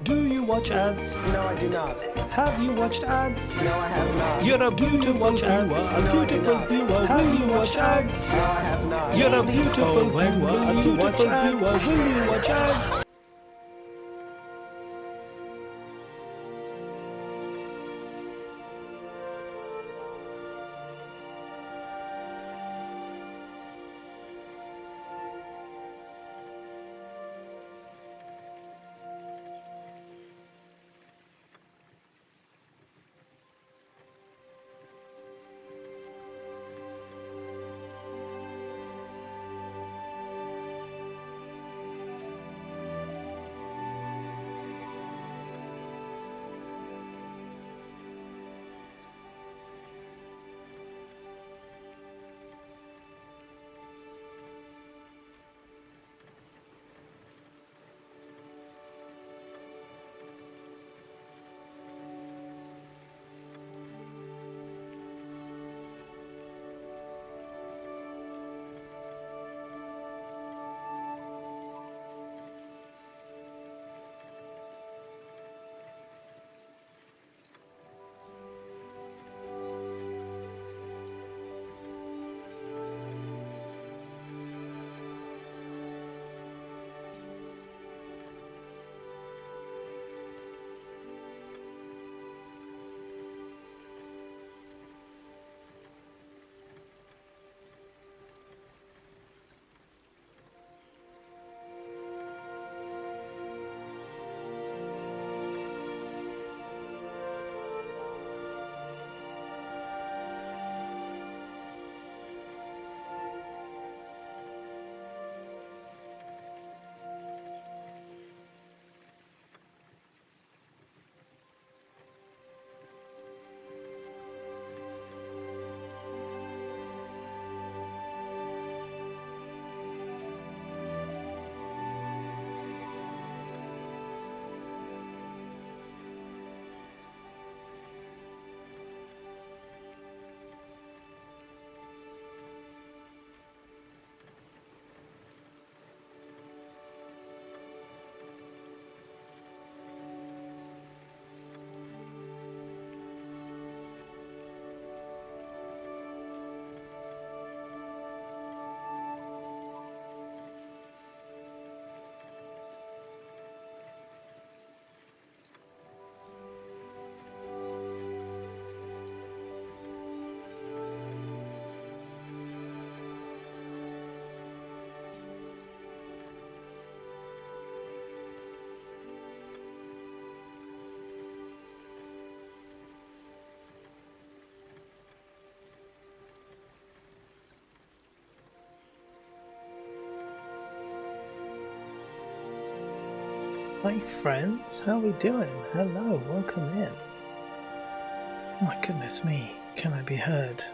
Do you watch ads? No, I do not. Have you watched ads? No, I have not. You're a beautiful viewer. No, A I do beautiful not. viewer. Have you watched ads? No, I have not. You're a beautiful viewer. A beautiful viewer. Will you watch ads? Hi friends, how are we doing? Hello, welcome in. Oh my goodness me, can I be heard?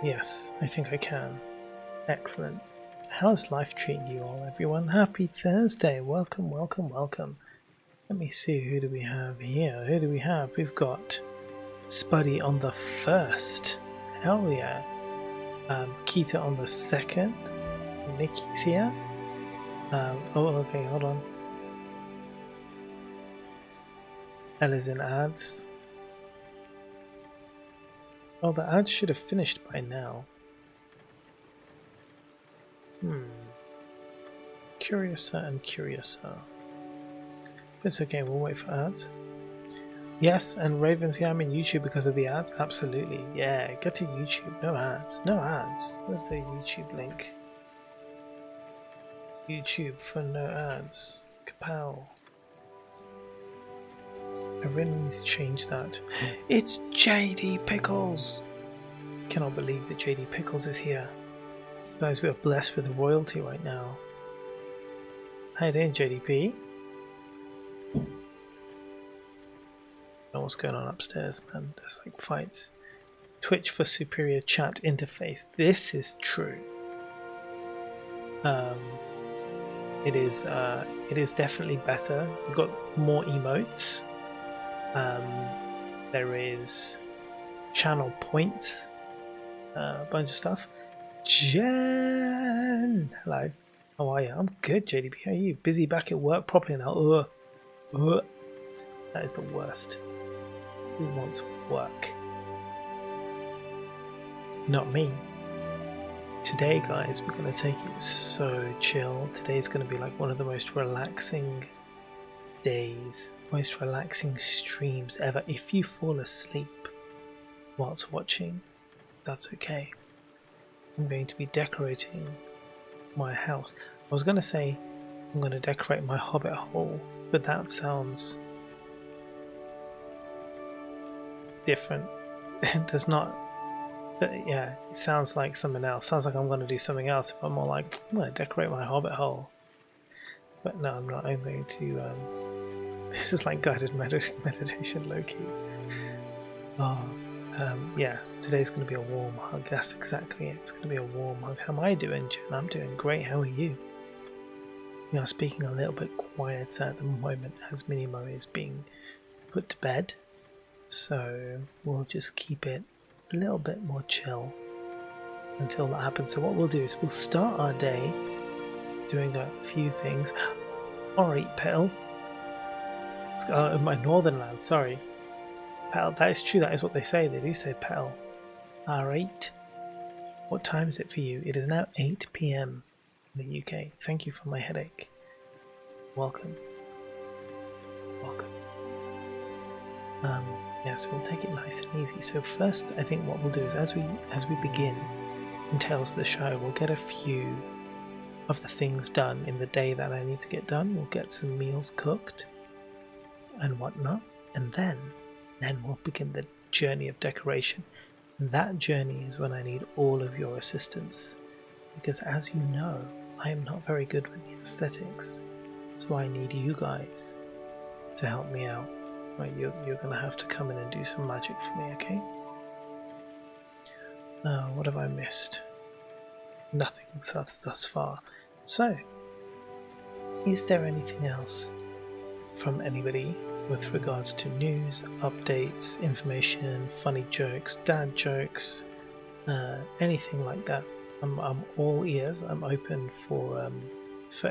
Yes, I think I can. Excellent. How's life treating you all, everyone? Happy Thursday. Welcome, welcome, welcome. Let me see, who do we have here? Who do we have? We've got Spuddy on the 1st. Hell yeah. Kita on the 2nd. Nikki's here. Oh, okay, hold on. Ella's in ads. Oh, the ads should have finished by now. Curiouser and curiouser. It's okay, we'll wait for ads. Yes, and Raven's here. I'm in YouTube because of the ads. Absolutely. Yeah, get to YouTube. No ads. No ads. Where's the YouTube link? YouTube for no ads. Kapow. I really need to change that. It's JD Pickles! Cannot believe that JD Pickles is here. Guys, we are blessed with royalty right now. How you doing, JDP? Know what's going on upstairs, man. There's like fights. Twitch for superior chat interface. This is true. It is definitely better. You've got more emotes. There is channel points, a bunch of stuff. Jen, hello. How are you? I'm good, JDP. How are you? Busy back at work properly now. That is the worst. Who wants work? Not me. Today, guys, we're going to take it so chill. Today's going to be like one of the most relaxing days, most relaxing streams ever. If you fall asleep whilst watching, that's okay. I'm going to be decorating my house. I was going to say I'm going to decorate my hobbit hole, but that sounds different. It does not. But yeah, it sounds like something else. Sounds like I'm going to do something else if I'm more like, I'm going to decorate my hobbit hole. But no, I'm not. I'm going to. This is like guided meditation, low-key. Oh, yes, today's going to be a warm hug. That's exactly it. It's going to be a warm hug. How am I doing, Jen? I'm doing great. How are you? We are speaking a little bit quieter at the moment as Minimo is being put to bed. So we'll just keep it a little bit more chill until that happens. So what we'll do is we'll start our day doing a few things. Alright, Petal. In my northern land, sorry. Petal, that is true, that is what they say. They do say Petal. Alright. What time is it for you? It is now 8 PM in the UK. Thank you for my headache. Welcome. Welcome. Yeah, so we'll take it nice and easy. So first, I think what we'll do is as we begin in Tales of the Shire, we'll get a few of the things done in the day that I need to get done. We'll get some meals cooked and whatnot, and then we'll begin the journey of decoration. And that journey is when I need all of your assistance, because as you know, I am not very good with the aesthetics, so I need you guys to help me out. Right, you're gonna have to come in and do some magic for me, okay? What have I missed? Nothing thus far. So, is there anything else from anybody with regards to news, updates, information, funny jokes, dad jokes, anything like that? I'm all ears. I'm open for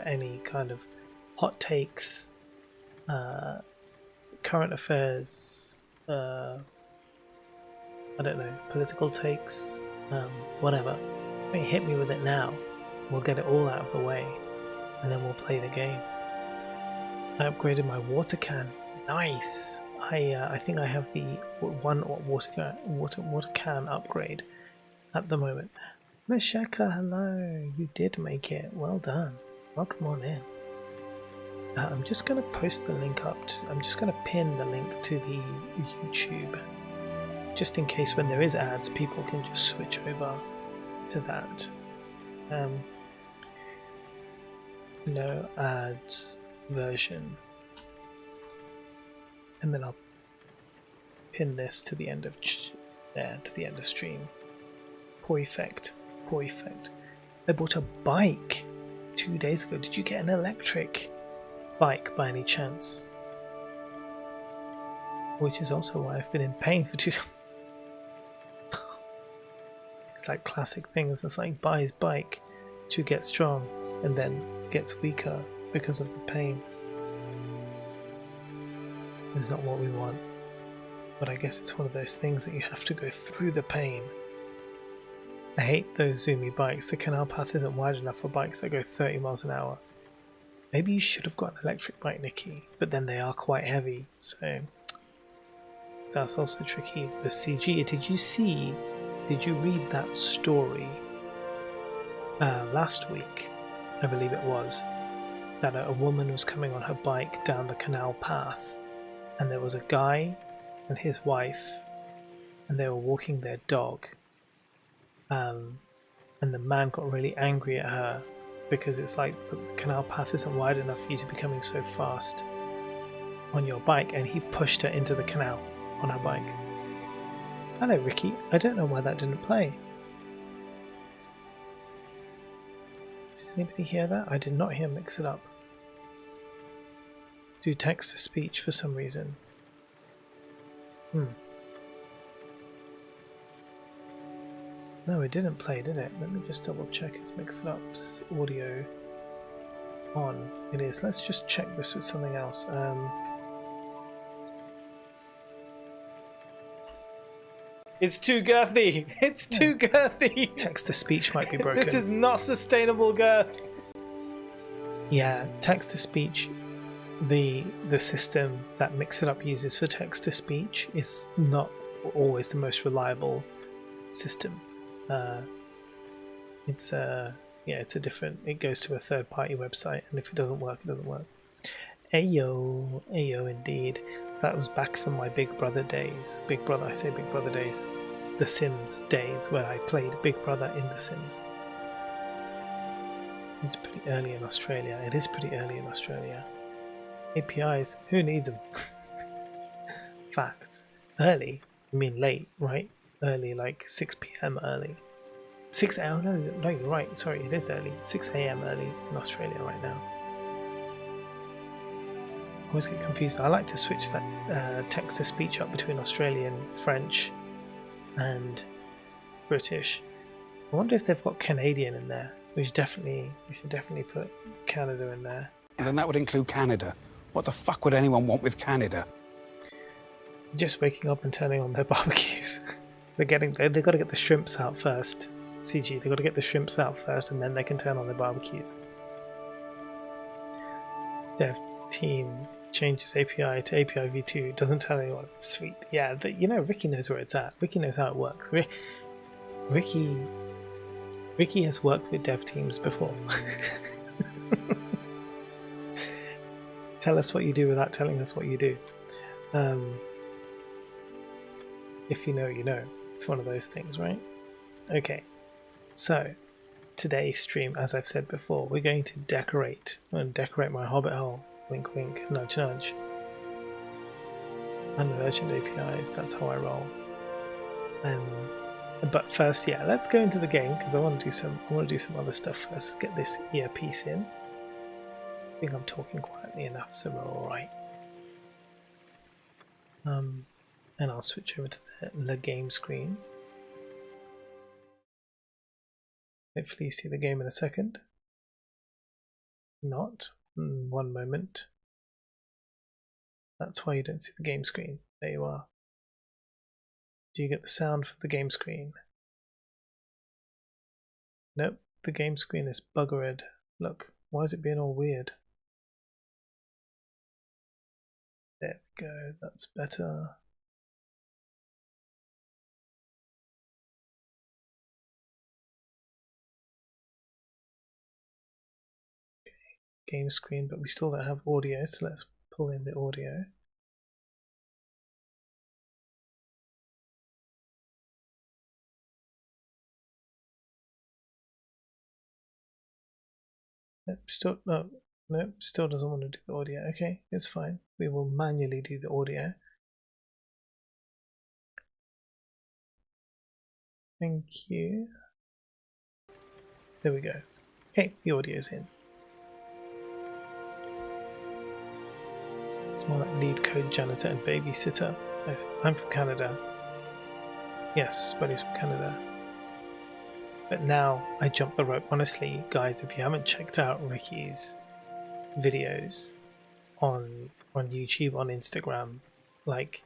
any kind of hot takes, current affairs, I don't know, political takes, whatever. I mean, hit me with it now. We'll get it all out of the way, and then we'll play the game. I upgraded my water can. Nice. I think I have the one water can upgrade at the moment. Mesheka, hello. You did make it. Well done. Welcome on in. I'm just going to post the link up. I'm just going to pin the link to the YouTube, just in case when there is ads, people can just switch over to that. No ads version, and then I'll pin this to the end of stream. Perfect. I bought a bike 2 days ago. Did you get an electric bike by any chance? Which is also why I've been in pain for 2 It's like classic things. It's like buys bike to get strong and then gets weaker because of the pain. It's not what we want, but I guess it's one of those things that you have to go through the pain. I hate those zoomy bikes. The canal path isn't wide enough for bikes that go 30 miles an hour. Maybe you should have got an electric bike, Nikki, but then they are quite heavy, so that's also tricky. The CG, did you read that story last week? I believe it was, that a woman was coming on her bike down the canal path, and there was a guy and his wife, and they were walking their dog, and the man got really angry at her because it's like the canal path isn't wide enough for you to be coming so fast on your bike, and he pushed her into the canal on her bike. Hello, Ricky. I don't know why that didn't play. Did anybody hear that? I did not hear Mix It Up do text to speech for some reason. No, it didn't play, did it? Let me just double check. Is Mix It Up's audio on? It is. Let's just check this with something else. It's too girthy. It's too girthy. Text to speech might be broken. This is not sustainable girth. Yeah, text to speech. The system that Mix It Up uses for text to speech is not always the most reliable system. It's a different. It goes to a third-party website, and if it doesn't work, it doesn't work. Ayo, ayo, indeed. That was back from my Big Brother days. Big Brother, I say Big Brother days. The Sims days, where I played Big Brother in The Sims. It's pretty early in Australia. It is pretty early in Australia. APIs, who needs them? Facts. Early, I mean late, right? Early, like 6 p.m. early. 6 a.m. No, you're right. Sorry, it is early. 6 a.m. early in Australia right now. I always get confused. I like to switch that text to speech up between Australian, French, and British. I wonder if they've got Canadian in there. We should definitely put Canada in there. And then that would include Canada. What the fuck would anyone want with Canada? Just waking up and turning on their barbecues. They've got to get the shrimps out first. CG, they've got to get the shrimps out first, and then they can turn on their barbecues. Dev team changes API to API v2. Doesn't tell anyone. Sweet. Yeah, Ricky knows where it's at. Ricky knows how it works. Ricky has worked with dev teams before. Tell us what you do without telling us what you do. If you know, you know. It's one of those things, right? Okay. So, today's stream, as I've said before, we're going to decorate my hobbit hole. Wink, wink, nudge, nudge. Unversioned APIs, that's how I roll. But first, yeah, let's go into the game because I want to do some other stuff first. Get this earpiece in. I think I'm talking quietly enough, so we're all right. And I'll switch over to the game screen. Hopefully you see the game in a second. Not. One moment. That's why you don't see the game screen. There you are. Do you get the sound for the game screen? Nope, the game screen is buggered. Look, why is it being all weird? There we go, that's better. Game screen, but we still don't have audio, so let's pull in the audio. Nope, still doesn't want to do the audio. Okay, it's fine. We will manually do the audio. Thank you. There we go. Okay, the audio's in. It's more like lead code janitor and babysitter. I'm from Canada. Yes, Buddy's from Canada. But now I jump the rope. Honestly, guys, if you haven't checked out Ricky's videos on YouTube, on Instagram, like,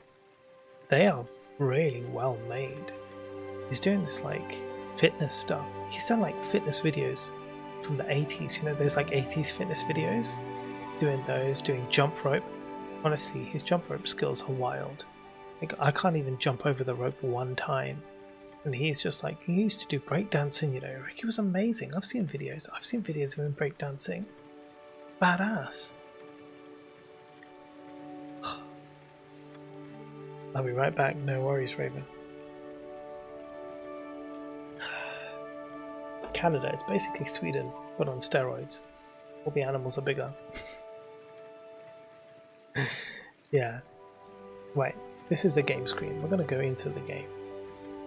they are really well made. He's doing this like fitness stuff. He's done like fitness videos from the 80s, you know, those like 80s fitness videos. Doing those, doing jump rope. Honestly, his jump rope skills are wild. Like, I can't even jump over the rope one time. And he's just like, he used to do breakdancing, you know. Ricky was amazing. I've seen videos of him breakdancing. Badass. I'll be right back. No worries, Raven. Canada, it's basically Sweden, but on steroids. All the animals are bigger. Yeah. Right, this is the game screen. We're going to go into the game.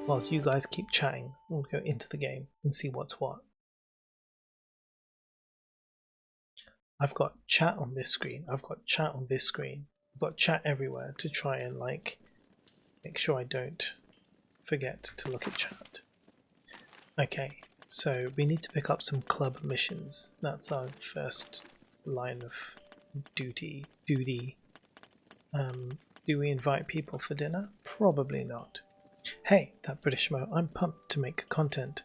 Whilst you guys keep chatting, we'll go into the game and see what's what. I've got chat on this screen. I've got chat on this screen. I've got chat everywhere to try and like make sure I don't forget to look at chat. Okay, so we need to pick up some club missions. That's our first line of duty. Do we invite people for dinner? Probably not. Hey, that British mo, I'm pumped to make content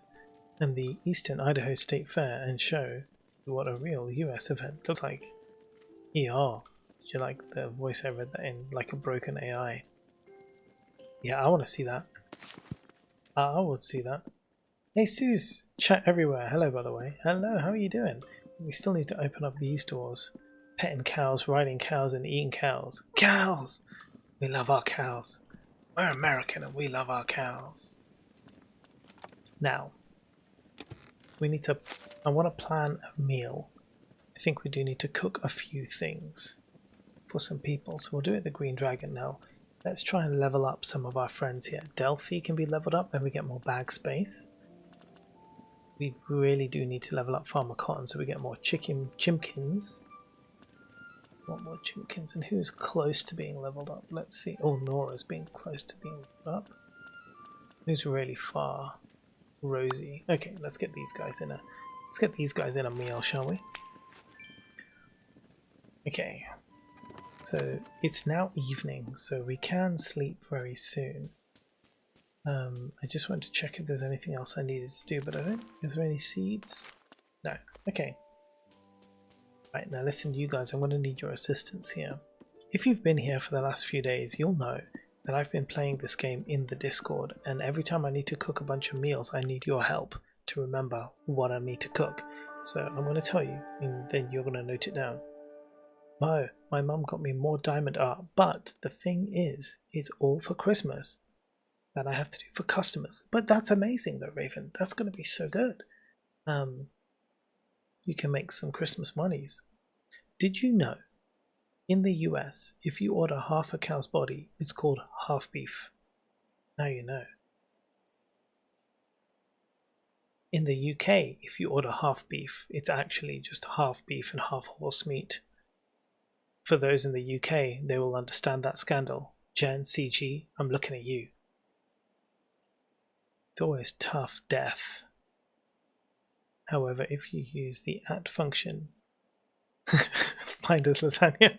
and the Eastern Idaho State Fair and show what a real US event looks like. Yeah, did you like the voice? I read that in like a broken AI. Yeah, I want to see that. I would see that. Hey Suze, chat everywhere. Hello, by the way. Hello, how are you doing? We still need to open up these doors. Petting cows, riding cows, and eating cows. Cows! We love our cows. We're American and we love our cows. Now, we need to... I want to plan a meal. I think we do need to cook a few things for some people. So we'll do it the Green Dragon now. Let's try and level up some of our friends here. Delphi can be leveled up, then we get more bag space. We really do need to level up Farmer Cotton so we get more chimkins. Want more chimkins, and who's close to being leveled up? Let's see. Oh, Nora's being close to being leveled up. Who's really far? Rosie. Okay, let's get these guys in a meal, shall we? Okay. So it's now evening, so we can sleep very soon. I just want to check if there's anything else I needed to do, but I don't. Is there any seeds? No. Okay. Right, now listen, you guys, I'm going to need your assistance here. If you've been here for the last few days, you'll know that I've been playing this game in the Discord, and every time I need to cook a bunch of meals, I need your help to remember what I need to cook. So I'm going to tell you, and then you're going to note it down. Mo, my mum got me more diamond art, but the thing is, it's all for Christmas that I have to do for customers. But that's amazing though, Raven. That's going to be so good. You can make some Christmas monies. Did you know, in the US, if you order half a cow's body, it's called half beef? Now you know. In the UK, if you order half beef, it's actually just half beef and half horse meat. For those in the UK, they will understand that scandal. Jen, CG, I'm looking at you. It's always tough death. However, if you use the @ function, Finders lasagna.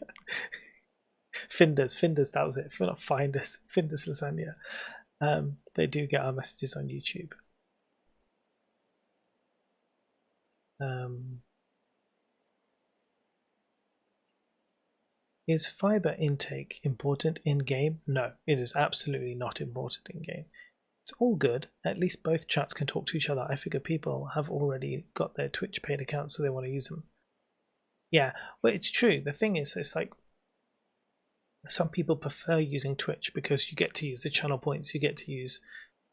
Finders, that was it. Not Finders, Finders lasagna. They do get our messages on YouTube. Is fiber intake important in game? No, it is absolutely not important in game. It's all good. At least both chats can talk to each other. I figure people have already got their Twitch paid accounts, so they want to use them. Yeah, well, it's true. The thing is, it's like some people prefer using Twitch because you get to use the channel points, you get to use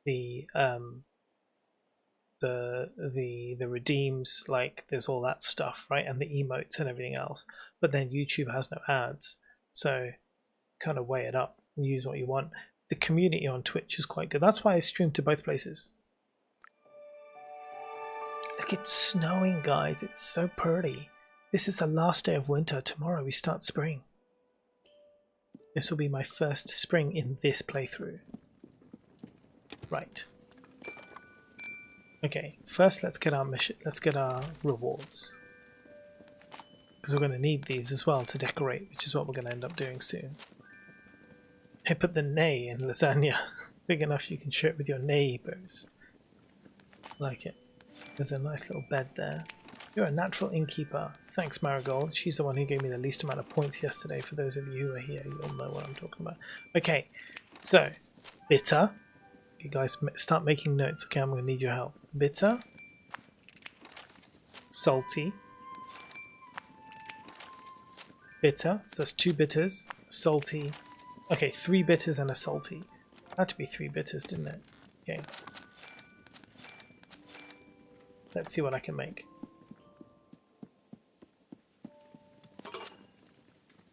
the redeems, like there's all that stuff, right, and the emotes and everything else. But then YouTube has no ads, so kind of weigh it up and use what you want. The community on Twitch is quite good. That's why I stream to both places. Look, it's snowing, guys. It's so pretty. This is the last day of winter. Tomorrow we start spring. This will be my first spring in this playthrough. Right. Okay, first let's get our mission. Let's get our rewards. Because we're going to need these as well to decorate, which is what we're going to end up doing soon. I put the nay in lasagna. Big enough you can share it with your neighbours. Like it. There's a nice little bed there. You're a natural innkeeper. Thanks, Marigold. She's the one who gave me the least amount of points yesterday. For those of you who are here, you'll know what I'm talking about. Okay, so bitter. You guys start making notes. Okay, I'm going to need your help. Bitter. Salty. Bitter. So that's 2 bitters. Salty. Okay, 3 bitters and a salty. Had to be 3 bitters, didn't it? Okay. Let's see what I can make.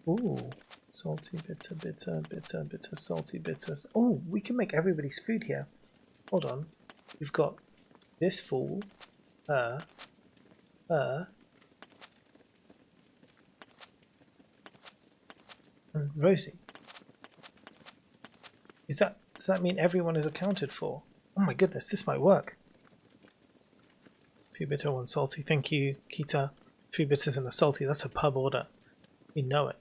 Ooh, salty, bitter, bitter, bitter, bitter, salty, bitters. Oh, we can make everybody's food here. Hold on. We've got this fool, and Rosie. Does that mean everyone is accounted for? Oh my goodness, this might work. 2 bitter, 1 salty. Thank you, Kita. 3 bitters and a salty. That's a pub order. We know it.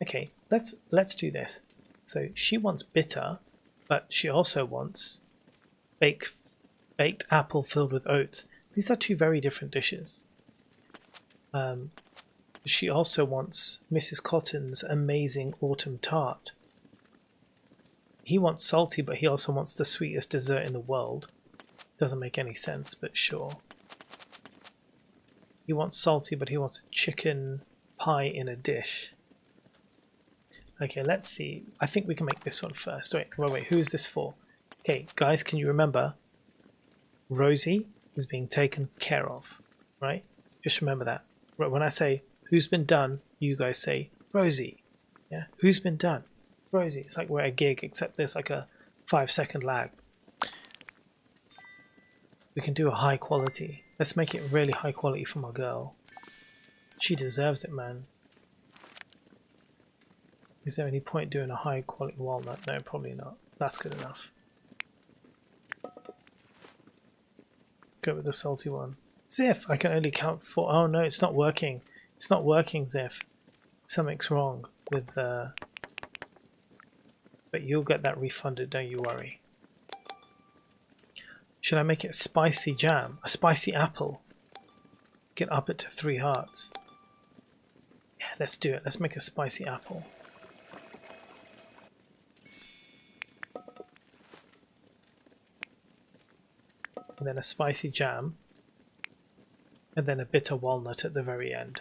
Okay, let's do this. So she wants bitter, But she also wants baked apple filled with oats. These are two very different dishes. She also wants Mrs. Cotton's amazing autumn tart. He wants salty, but he also wants the sweetest dessert in the world. Doesn't make any sense, but sure. He wants salty, but he wants a chicken pie in a dish. Okay, let's see. I think we can make this one first. Wait, who is this for? Okay, guys, can you remember? Rosie is being taken care of, right? Just remember that. When I say who's been done, you guys say Rosie. Yeah, who's been done? Rosie. It's like we're at a gig, except there's like a 5-second lag. We can do a high quality. Let's make it really high quality for my girl. She deserves it, man. Is there any point doing a high quality walnut? No, probably not. That's good enough. Go with the salty one. Ziff, I can only count 4. Oh no, it's not working. It's not working, Ziff. Something's wrong with the... But you'll get that refunded, don't you worry. Should I make it a spicy jam? A spicy apple? Get up it to 3 hearts. Yeah, let's do it. Let's make a spicy apple. And then a spicy jam. And then a bitter walnut at the very end.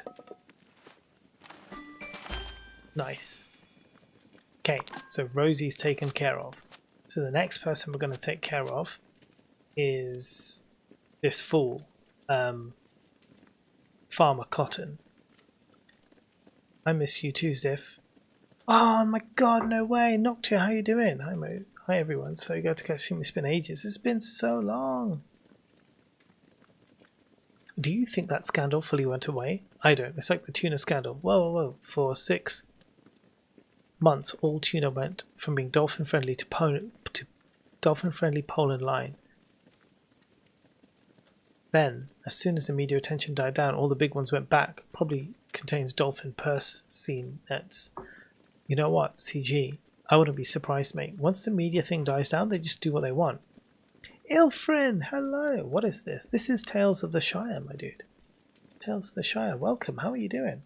Nice. Okay, so Rosie's taken care of. So the next person we're going to take care of is this fool, Farmer Cotton. I miss you too, Ziff. Oh my god, no way. Noctua, how you doing? Hi, Mo. Hi, everyone. So you got to see me. It's been ages. It's been so long. Do you think that scandal fully went away? I don't. It's like the tuna scandal. Whoa. For 6 months, all tuna went from being dolphin-friendly to dolphin-friendly pole and line. Then, as soon as the media attention died down, all the big ones went back. Probably contains dolphin purse seine nets. You know what, CG? I wouldn't be surprised, mate. Once the media thing dies down, they just do what they want. Ilfrin, hello. What is this? This is Tales of the Shire, my dude. Tales of the Shire. Welcome. How are you doing?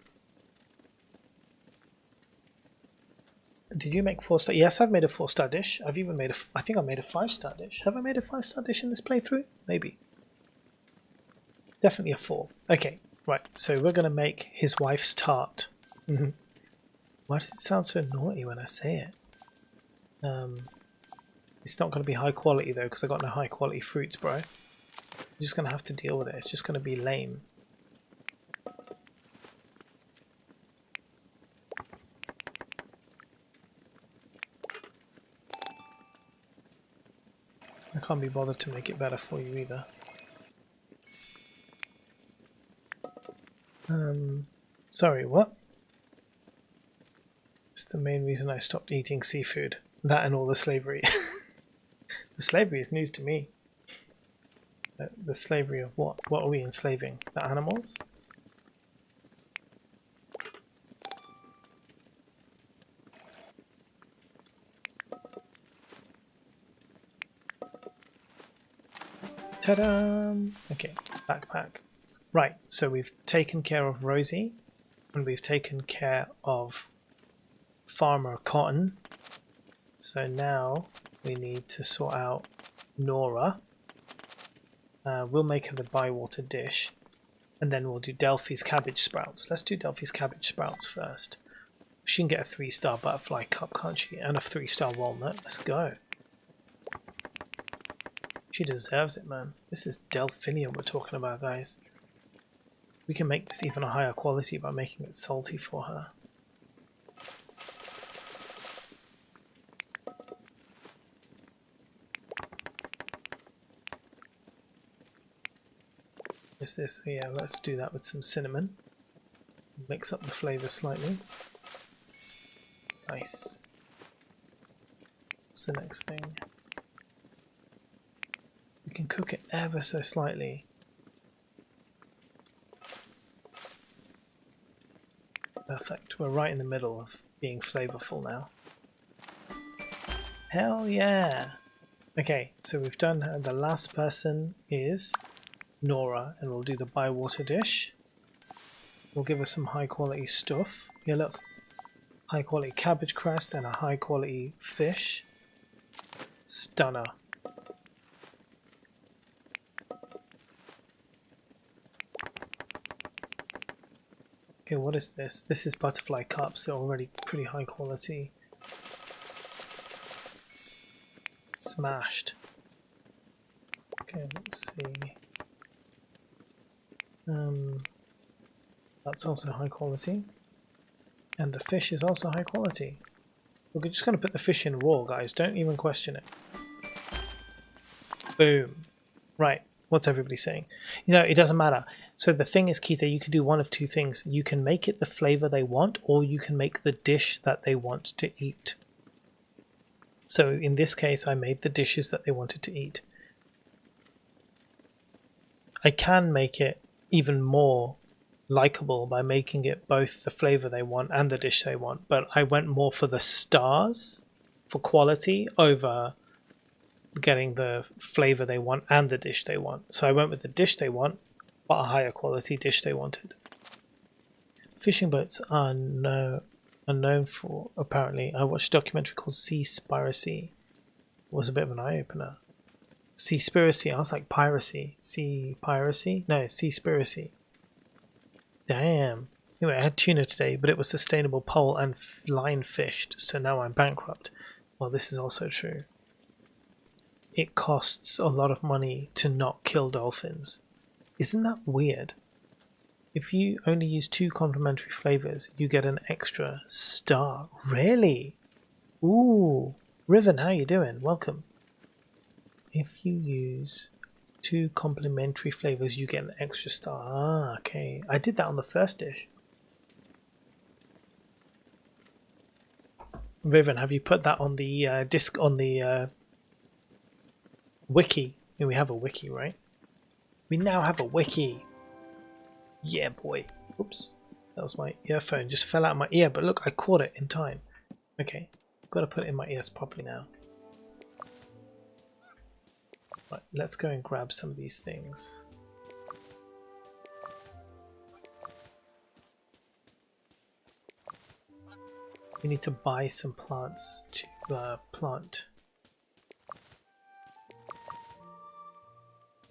Did you make 4-star? Yes, I've made a 4-star dish. I've even made I think I made a 5-star dish. Have I made a 5-star dish in this playthrough? Maybe. Definitely a 4. Okay, right. So we're going to make his wife's tart. Why does it sound so naughty when I say it? It's not going to be high quality though, because I got no high quality fruits, bro. I'm just going to have to deal with it. It's just going to be lame. I can't be bothered to make it better for you either. Sorry, what? It's the main reason I stopped eating seafood. That and all the slavery. The slavery is news to me. The slavery of what? What are we enslaving? The animals? Ta-da! Okay, backpack. Right, so we've taken care of Rosie, and we've taken care of Farmer Cotton. So now we need to sort out Nora. We'll make her the bywater dish, and then we'll do Delphi's cabbage sprouts. Let's do Delphi's cabbage sprouts first. She can get a 3-star butterfly cup, can't she? And a 3-star walnut. Let's go. She deserves it, man. This is Delphinium we're talking about, guys. We can make this even a higher quality by making it salty for her. Is this? Oh yeah, let's do that with some cinnamon. Mix up the flavour slightly. Nice. What's the next thing? We can cook it ever so slightly. Perfect. We're right in the middle of being flavourful now. Hell yeah. Okay, so we've done the last person is Nora, and we'll do the bywater dish. We'll give her some high quality stuff. Here, look. High quality cabbage crust and a high quality fish. Stunner. Okay, what is this? This is butterfly cups. They're already pretty high quality. Smashed. Okay, let's see. That's also high quality. And the fish is also high quality. We're just going to put the fish in raw, guys. Don't even question it. Boom. Right. What's everybody saying? You know, it doesn't matter. So the thing is, Kita, you can do one of two things. You can make it the flavor they want, or you can make the dish that they want to eat. So in this case, I made the dishes that they wanted to eat. I can make it even more likable by making it both the flavor they want and the dish they want, but I went more for the stars, for quality, over getting the flavor they want and the dish they want. So I went with the dish they want, but a higher quality dish they wanted. Fishing boats are known for, apparently. I watched a documentary called Seaspiracy. It was a bit of an eye-opener. Seaspiracy, I was like piracy. Sea piracy? No, Seaspiracy. Damn. Anyway, I had tuna today, but it was sustainable pole and line fished, so now I'm bankrupt. Well, this is also true. It costs a lot of money to not kill dolphins. Isn't that weird? If you only use 2 complementary flavors, you get an extra star. Really? Ooh. Riven, how you doing? Welcome. If you use 2 complementary flavors, you get an extra star. Ah, okay. I did that on the first dish. Riven, have you put that on the disc on the wiki? We have a wiki, right? We now have a wiki. Yeah, boy. Oops. That was my earphone. Just fell out of my ear, but look, I caught it in time. Okay. Got to put it in my ears properly now. Right, let's go and grab some of these things. We need to buy some plants to plant.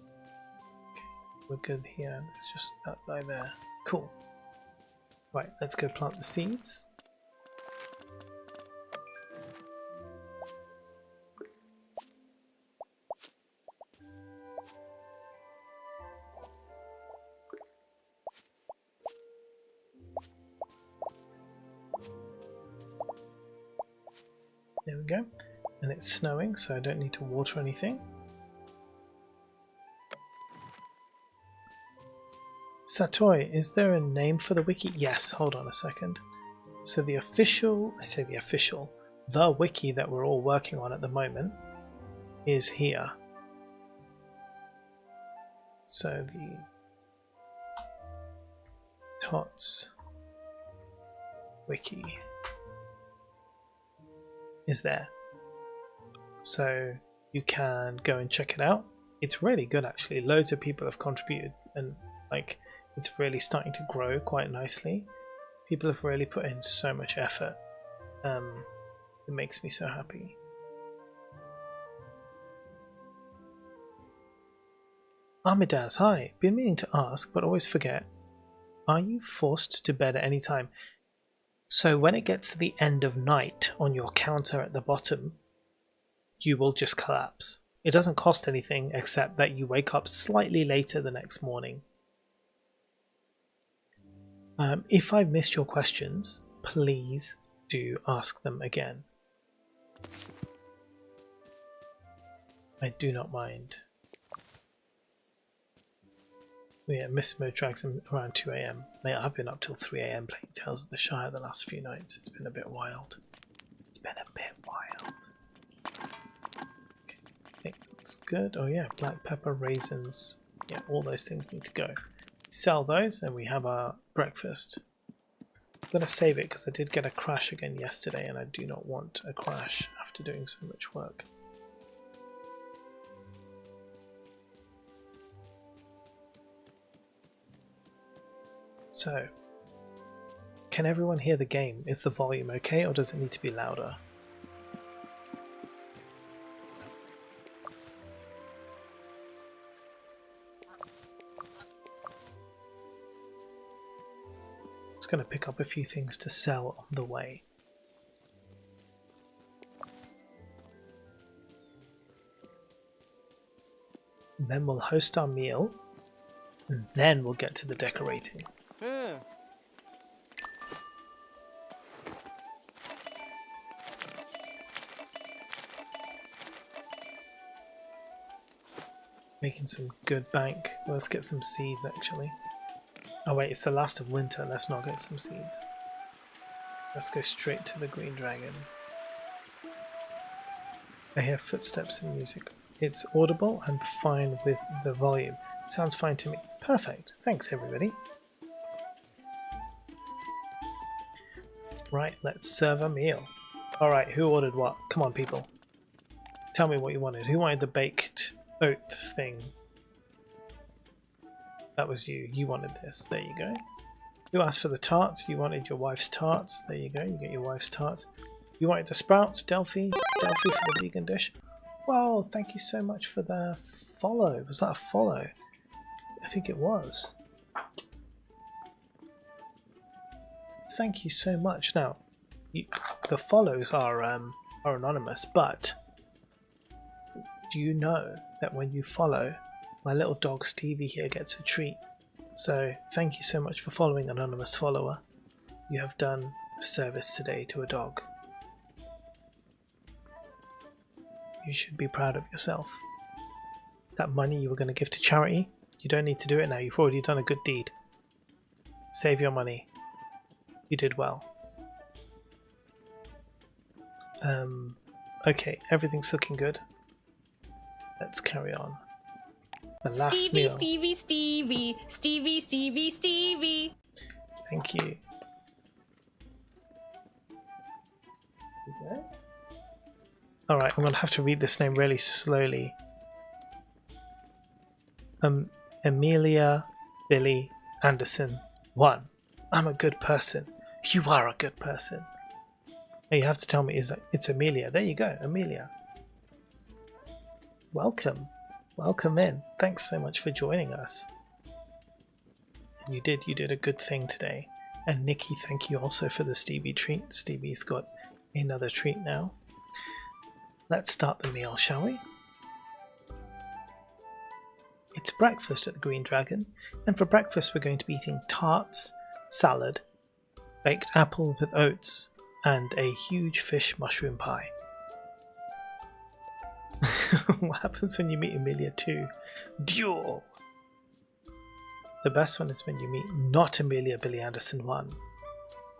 Okay, we're good here. There's just that guy there. Cool. Right, let's go plant the seeds. There we go. And it's snowing, so I don't need to water anything. Satoy, is there a name for the wiki? Yes, hold on a second. So the official, the wiki that we're all working on at the moment is here. So the TOTS wiki is there. So you can go and check it out. It's really good actually. Loads of people have contributed and like it's really starting to grow quite nicely. People have really put in so much effort. It makes me so happy. Amidaz, hi. Been meaning to ask, but always forget. Are you forced to bed at any time? So when it gets to the end of night on your counter at the bottom, you will just collapse. It doesn't cost anything except that you wake up slightly later the next morning. If I've missed your questions, please do ask them again. I do not mind. Yeah, Missimo drags him around 2 AM. Mate, I've been up till 3 AM playing Tales of the Shire the last few nights. It's been a bit wild. It's been a bit wild. Okay, I think that's good. Oh yeah, black pepper, raisins. Yeah, all those things need to go. Sell those and we have our breakfast. I'm going to save it because I did get a crash again yesterday and I do not want a crash after doing so much work. So, can everyone hear the game? Is the volume okay or does it need to be louder? Going to pick up a few things to sell on the way. And then we'll host our meal and then we'll get to the decorating. Yeah. Making some good bank. Let's get some seeds actually. Oh wait, it's the last of winter, let's not get some seeds. Let's go straight to the green dragon. I hear footsteps and music. It's audible, I'm fine with the volume. Sounds fine to me. Perfect, thanks everybody. Right, let's serve a meal. Alright, who ordered what? Come on people. Tell me what you wanted. Who wanted the baked oat thing? That was you. You wanted this. There you go. You asked for the tarts. You wanted your wife's tarts. There you go. You get your wife's tarts. You wanted the sprouts. Delphi. Delphi for the vegan dish. Whoa, thank you so much for the follow. Was that a follow? I think it was. Thank you so much. Now, the follows are anonymous, but do you know that when you follow, my little dog Stevie here gets a treat? So thank you so much for following, anonymous follower. You have done a service today to a dog. You should be proud of yourself. That money you were going to give to charity, you don't need to do it now. You've already done a good deed. Save your money. You did well. Okay, everything's looking good. Let's carry on. The last Stevie, meal. Stevie, Stevie, Stevie, Stevie, Stevie. Thank you. Alright, I'm going to have to read this name really slowly. Amelia Billy Anderson 1. I'm a good person. You are a good person. You have to tell me it's Amelia. There you go, Amelia. Welcome. Welcome in. Thanks so much for joining us. And you did a good thing today. And Nikki, thank you also for the Stevie treat. Stevie's got another treat now. Let's start the meal, shall we? It's breakfast at the Green Dragon, and for breakfast we're going to be eating tarts, salad, baked apple with oats, and a huge fish mushroom pie. What happens when you meet Amelia 2? Duel! The best one is when you meet not Amelia Billy Anderson 1.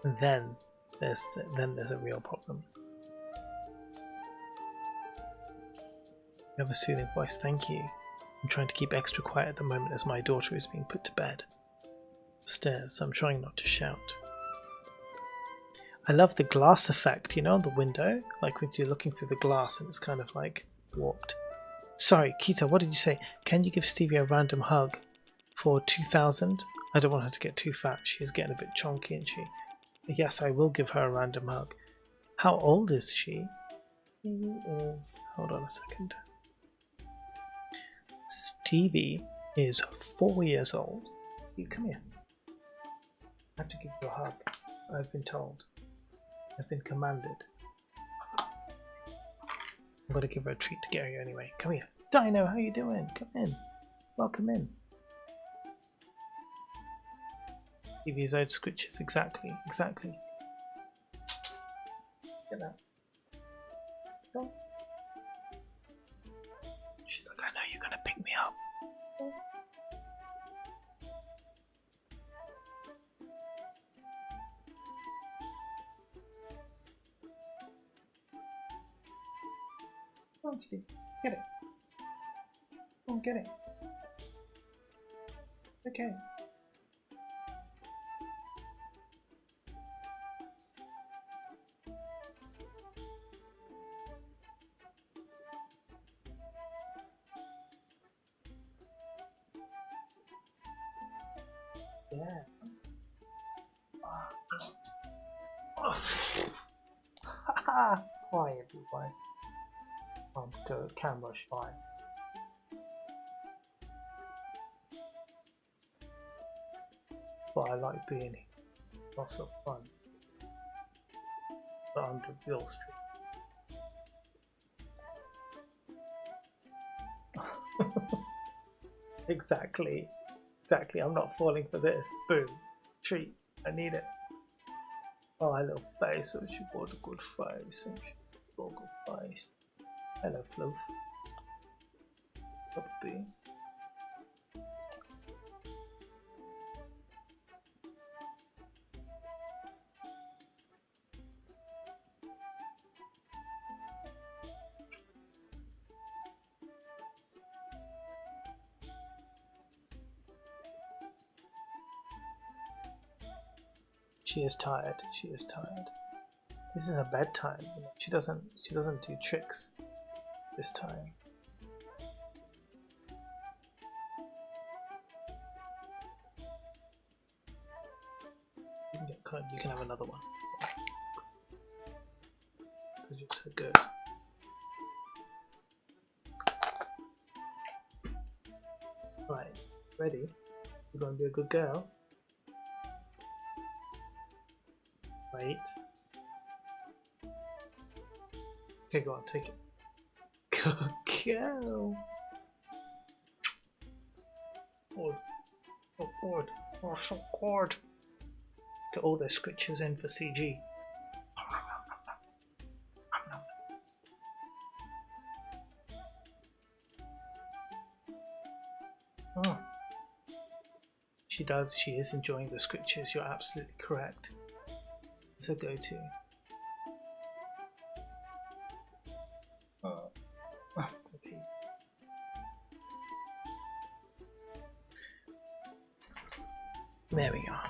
And then there's a real problem. You have a soothing voice, thank you. I'm trying to keep extra quiet at the moment as my daughter is being put to bed upstairs, so I'm trying not to shout. I love the glass effect, you know, on the window, like when you're looking through the glass and it's kind of like warped. Sorry, Kita, what did you say? Can you give Stevie a random hug for 2,000? I don't want her to get too fat. She's getting a bit chonky, isn't she? Yes, I will give her a random hug. How old is she? She is... hold on a second. Stevie is 4 years old. You come here. I have to give you a hug. I've been told. I've been commanded. I'm going to give her a treat to get her here anyway. Come here. Dino, how you doing? Come in. Welcome in. Stevie's old scritches. Exactly. Get that. Go. She's like, I know you're going to pick me up. Come on, Steve. Get it. Come on, get it. Okay. Yeah. Hi everyone. I'm the camera shy. But I like being here. Lots of fun. But I'm the real street. Exactly. Exactly. I'm not falling for this. Boom. Treat. I need it. Oh, I little face. So she got a good face. And she got a good face. Hello, Fluff. Puppy. She is tired. She is tired. This is her bedtime. You know, she doesn't do tricks this time. You can have another one. Because you're so good. Right, ready? You're gonna be a good girl. Wait. Okay, go on, take it. Good girl. Bored. Oh, bored. Oh, so bored. Get all their scriptures in for CG. Oh. She does. She is enjoying the scriptures. You're absolutely correct. It's a go-to. Okay. There we are.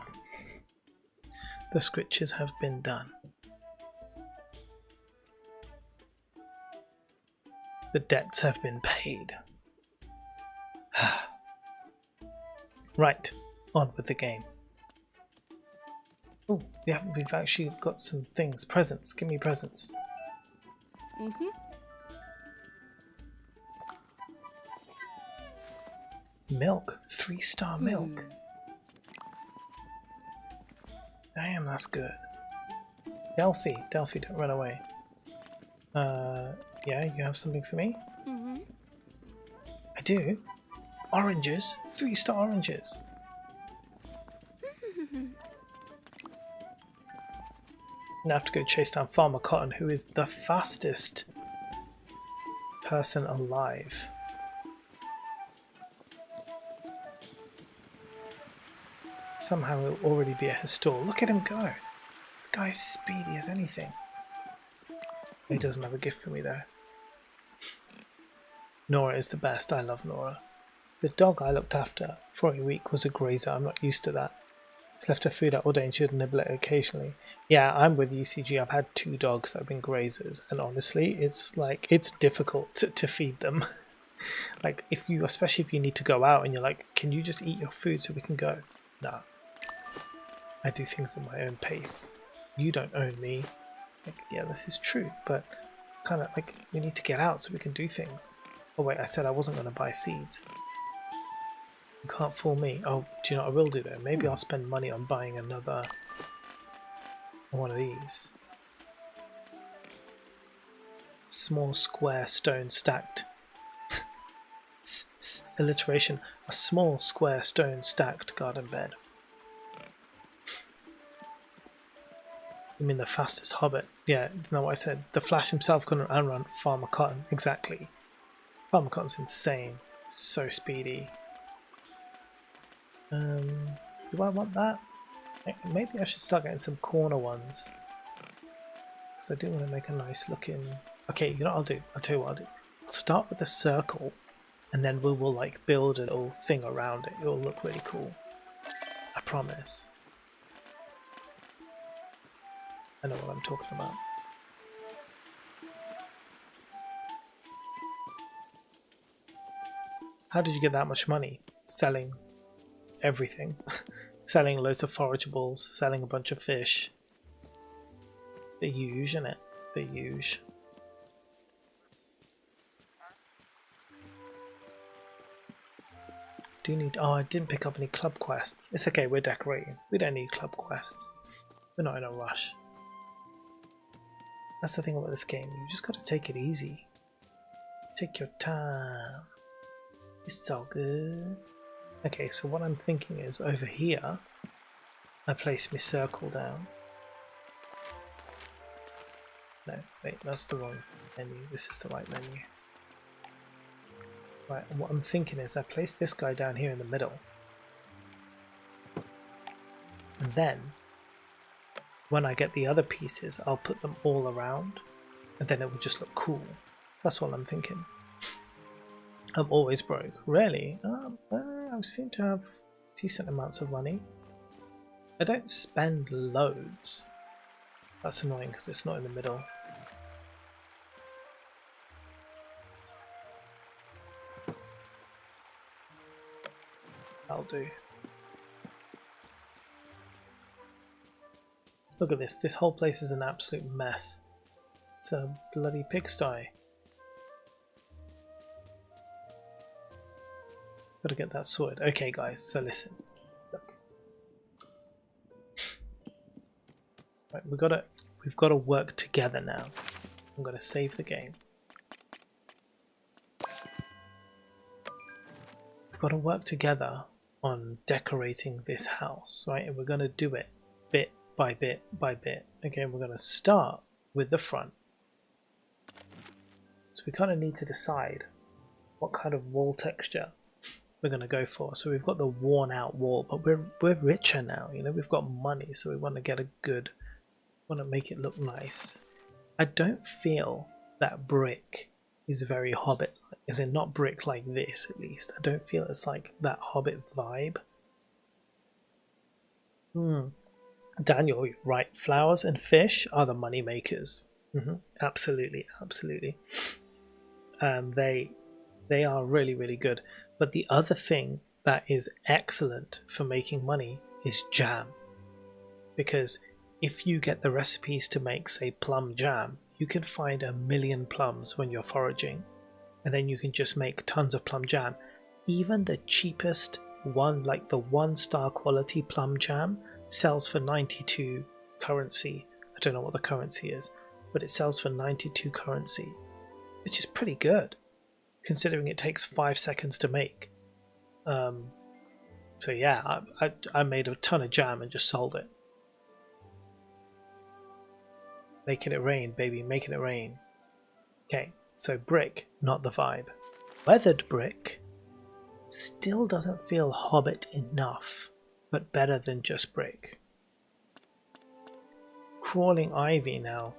The scriptures have been done. The debts have been paid. Right, on with the game. Oh, we've actually got some things. Presents. Give me presents. Milk. 3-star milk. Damn, that's good. Delphi, don't run away. Yeah, you have something for me? I do. Oranges. 3-star oranges. I have to go chase down Farmer Cotton, who is the fastest person alive. Somehow he'll already be at his stall. Look at him go. The guy's speedy as anything. He doesn't have a gift for me though. Nora is the best. I love Nora. The dog I looked after for a week was a grazer. I'm not used to that. It's left her food out all day and should nibble it occasionally. Yeah, I'm with ECG. I've had 2 dogs that have been grazers, and honestly, it's difficult to feed them. Like especially if you need to go out and you're like, can you just eat your food so we can go? No. I do things at my own pace. You don't own me. Like, yeah, this is true, but kind of like we need to get out so we can do things. Oh wait, I said I wasn't going to buy seeds. You can't fool me. Oh, do you know what I will do though? Maybe I'll spend money on buying another one of these. Small square stone stacked. Alliteration. A small square stone stacked garden bed. You mean the fastest hobbit? Yeah, it's not what I said. The Flash himself couldn't outrun Farmer Cotton. Exactly. Farmer Cotton's insane. So speedy. Do I want that? Maybe I should start getting some corner ones. Because I do want to make a nice looking... Okay, you know what I'll do? I'll tell you what I'll do. I'll start with a circle, and then we will like build a little thing around it. It'll look really cool. I promise. I know what I'm talking about. How did you get that much money? Selling everything. selling loads of forageables, selling a bunch of fish. The huge, innit? The huge. Do you need... Oh, I didn't pick up any club quests. It's okay, we're decorating. We don't need club quests. We're not in a rush. That's the thing about this game. You just got to take it easy. Take your time. It's all good. Okay, so what I'm thinking is over here, I place my circle down. No, wait, that's the wrong menu. This is the right menu. Right, and what I'm thinking is I place this guy down here in the middle. And then, when I get the other pieces, I'll put them all around. And then it will just look cool. That's all I'm thinking. I'm always broke. Really? I seem to have decent amounts of money. I don't spend loads. That's annoying because it's not in the middle. That'll do. Look at this. This whole place is an absolute mess. It's a bloody pigsty. Gotta get that sorted. Okay, guys, so listen. Look. Right, we've gotta work together now. I'm gonna save the game. We've gotta work together on decorating this house, right? And we're gonna do it bit by bit by bit. Okay, we're gonna start with the front. So we kind of need to decide what kind of wall texture we're going to go for. So we've got the worn out wall, but we're richer now, you know, we've got money, so we want to get a good, want to make it look nice. I don't feel that brick is very hobbit, as in not brick like this at least. I don't feel it's like that hobbit vibe. Daniel, you're right, flowers and fish are the money makers. Absolutely, absolutely. They are really, really good. But the other thing that is excellent for making money is jam. Because if you get the recipes to make, say, plum jam, you can find 1,000,000 plums when you're foraging. And then you can just make tons of plum jam. Even the cheapest one, like the 1-star quality plum jam, sells for 92 currency. I don't know what the currency is, but it sells for 92 currency, which is pretty good, considering it takes 5 seconds to make. So yeah, I made a ton of jam and just sold it. Making it rain, baby, making it rain. Okay, so brick, not the vibe. Weathered brick still doesn't feel hobbit enough, but better than just brick. Crawling ivy now.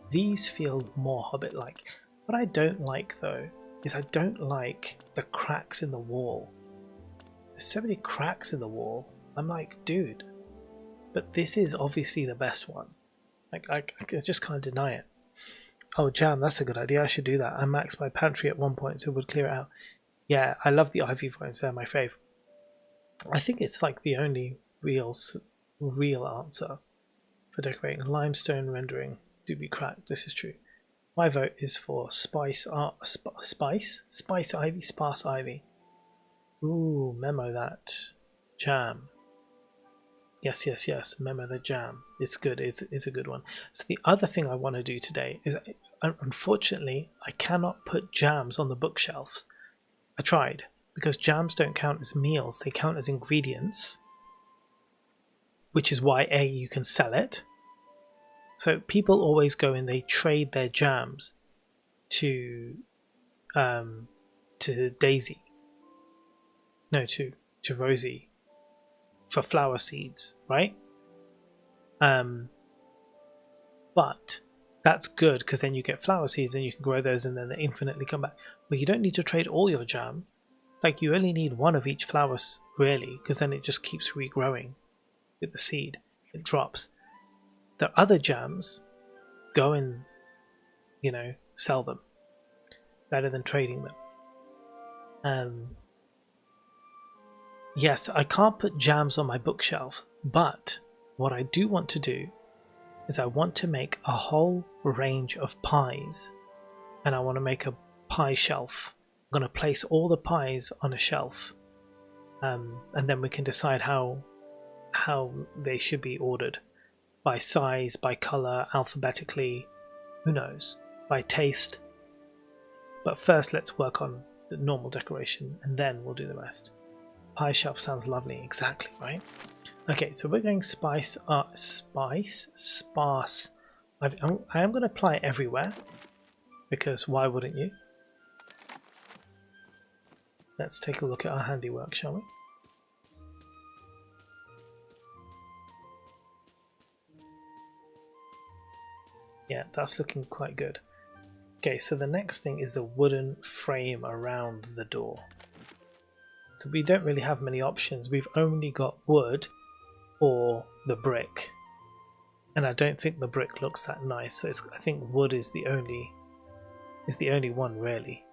These feel more hobbit-like. What I don't like though is I don't like the cracks in the wall. There's so many cracks in the wall. I'm like, dude, but this is obviously the best one. Like, I just can't deny it. Oh, jam, that's a good idea. I should do that. I maxed my pantry at one point so it would clear it out. Yeah, I love the ivy vines. They're my fave. I think it's like the only real answer for decorating. Limestone rendering do be cracked. This is true. My vote is for spice ivy, sparse ivy. Ooh, memo that. Jam. Yes, yes, yes. Memo the jam. It's good. It's a good one. So the other thing I want to do today is, unfortunately, I cannot put jams on the bookshelves. I tried, because jams don't count as meals. They count as ingredients, which is why you can sell it. So people always go and they trade their jams to Daisy. No, to Rosie for flower seeds, right? But that's good because then you get flower seeds and you can grow those and then they infinitely come back. But you don't need to trade all your jam. Like, you only need one of each flower, really, because then it just keeps regrowing with the seed. It drops. The other jams, go and, you know, sell them. Better than trading them. yes, I can't put jams on my bookshelf, but what I do want to do is I want to make a whole range of pies, and I want to make a pie shelf. I'm going to place all the pies on a shelf, and then we can decide how they should be ordered, by size, by color, alphabetically, who knows, by taste. But first let's work on the normal decoration and then we'll do the rest. Pie shelf sounds lovely, exactly, right? Okay, so we're going sparse. I am going to apply it everywhere, because why wouldn't you? Let's take a look at our handiwork, shall we? Yeah, that's looking quite good. Okay, so the next thing is the wooden frame around the door. So we don't really have many options. We've only got wood or the brick. And I don't think the brick looks that nice, so I think wood is the only one really.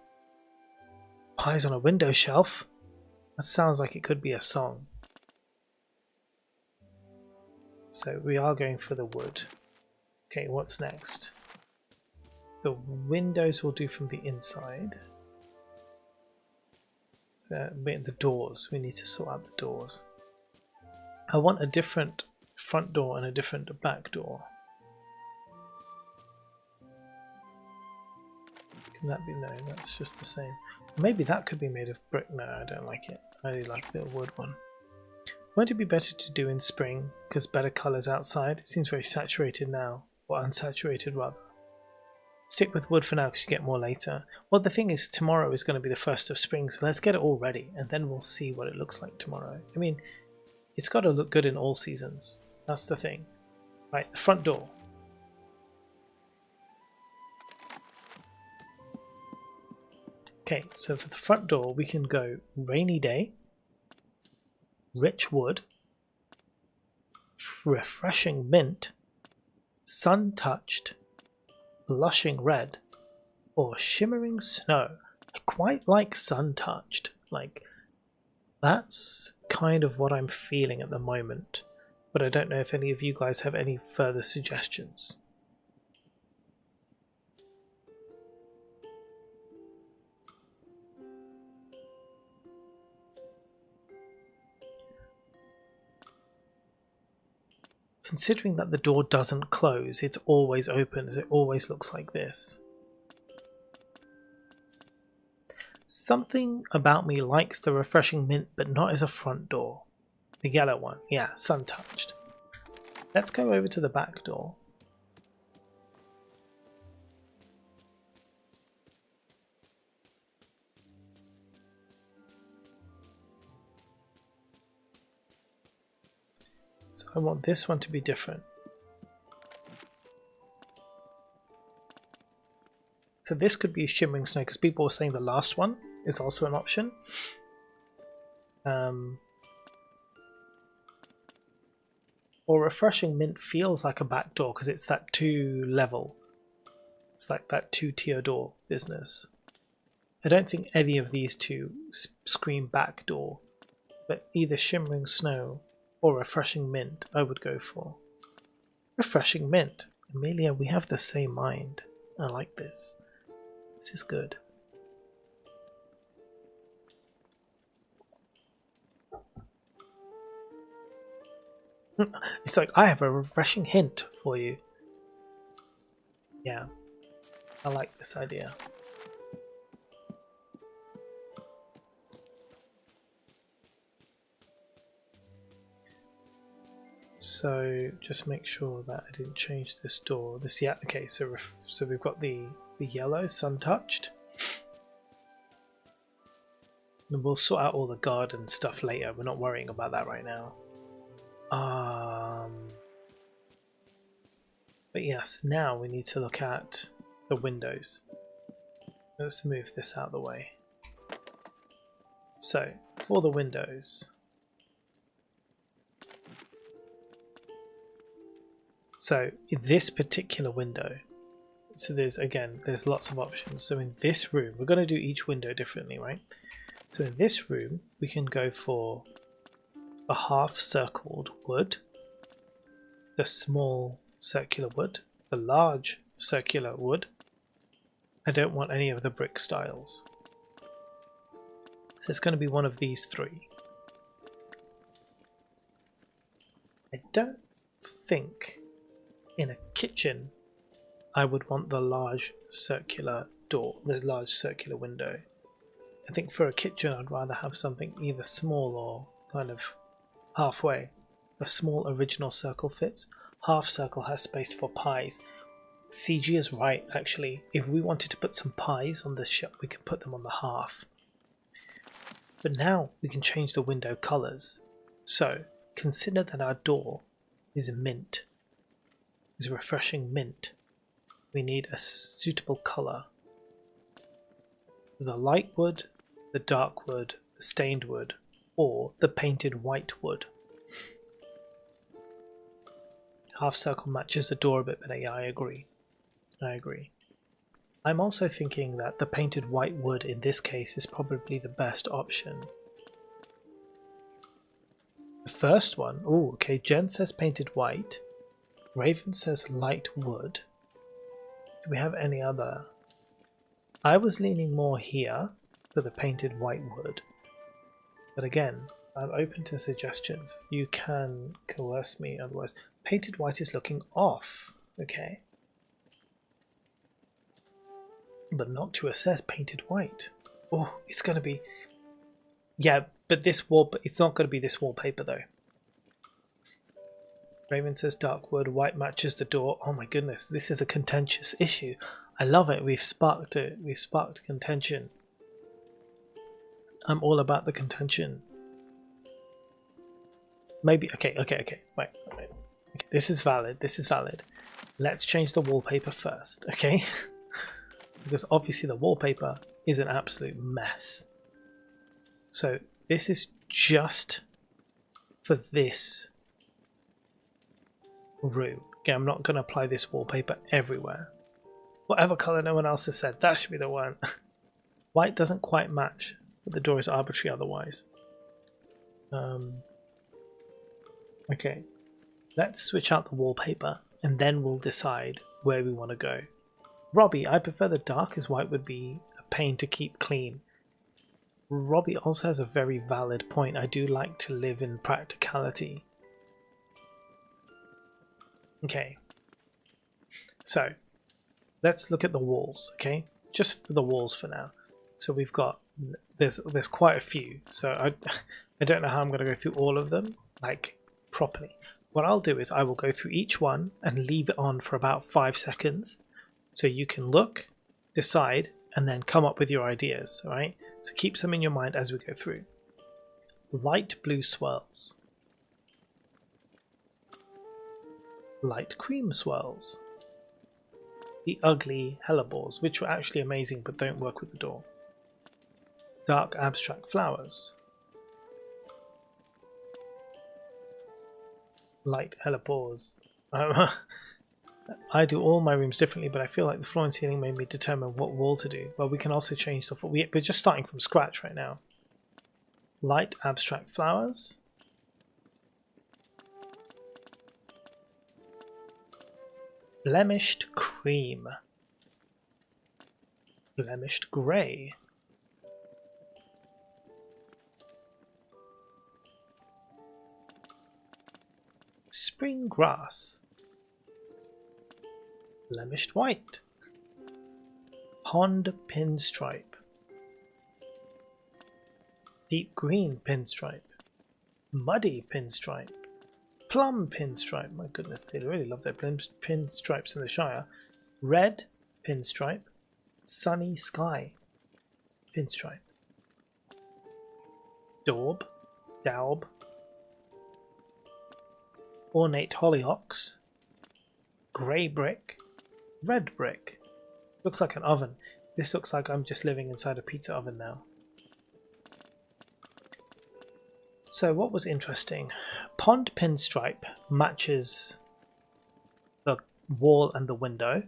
Pies on a window shelf? That sounds like it could be a song. So we are going for the wood. Okay, what's next? The windows will do from the inside. So the doors, we need to sort out the doors. I want a different front door and a different back door. Can that be? No, that's just the same. Maybe that could be made of brick. No, I don't like it. I really like the wood one. Won't it be better to do in spring because better colours outside? It seems very saturated now, or unsaturated rather. Stick with wood for now because you get more later. Well, the thing is, tomorrow is going to be the first of spring, so let's get it all ready and then we'll see what it looks like tomorrow. I mean, it's got to look good in all seasons. That's the thing. Right, the front door. Okay, so for the front door, we can go rainy day, rich wood, refreshing mint, sun-touched, blushing red, or shimmering snow. I quite like sun-touched. Like, that's kind of what I'm feeling at the moment. But I don't know if any of you guys have any further suggestions. Considering that the door doesn't close, it's always open, so it always looks like this. Something about me likes the refreshing mint, but not as a front door. The yellow one, yeah, sun-touched. Let's go over to the back door. So I want this one to be different. So this could be shimmering snow because people were saying the last one is also an option. Or refreshing mint feels like a back door because it's that 2 level. It's like that 2-tier door business. I don't think any of these two scream back door, but either shimmering snow or refreshing mint I would go for. Refreshing mint. Amelia, we have the same mind. I like this. This is good. It's like, I have a refreshing hint for you. Yeah, I like this idea. So just make sure that I didn't change this door. This, yeah, okay. So we've got the yellow sun-touched. And we'll sort out all the garden stuff later. We're not worrying about that right now. But yes, now we need to look at the windows. Let's move this out of the way. So for the windows. So in this particular window, so there's lots of options. So in this room, we're going to do each window differently, right? So in this room, we can go for the half circled wood, the small circular wood, the large circular wood. I don't want any of the brick styles. So it's going to be one of these three. I don't think in a kitchen I would want the large circular door, the large circular window. I think for a kitchen I'd rather have something either small or kind of halfway. A small original circle fits. Half circle has space for pies. CG is right, actually. If we wanted to put some pies on this shop, we could put them on the half. But now we can change the window colours. So consider that our door is mint, is refreshing mint. We need a suitable colour. The light wood, the dark wood, the stained wood, or the painted white wood. Half circle matches the door a bit better. Yeah, I agree. I'm also thinking that the painted white wood in this case is probably the best option. The first one, oh, okay, Jen says painted white. Raven says light wood. Do we have any other? I was leaning more here for the painted white wood. But again, I'm open to suggestions. You can coerce me otherwise. Painted white is looking off. Okay. But not to assess painted white. Oh, it's going to be... Yeah, but this wall... It's not going to be this wallpaper though. Raven says dark wood, white matches the door. Oh my goodness, this is a contentious issue. I love it. We've sparked it. We've sparked contention. I'm all about the contention. Maybe... Okay. Wait. Okay, this is valid. Let's change the wallpaper first, okay? Because obviously the wallpaper is an absolute mess. So this is just for this room. Okay, I'm not going to apply this wallpaper everywhere. Whatever colour no one else has said, that should be the one. White doesn't quite match, but the door is arbitrary otherwise. Okay, let's switch out the wallpaper and then we'll decide where we want to go. Robbie, I prefer the dark as white would be a pain to keep clean. Robbie also has a very valid point. I do like to live in practicality. Okay, so let's look at the walls, okay? Just for the walls for now. So we've got, there's quite a few, so I don't know how I'm going to go through all of them, like, properly. What I'll do is I will go through each one and leave it on for about 5 seconds. So you can look, decide, and then come up with your ideas, alright? So keep some in your mind as we go through. Light blue swirls. Light cream swirls. The ugly hellebores, which were actually amazing but don't work with the door. Dark abstract flowers. Light hellebores. I do all my rooms differently, but I feel like the floor and ceiling made me determine what wall to do. Well, we can also change stuff. We're just starting from scratch right now. Light abstract flowers. Blemished cream. Blemished grey. Spring grass. Blemished white. Pond pinstripe. Deep green pinstripe. Muddy pinstripe. Plum pinstripe. My goodness, they really love their pinstripes in the Shire. Red pinstripe. Sunny sky pinstripe. Daub. Daub. Ornate hollyhocks. Grey brick. Red brick. Looks like an oven. This looks like I'm just living inside a pizza oven now. So what was interesting? Pond pinstripe matches the wall and the window.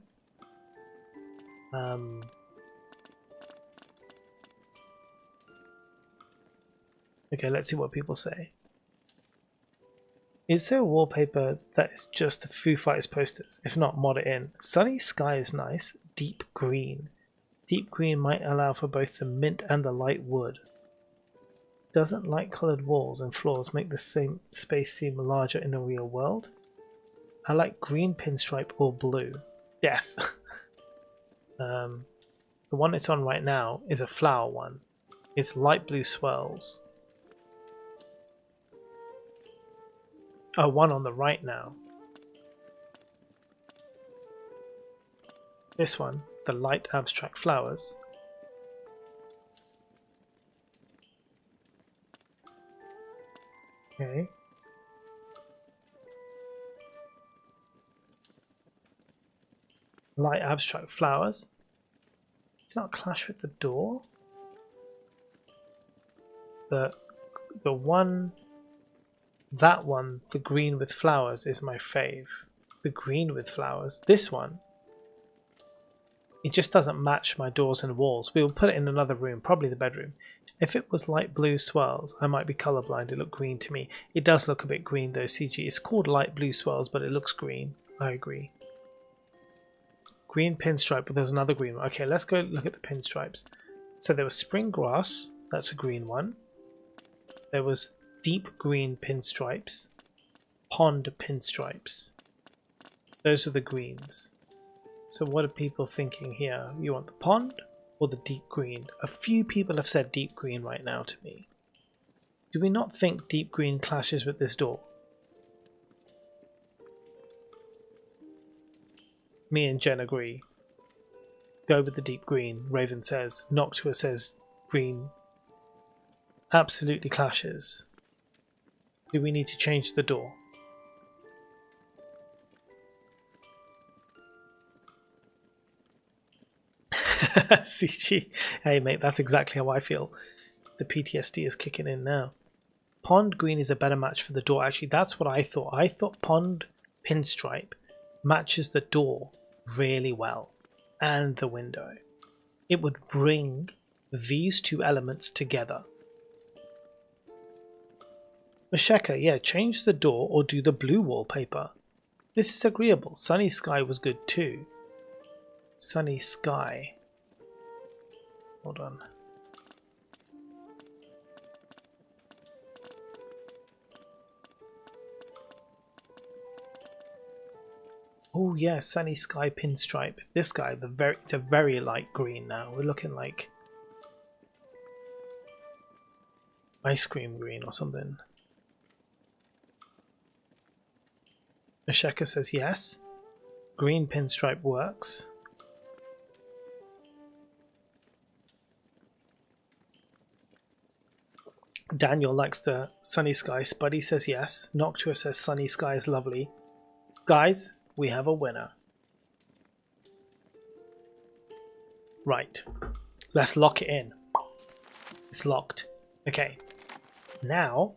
Okay, let's see what people say. Is there wallpaper that is just the Foo Fighters posters? If not, mod it in. Sunny sky is nice. Deep green. Deep green might allow for both the mint and the light wood. Doesn't light coloured walls and floors make the same space seem larger in the real world? I like green pinstripe or blue. Death. The one it's on right now is a flower one. It's light blue swirls. Oh, one on the right now. This one, the light abstract flowers. Okay. Light abstract flowers. It's not clash with the door. The one, that one, the green with flowers is my fave. The green with flowers. This one, it just doesn't match my doors and walls. We will put it in another room, probably the bedroom. If it was light blue swirls, I might be colorblind. It looked green to me. It does look a bit green though, CG. It's called light blue swirls, but it looks green. I agree. Green pinstripe, but there's another green one. Okay, let's go look at the pinstripes. So there was spring grass. That's a green one. There was deep green pinstripes. Pond pinstripes. Those are the greens. So what are people thinking here? You want the pond or the deep green? A few people have said deep green right now to me. Do we not think deep green clashes with this door? Me and Jen agree. Go with the deep green, Raven says. Noctua says green. Absolutely clashes. Do we need to change the door? CG. Hey mate, that's exactly how I feel. The PTSD is kicking in now. Pond green is a better match for the door. Actually, that's what I thought. I thought pond pinstripe matches the door really well and the window. It would bring these two elements together. Masheka, yeah, change the door or do the blue wallpaper. This is agreeable. Sunny sky was good too. Sunny sky. Hold on. Oh yeah, sunny sky pinstripe. This guy, it's a very light green now. We're looking like ice cream green or something. Asheka says yes. Green pinstripe works. Daniel likes the sunny sky. Spuddy says yes. Noctua says sunny sky is lovely. Guys, we have a winner. Right. Let's lock it in. It's locked. Okay. Now,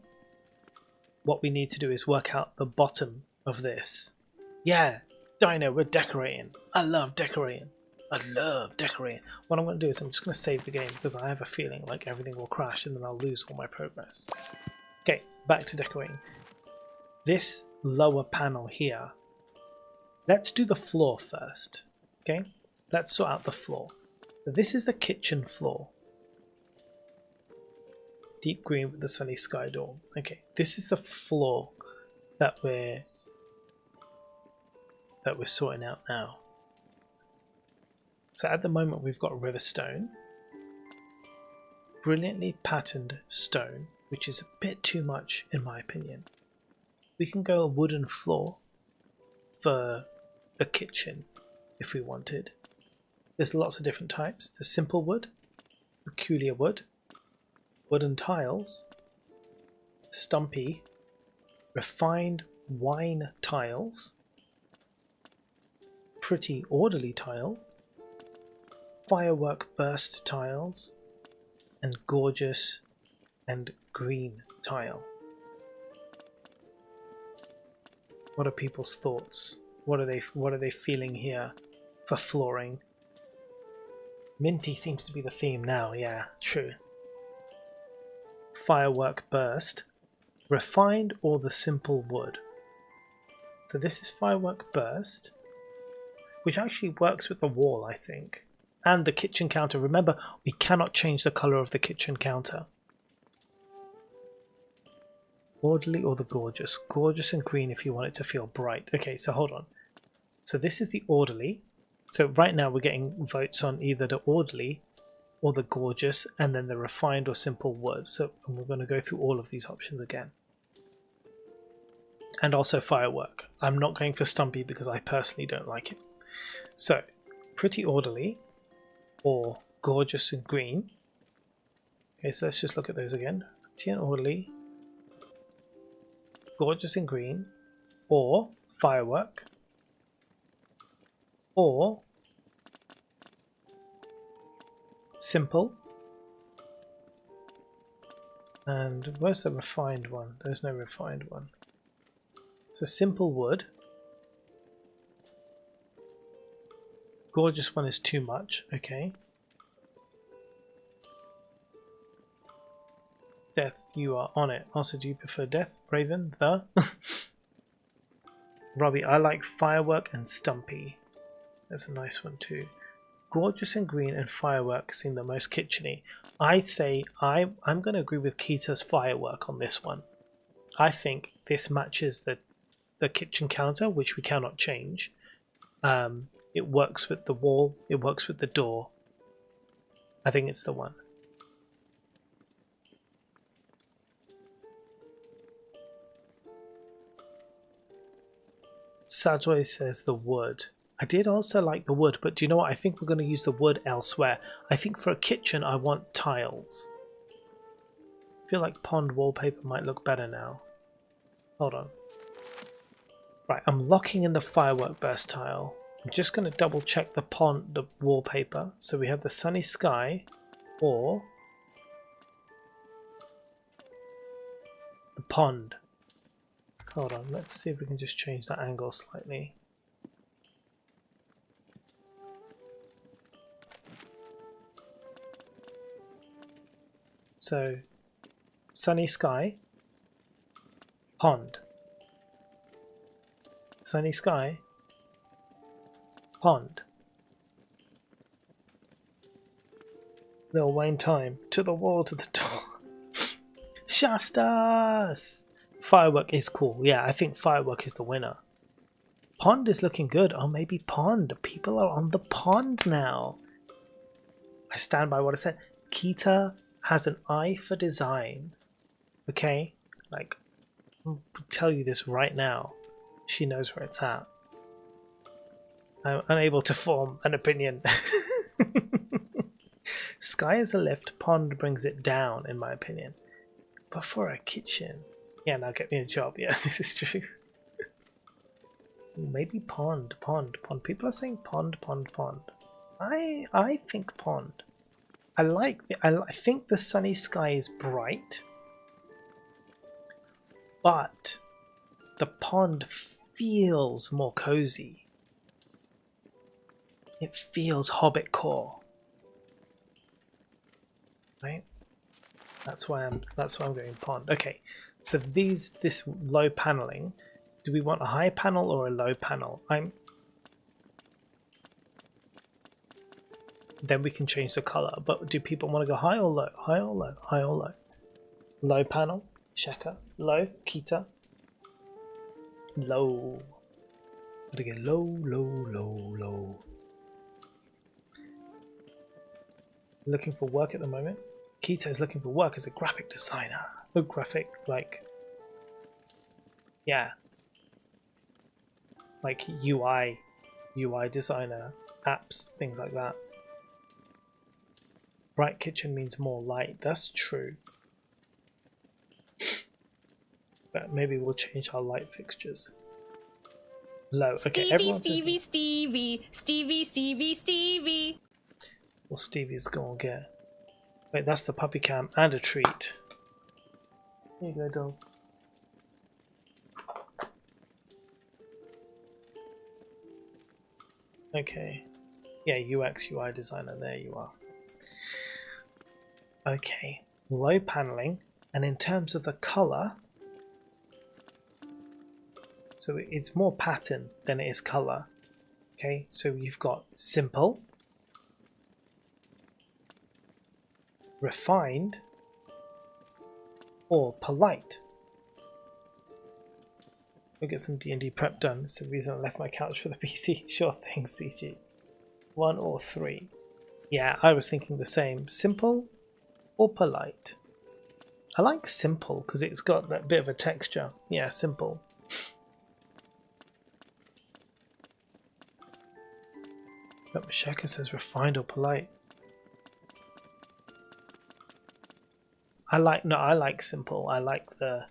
what we need to do is work out the bottom of this. Yeah, Dino, we're decorating. I love decorating. I love decorating. What I'm going to do is I'm just going to save the game because I have a feeling like everything will crash and then I'll lose all my progress. Okay, back to decorating. This lower panel here. Let's do the floor first. Okay, let's sort out the floor. This is the kitchen floor. Deep green with the sunny sky door. Okay, this is the floor that we're sorting out now. So at the moment we've got river stone, brilliantly patterned stone, which is a bit too much in my opinion. We can go a wooden floor for the kitchen if we wanted. There's lots of different types. There's simple wood, peculiar wood, wooden tiles, stumpy, refined wine tiles, pretty orderly tile, firework burst tiles, and gorgeous and green tile. What are people's thoughts? What are they feeling here for flooring? Minty seems to be the theme now, yeah, true. Firework burst. refined or the simple wood. So this is firework burst, which actually works with the wall, I think, and the kitchen counter. Remember, we cannot change the color of the kitchen counter. Orderly or the gorgeous? Gorgeous and green if you want it to feel bright. Okay, so hold on. So this is the orderly. So right now we're getting votes on either the orderly or the gorgeous, and then the refined or simple wood. So we're going to go through all of these options again. And also firework. I'm not going for Stumpy because I personally don't like it. So, pretty orderly or gorgeous and green. Okay, so let's just look at those again. Pretty and orderly, gorgeous and green, or firework, or simple. And where's the refined one? There's no refined one. So simple wood. Gorgeous one is too much. Okay. Death, you are on it. Also, do you prefer Death, Raven, the? Robbie, I like firework and Stumpy. That's a nice one too. Gorgeous and green and firework seem the most kitcheny. I say I'm going to agree with Kita's firework on this one. I think this matches the kitchen counter, which we cannot change. It works with the wall. It works with the door. I think it's the one. Sajoi says the wood. I did also like the wood, but do you know what? I think we're going to use the wood elsewhere. I think for a kitchen, I want tiles. I feel like pond wallpaper might look better now. Hold on. Right, I'm locking in the firework burst tile. I'm just going to double check the wallpaper. So we have the sunny sky or the pond. Hold on, let's see if we can just change that angle slightly. So, sunny sky, pond. Sunny sky, pond. Lil Wayne time. To the wall, to the door. Shastas! Firework is cool. Yeah, I think firework is the winner. Pond is looking good. Oh, maybe pond. People are on the pond now. I stand by what I said. Kita has an eye for design. Okay? Like, I'll tell you this right now. She knows where it's at. I'm unable to form an opinion. Sky is a lift, pond brings it down, in my opinion. But for a kitchen... Yeah, now get me a job. Yeah, this is true. Maybe pond. People are saying pond. I think pond. I think the sunny sky is bright, but the pond feels more cozy. It feels hobbit core, right? That's why I'm going pond. Okay, so this low paneling. Do we want a high panel or a low panel? Then we can change the color. But do people want to go high or low? High or low? High or low? Low panel. Sheka. Low. Kita. Low. Gotta get low. Looking for work at the moment. Kita is looking for work as a graphic designer. A graphic, like... Yeah. Like UI designer, apps, things like that. Bright kitchen means more light. That's true. But maybe we'll change our light fixtures. Low. Okay, everyone says... Stevie. Well, Stevie's gonna get... Wait, that's the puppy cam and a treat. Here you go, dog. Okay. Yeah, UX, UI designer. There you are. Okay. Low paneling. And in terms of the color, So it's more pattern than it is color. Okay, so you've got simple, refined, or polite. We'll get some D&D prep done. It's the reason I left my couch for the PC. Sure thing, CG. 1 or 3. Yeah, I was thinking the same. Simple or polite? I like simple because it's got that bit of a texture. Yeah, simple. But Mashaka says refined or polite. I like simple. I like the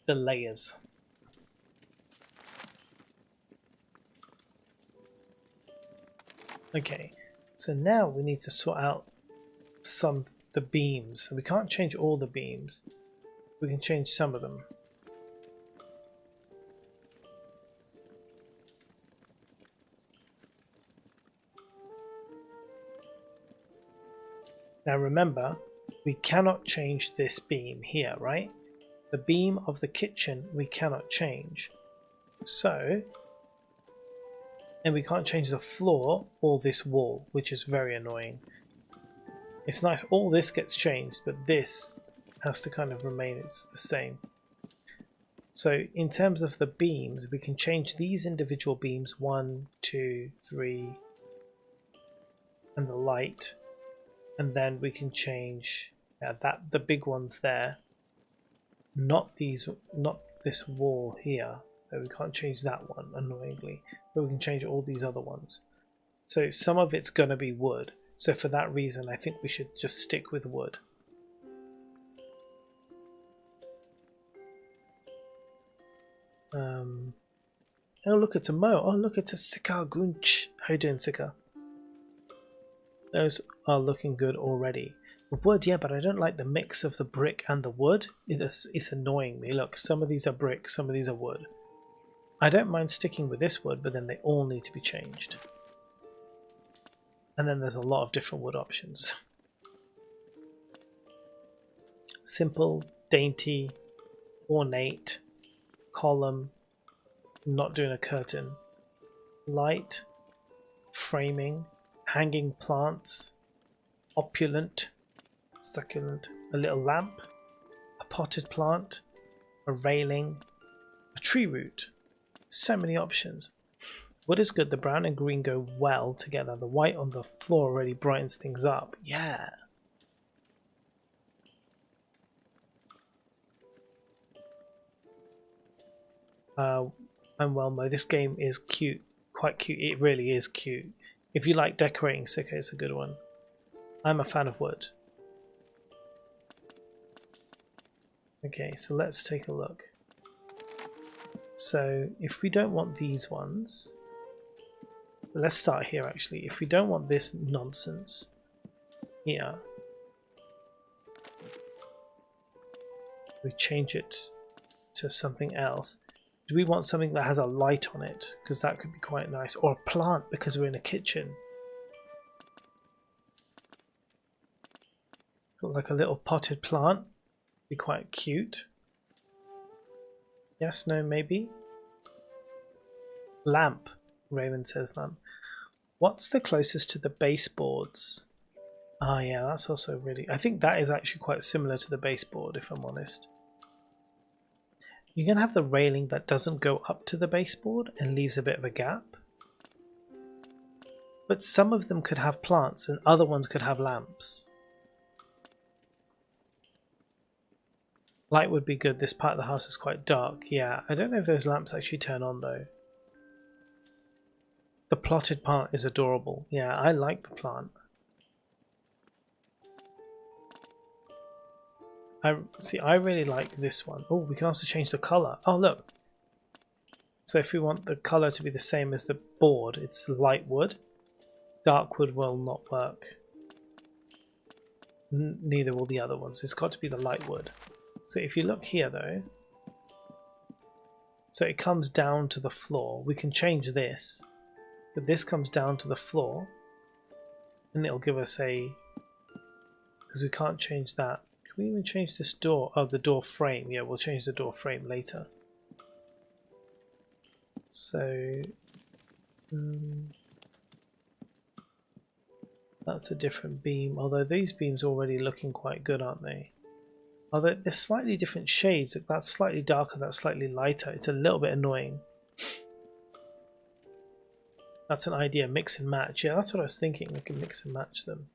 layers. Okay, so now we need to sort out the beams. So we can't change all the beams. We can change some of them. Now remember, we cannot change this beam here, right? The beam of the kitchen we cannot change. So, and we can't change the floor or this wall, which is very annoying. It's nice, all this gets changed, but this has to kind of remain it's the same. So in terms of the beams, we can change these individual beams, 1, 2, 3, and the light. And then we can change the big ones there. Not this wall here. So we can't change that one, annoyingly. But we can change all these other ones. So some of it's going to be wood. So for that reason, I think we should just stick with wood. Oh, look, it's a Mo. Oh, look, it's a Sika Gunch. How you doing, Sika? Those are looking good already. Wood, yeah, but I don't like the mix of the brick and the wood. It's annoying me. Look, some of these are brick, some of these are wood. I don't mind sticking with this wood, but then they all need to be changed. And then there's a lot of different wood options. Simple, dainty, ornate, column, not doing a curtain, light, framing, hanging plants, opulent, succulent, a little lamp, a potted plant, a railing, a tree root. So many options. What is good? The brown and green go well together. The white on the floor already brightens things up. Yeah. I'm well, Mo. This game is cute. Quite cute. It really is cute. If you like decorating, Sika, it's a good one. I'm a fan of wood. Okay, so let's take a look. So if we don't want these ones, let's start here actually. If we don't want this nonsense here, we change it to something else. Do we want something that has a light on it? Because that could be quite nice. Or a plant because we're in a kitchen. Got like a little potted plant. Be quite cute. Yes, no, maybe. Lamp. Raven says lamp. What's the closest to the baseboards? Ah, yeah, that's also really... I think that is actually quite similar to the baseboard, if I'm honest. You can have the railing that doesn't go up to the baseboard and leaves a bit of a gap. But some of them could have plants and other ones could have lamps. Light would be good. This part of the house is quite dark. Yeah, I don't know if those lamps actually turn on though. The plotted plant is adorable. Yeah, I like the plant. I really like this one. Oh, we can also change the color. Oh, look. So if we want the color to be the same as the board, it's light wood. Dark wood will not work. Neither will the other ones. It's got to be the light wood. So if you look here though, so it comes down to the floor. We can change this, but this comes down to the floor and it'll give us a, because we can't change that. Can we even change this door? Oh, the door frame. Yeah, we'll change the door frame later. So that's a different beam. Although these beams are already looking quite good, aren't they? Although they're slightly different shades. Like that's slightly darker, that's slightly lighter. It's a little bit annoying. That's an idea. Mix and match. Yeah, that's what I was thinking. We can mix and match them.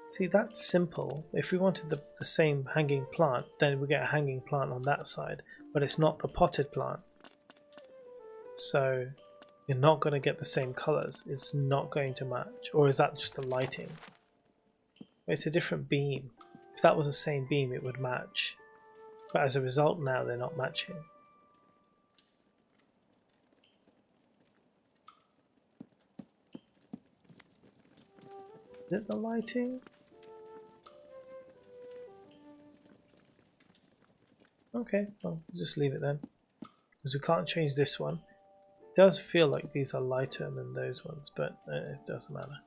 See, that's simple. If we wanted the same hanging plant, then we get a hanging plant on that side, but it's not the potted plant. So you're not going to get the same colors. It's not going to match. Or is that just the lighting? It's a different beam. If that was the same beam, it would match. But as a result now, they're not matching. Is it the lighting? Okay, well, just leave it then. Because we can't change this one. It does feel like these are lighter than those ones, but it doesn't matter.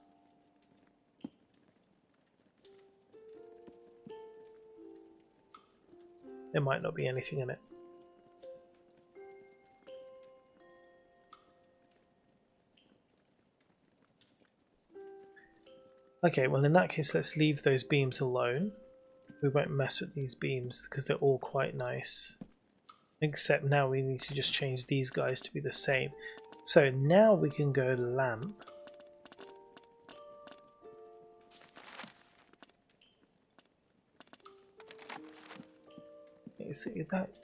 There might not be anything in it. Okay, well in that case let's leave those beams alone. We won't mess with these beams because they're all quite nice. Except now we need to just change these guys to be the same. So now we can go lamp.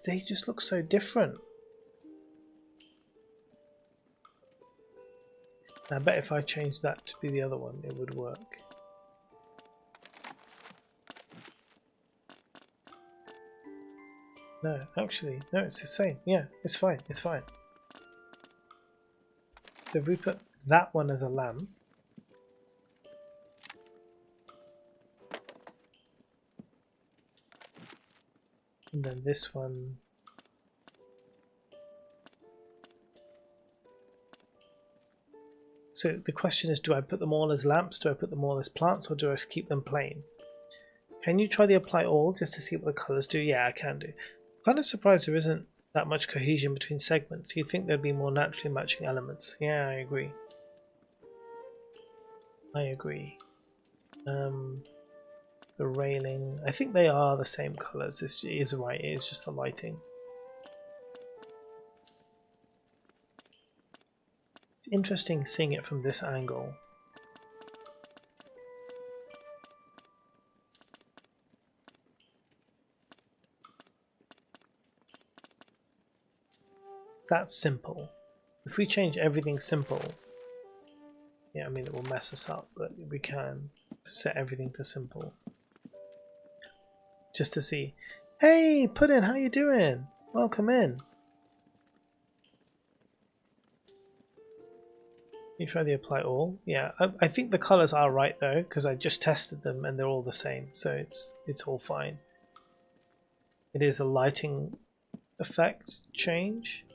They just look so different. I bet if I change that to be the other one, it would work. No, actually, no, it's the same. Yeah, it's fine, it's fine. So if we put that one as a lamp, and then this one, so the question is, do I put them all as lamps, do I put them all as plants, or do I keep them plain? Can you try the apply all just to see what the colors do? Yeah, I can do. Kind of surprised there isn't that much cohesion between segments. You'd think there'd be more naturally matching elements. Yeah, I agree. I agree. The railing, I think they are the same colors. This is right, it is just the lighting. It's interesting seeing it from this angle. That's simple. If we change everything simple, yeah, I mean it will mess us up, but we can set everything to simple. Just to see. Hey, Puddin', how you doing? Welcome in. You try the apply all? Yeah, I think the colors are right though, because I just tested them and they're all the same, so it's all fine. It is a lighting effect change.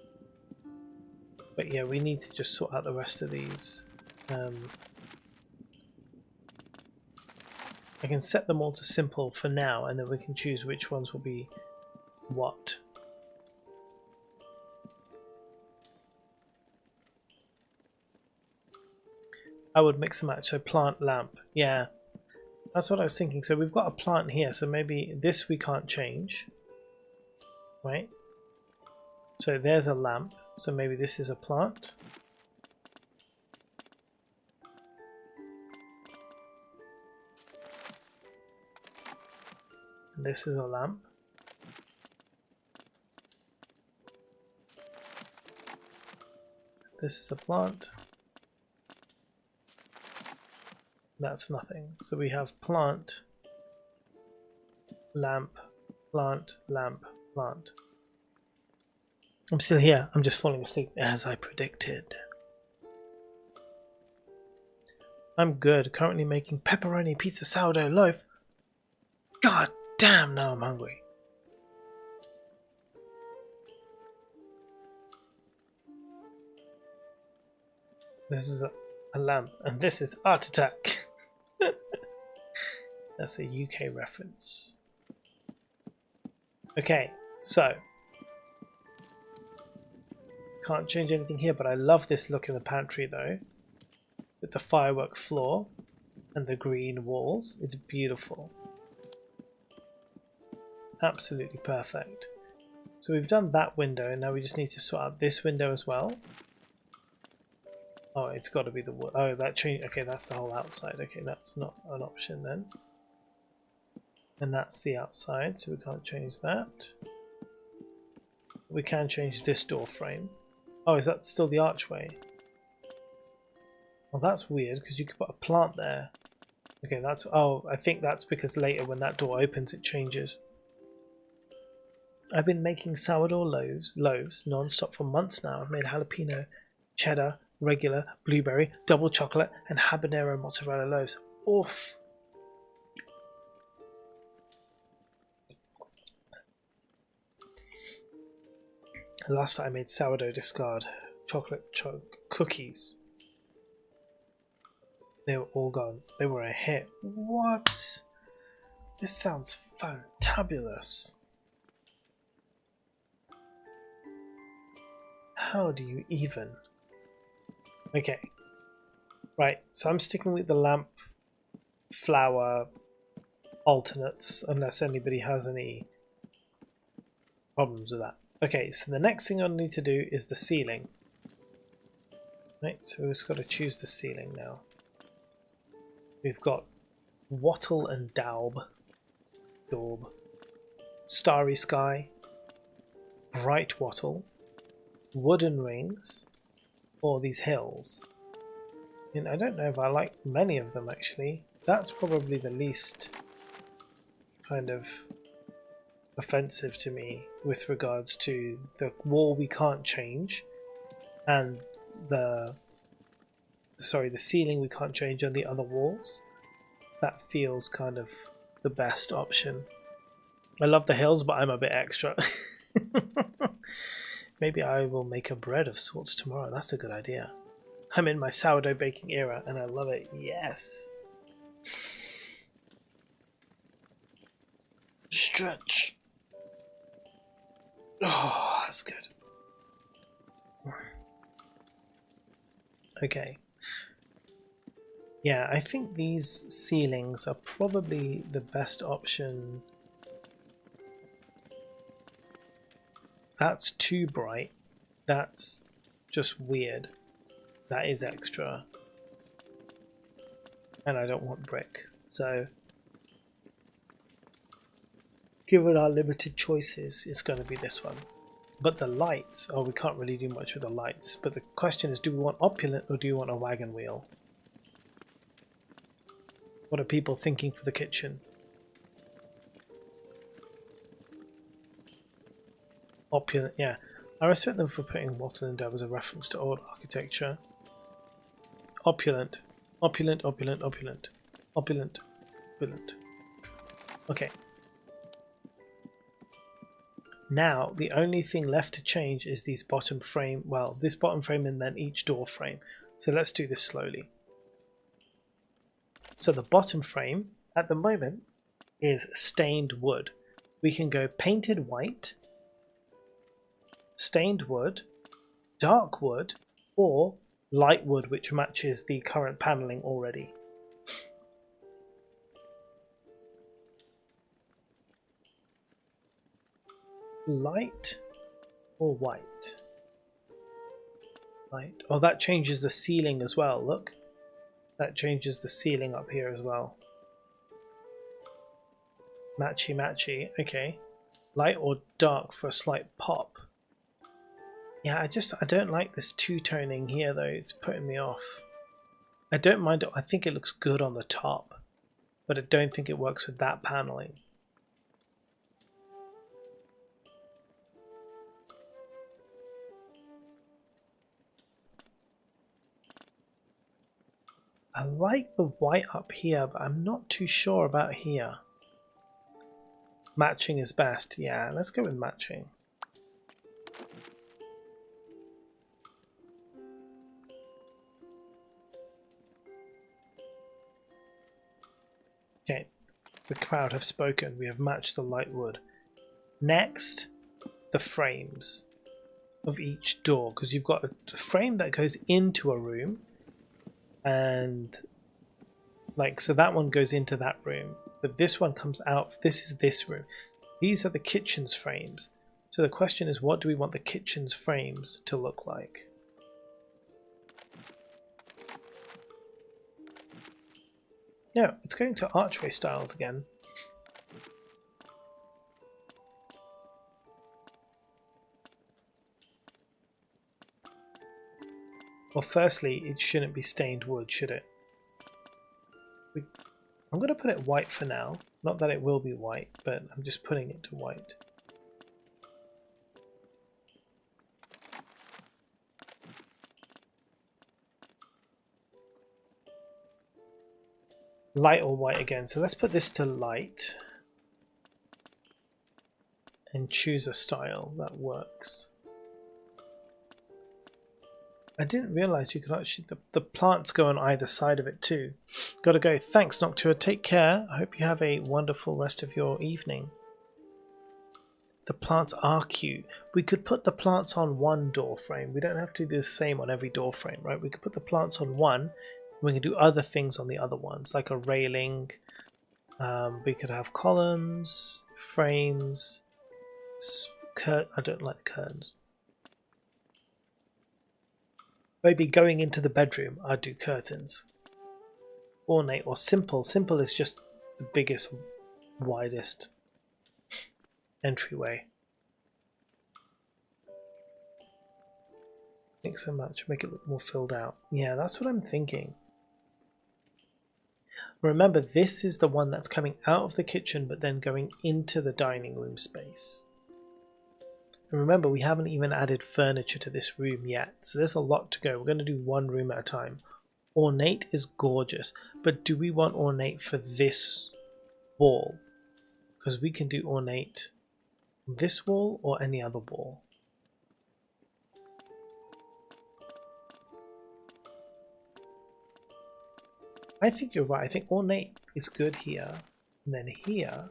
But yeah, we need to just sort out the rest of these. I can set them all to simple for now, and then we can choose which ones will be what. I would mix and match, so plant, lamp. Yeah, that's what I was thinking. So we've got a plant here, so maybe this we can't change. Right? So there's a lamp. So maybe this is a plant. And this is a lamp. This is a plant. That's nothing. So we have plant, lamp, plant, lamp, plant. I'm still here. I'm just falling asleep as I predicted. I'm good. Currently making pepperoni pizza sourdough loaf. God damn, now I'm hungry. This is a lamp, and this is Art Attack. That's a UK reference. Okay, so can't change anything here, but I love this look in the pantry though, with the firework floor and the green walls. It's beautiful. Absolutely perfect. So we've done that window, and now we just need to sort out this window as well. Oh, it's got to be the wood. Oh, that changed. Okay, that's the whole outside. Okay, that's not an option then. And that's the outside, so we can't change that. We can change this door frame. Oh, is that still the archway? Well, that's weird because you could put a plant there. Okay, that's... Oh, I think that's because later when that door opens, it changes. I've been making sourdough loaves non-stop for months now. I've made jalapeno, cheddar, regular, blueberry, double chocolate, and habanero mozzarella loaves. Oof! Last time I made sourdough discard chocolate cookies. They were all gone. They were a hit. What? This sounds fantabulous. How do you even? Okay. Right, so I'm sticking with the lamp flower alternates unless anybody has any problems with that. Okay, so the next thing I need to do is the ceiling. Right, so we've just got to choose the ceiling now. We've got wattle and daub, starry sky, bright wattle, wooden rings, or these hills. And I don't know if I like many of them actually. That's probably the least kind of offensive to me with regards to the wall we can't change and the ceiling we can't change on the other walls. That feels kind of the best option. I love the hills, but I'm a bit extra. Maybe I will make a bread of sorts tomorrow. That's a good idea. I'm in my sourdough baking era and I love it. Yes. Stretch. Oh, that's good. Okay. Yeah, I think these ceilings are probably the best option. That's too bright. That's just weird. That is extra. And I don't want brick. So, given our limited choices, it's going to be this one. But the lights, oh, we can't really do much with the lights. But the question is, do we want opulent or do you want a wagon wheel? What are people thinking for the kitchen? Opulent, yeah. I respect them for putting wattle and daub as a reference to old architecture. Opulent. Opulent, opulent, opulent. Opulent, opulent. Okay. Now, the only thing left to change is these bottom frame, well, this bottom frame and then each door frame. So let's do this slowly. So the bottom frame, at the moment, is stained wood. We can go painted white, stained wood, dark wood, or light wood, which matches the current paneling already. Light or white? Light. Oh, that changes the ceiling as well, look. That changes the ceiling up here as well. Matchy matchy, okay. Light or dark for a slight pop. Yeah, I don't like this two-toning here though, it's putting me off. I don't mind it, I think it looks good on the top, but I don't think it works with that paneling. I like the white up here, but I'm not too sure about here. Matching is best, yeah, let's go with matching. Okay, The crowd have spoken. We have matched the light wood. Next, the frames of each door, because you've got a frame that goes into a room, and like, so that one goes into that room, but this one comes out. This is this room. These are the kitchen's frames. So the question is, what do we want the kitchen's frames to look like? No, it's going to archway styles again. Well, firstly, it shouldn't be stained wood, should it? I'm going to put it white for now. Not that it will be white, but I'm just putting it to white. Light or white again. So let's put this to light. And choose a style that works. I didn't realize you could actually, the plants go on either side of it too. Gotta go. Thanks, Noctua. Take care. I hope you have a wonderful rest of your evening. The plants are cute. We could put the plants on one door frame. We don't have to do the same on every door frame, right? We could put the plants on one. We can do other things on the other ones, like a railing. We could have columns, frames, I don't like curtains. Maybe going into the bedroom, I'd do curtains. Ornate or simple. Simple is just the biggest, widest entryway. Mix and match, make it look more filled out. Yeah, that's what I'm thinking. Remember, this is the one that's coming out of the kitchen but then going into the dining room space. And remember, we haven't even added furniture to this room yet, so there's a lot to go. We're going to do one room at a time. Ornate is gorgeous, but do we want ornate for this wall? Because we can do ornate on this wall or any other wall. I think you're right. I think ornate is good here, and then here.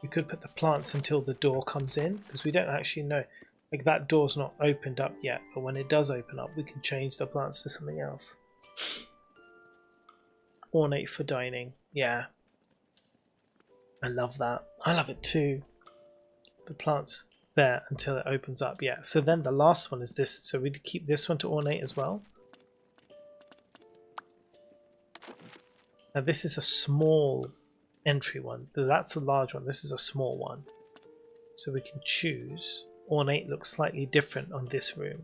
We could put the plants until the door comes in, because we don't actually know. Like, that door's not opened up yet, but when it does open up, we can change the plants to something else. Ornate for dining. Yeah. I love that. I love it too. The plants there until it opens up. Yeah. So then the last one is this. So we'd keep this one to ornate as well. Now this is a small entry one. That's a large one. This is a small one. So we can choose. Ornate looks slightly different on this room.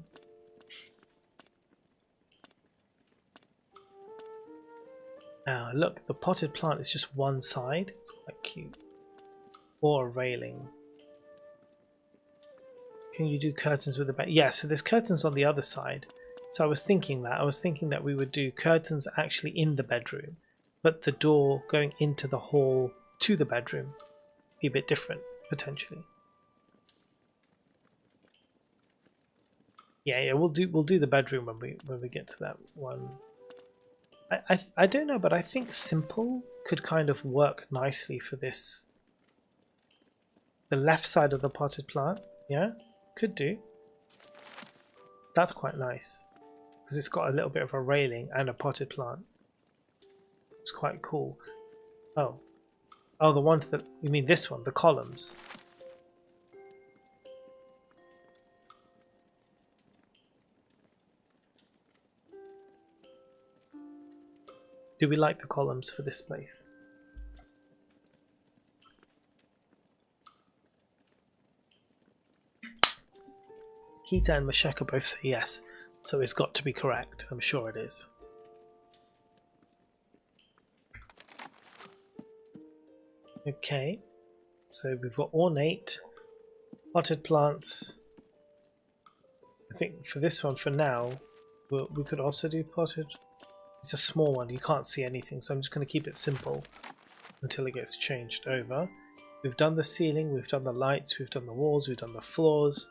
Now look, the potted plant is just one side. It's quite cute. Or a railing. Can you do curtains with the back? Yeah, so there's curtains on the other side. So I was thinking that we would do curtains actually in the bedroom, but the door going into the hall to the bedroom be a bit different potentially. Yeah, we'll do the bedroom when we get to that one. I don't know, but I think simple could kind of work nicely for this. The left side of the potted plant, yeah, could do. That's quite nice because it's got a little bit of a railing and a potted plant. It's quite cool. Oh, the one to the, you mean this one, the columns? Do we like the columns for this place? Kita and Masheka both say yes, so it's got to be correct. I'm sure it is. Okay, so we've got ornate, potted plants. I think for this one, for now, we could also do potted. It's a small one, you can't see anything, so I'm just going to keep it simple until it gets changed over. We've done the ceiling, we've done the lights, we've done the walls, we've done the floors.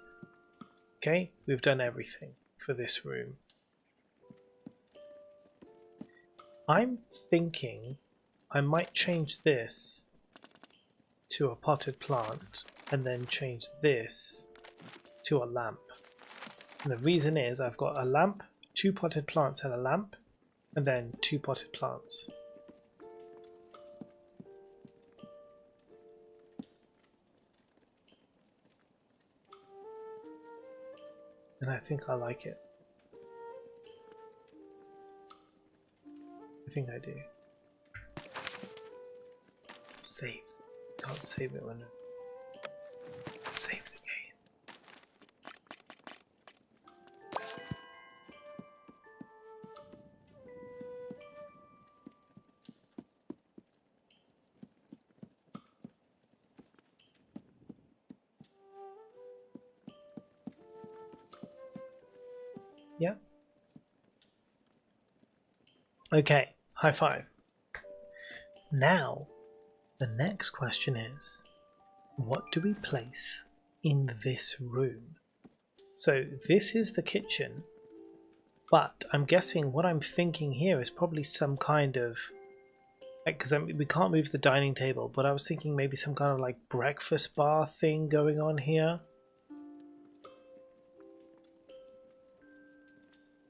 Okay, we've done everything for this room. I'm thinking I might change this to a potted plant and then change this to a lamp. And the reason is I've got a lamp, 2 potted plants and a lamp, and then 2 potted plants. And I think I like it. I think I do. Save. Can't save it when I save the game. Yeah. Okay, high five. Now, the next question is, what do we place in this room? So this is the kitchen, but I'm guessing what I'm thinking here is probably some kind of, because we can't move the dining table, but I was thinking maybe some kind of like breakfast bar thing going on here.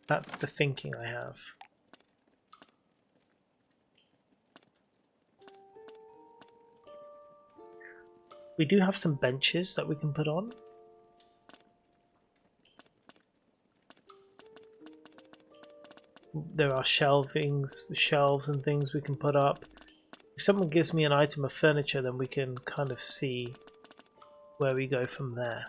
That's the thinking I have. We do have some benches that we can put on. There are shelves and things we can put up. If someone gives me an item of furniture, then we can kind of see where we go from there.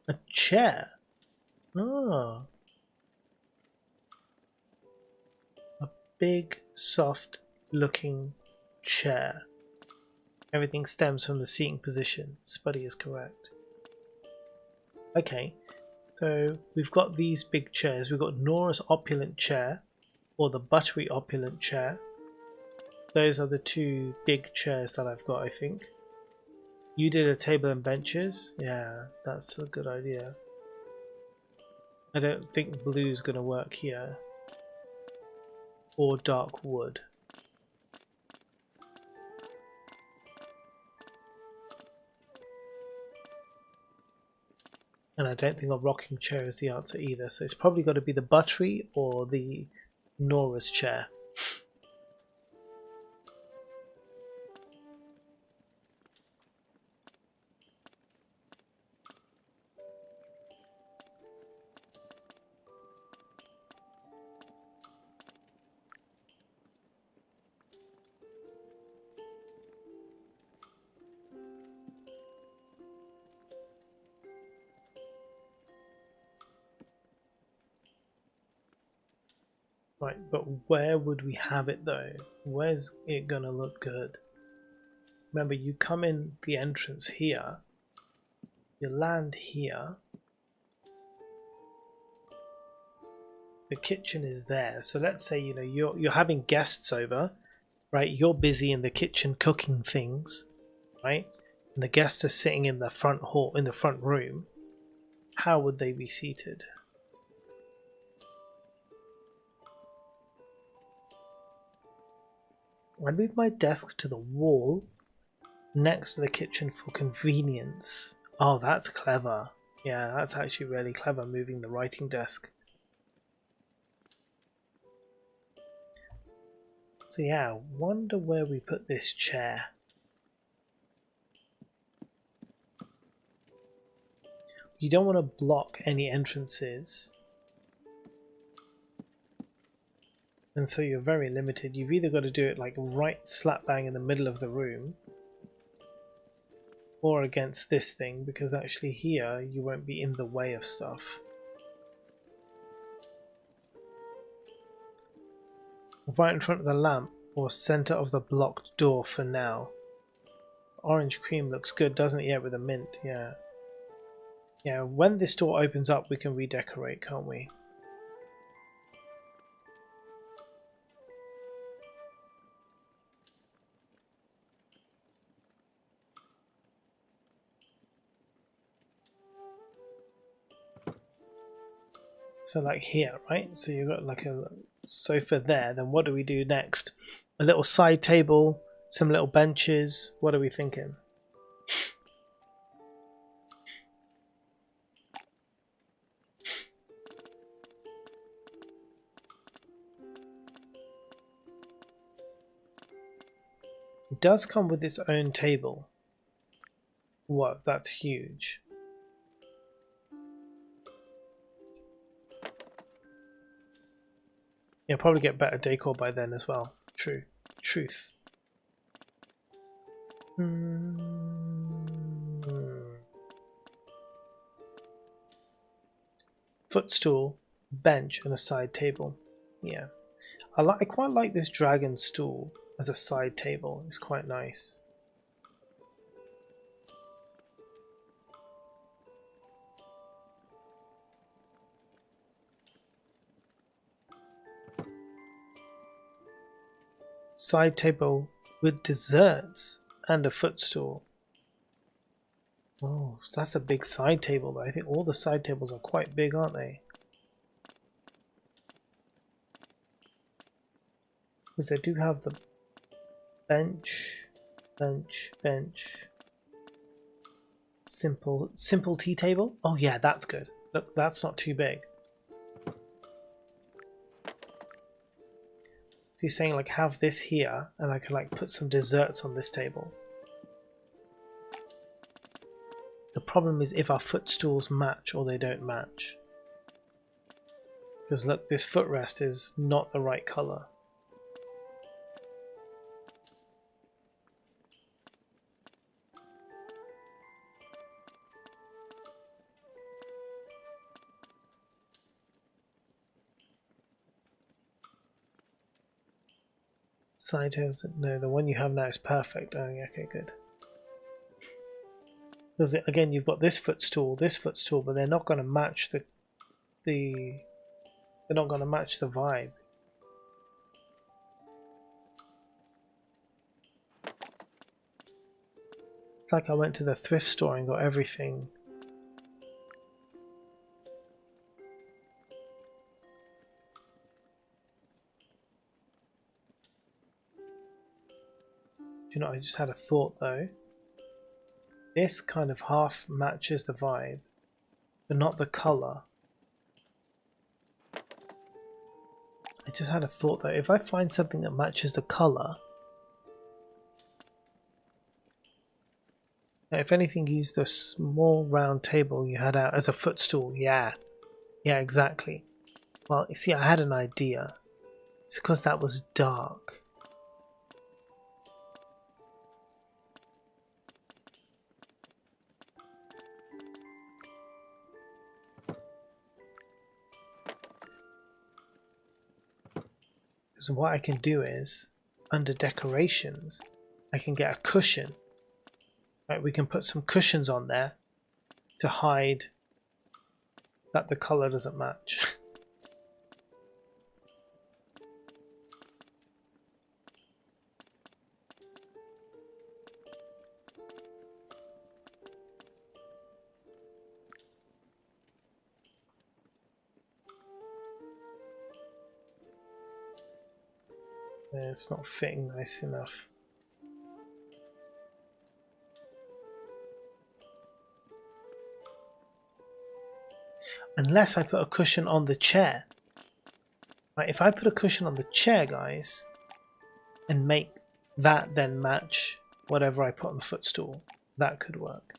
A chair? Oh. A big, soft looking chair. Everything stems from the seating position. Spuddy is correct. Okay, so we've got these big chairs. We've got Nora's opulent chair, or the buttery opulent chair. Those are the 2 big chairs that I've got, I think. You did a table and benches? Yeah, that's a good idea. I don't think blue's gonna work here. Or dark wood. And I don't think a rocking chair is the answer either, so it's probably got to be the buttery or the Nora's chair. Right, but where would we have it though? Where's it gonna look good? Remember, you come in the entrance here, you land here, the kitchen is there. So let's say, you know, you're having guests over, right? You're busy in the kitchen cooking things, right? And the guests are sitting in the front hall, in the front room. How would they be seated? I move my desk to the wall next to the kitchen for convenience. Oh, that's clever. Yeah, that's actually really clever, moving the writing desk. So yeah, wonder where we put this chair. You don't want to block any entrances. And so you're very limited. You've either got to do it like right slap bang in the middle of the room, or against this thing, because actually here you won't be in the way of stuff. Right in front of the lamp. or center of the blocked door for now. Orange cream looks good, doesn't it? Yeah, with the mint, yeah. Yeah, when this door opens up, we can redecorate, can't we? So like here, right? So you've got like a sofa there. Then what do we do next? A little side table, some little benches. What are we thinking? It does come with its own table. What? That's huge. You'll probably get better decor by then as well. True. Truth. Footstool, bench, and a side table. Yeah. I quite like this dragon stool as a side table. It's quite nice. Side table with desserts and a footstool. Oh, that's a big side table though. I think all the side tables are quite big, aren't they? Because they do have the bench. Simple tea table. Oh yeah, that's good. Look, that's not too big. So you're saying like have this here and I can like put some desserts on this table. The problem is if our footstools match or they don't match. Because look, this footrest is not the right color. Side tables, no, the one you have now is perfect. Oh, yeah, okay, good. Because again, you've got this footstool, but they're not going to match they're not going to match the vibe. It's like I went to the thrift store and got everything. You know, I just had a thought though. This kind of half matches the vibe, but not the color. I just had a thought though. If I find something that matches the color, if anything, use the small round table you had out as a footstool. Yeah, exactly. Well, you see, I had an idea. It's because that was dark. So what I can do is, under decorations, I can get a cushion. Right, we can put some cushions on there to hide that the color doesn't match. It's not fitting nice enough. Unless I put a cushion on the chair. Right, if I put a cushion on the chair, guys, and make that then match whatever I put on the footstool, that could work.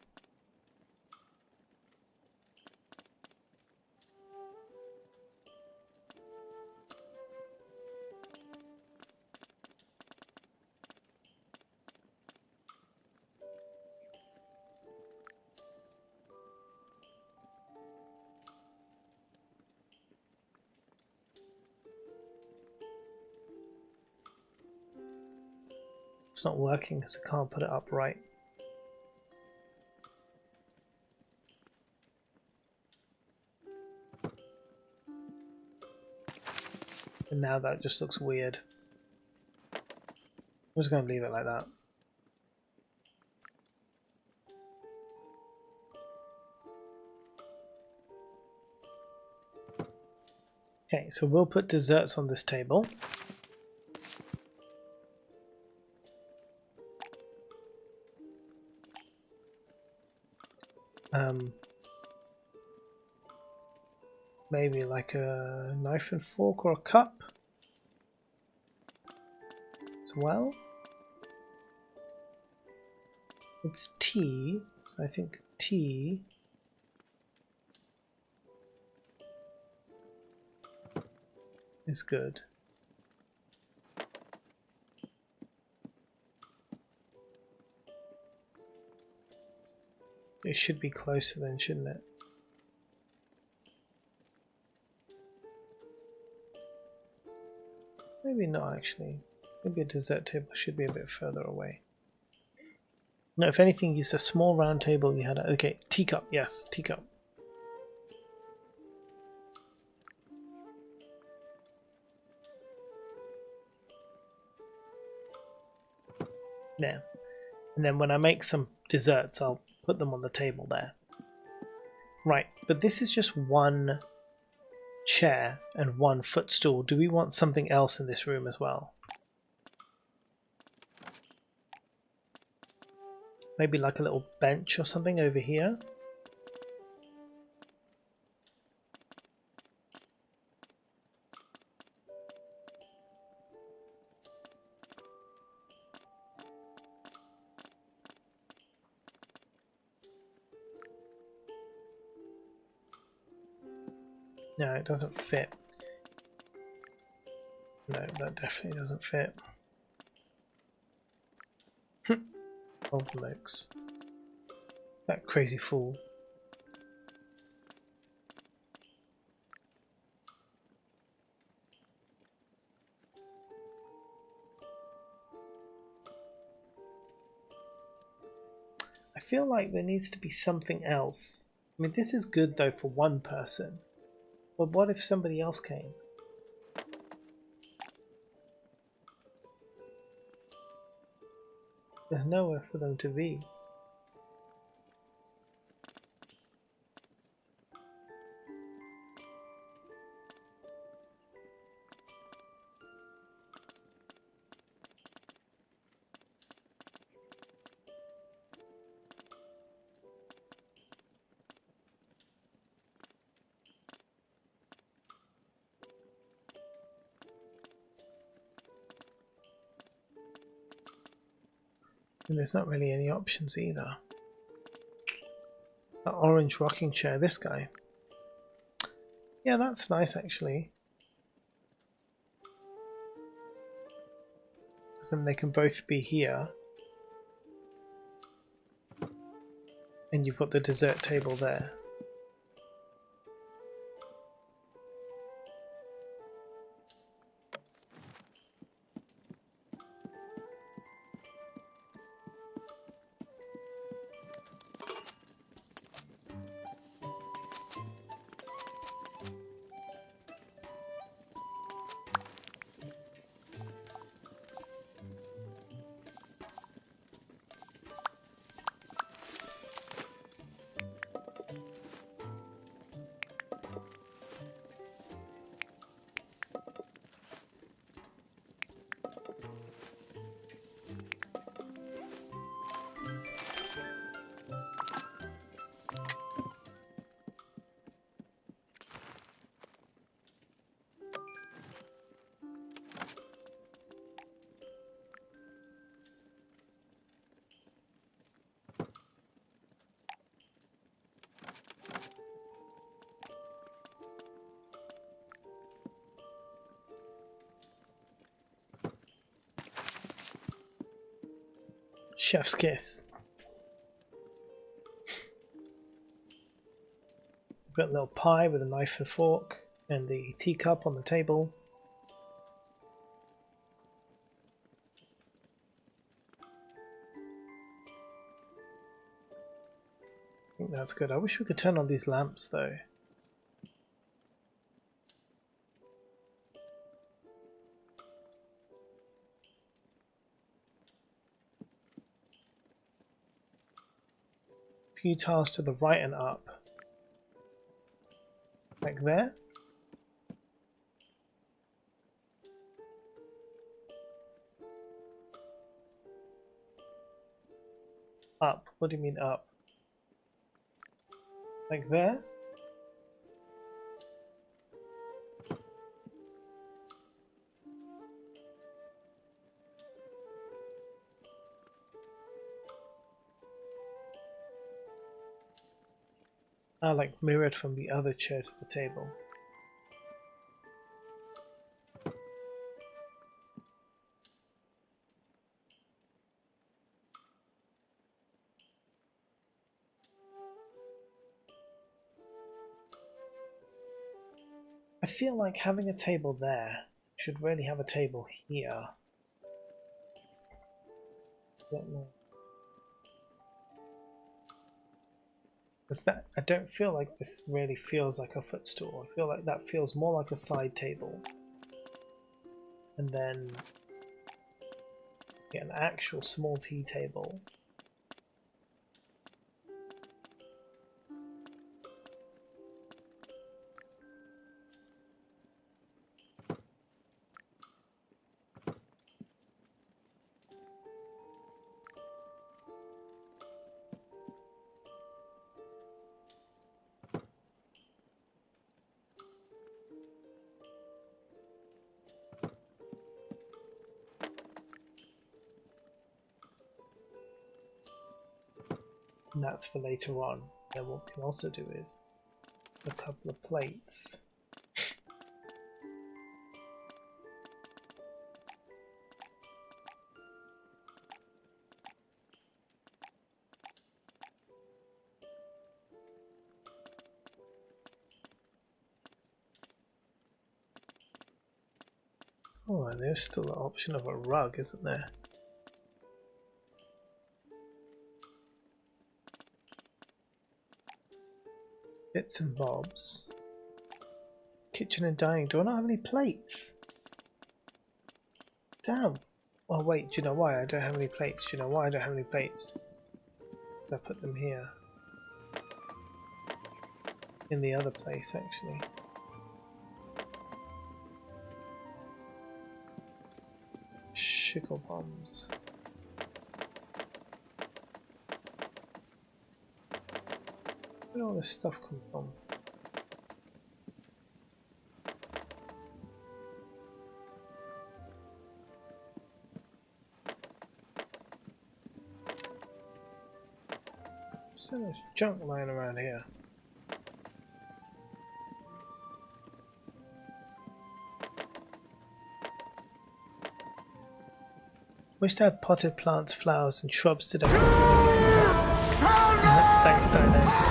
It's not working because I can't put it up right. And now that just looks weird. I'm just going to leave it like that. Okay, so we'll put desserts on this table. Maybe like a knife and fork or a cup as well. It's tea, so I think tea is good. It should be closer then, shouldn't it? Maybe not actually. Maybe a dessert table should be a bit further away. No, if anything, use a small round table you had. Okay, teacup, yes, teacup. There. And then when I make some desserts, I'll put them on the table there. Right, but this is just one chair and one footstool. Do we want something else in this room as well? Maybe like a little bench or something over here? No, it doesn't fit. No, that definitely doesn't fit. Envelopes. That crazy fool. I feel like there needs to be something else. I mean, this is good though for one person. But what if somebody else came? There's nowhere for them to be. And there's not really any options either. That orange rocking chair, this guy. Yeah, that's nice actually. Because then they can both be here. And you've got the dessert table there. Chef's kiss. We've got a little pie with a knife and fork and the teacup on the table. think that's good. I wish we could turn on these lamps though. A few tiles to the right and up. Like there. Up. What do you mean up? Like there? Ah, like mirrored from the other chair to the table. I feel like having a table there should really have a table here. Don't know. Because that, I don't feel like this really feels like a footstool. I feel like that feels more like a side table. And then get an actual small tea table. And that's for later on. Then what we can also do is a couple of plates. Oh, and there's still the option of a rug, isn't there? Bits and bobs. Kitchen and dining. Do I not have any plates? Damn. Oh wait, do you know why I don't have any plates? Do you know why I don't have any plates? Because I put them here. In the other place, actually. Sugar bombs. Where did all this stuff come from? So much junk lying around here. Wish they had potted plants, flowers, and shrubs to decorate. Thanks, Dino.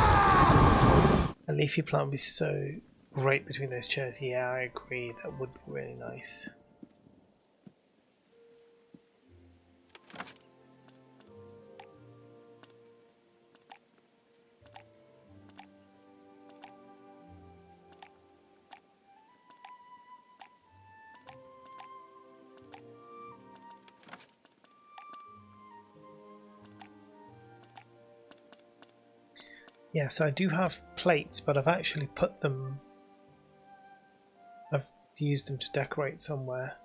A leafy plant would be so great between those chairs. Yeah, I agree. That would be really nice. Yeah, so I do have plates, but I've actually put them... I've used them to decorate somewhere.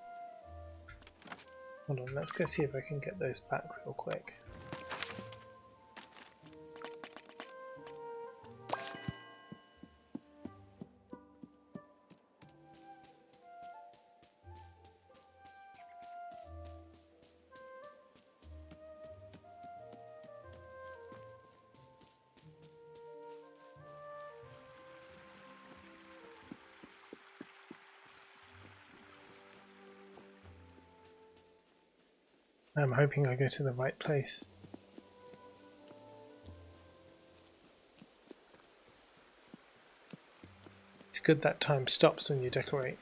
Hold on, let's go see if I can get those back real quick. I'm hoping I go to the right place. It's good that time stops when you decorate.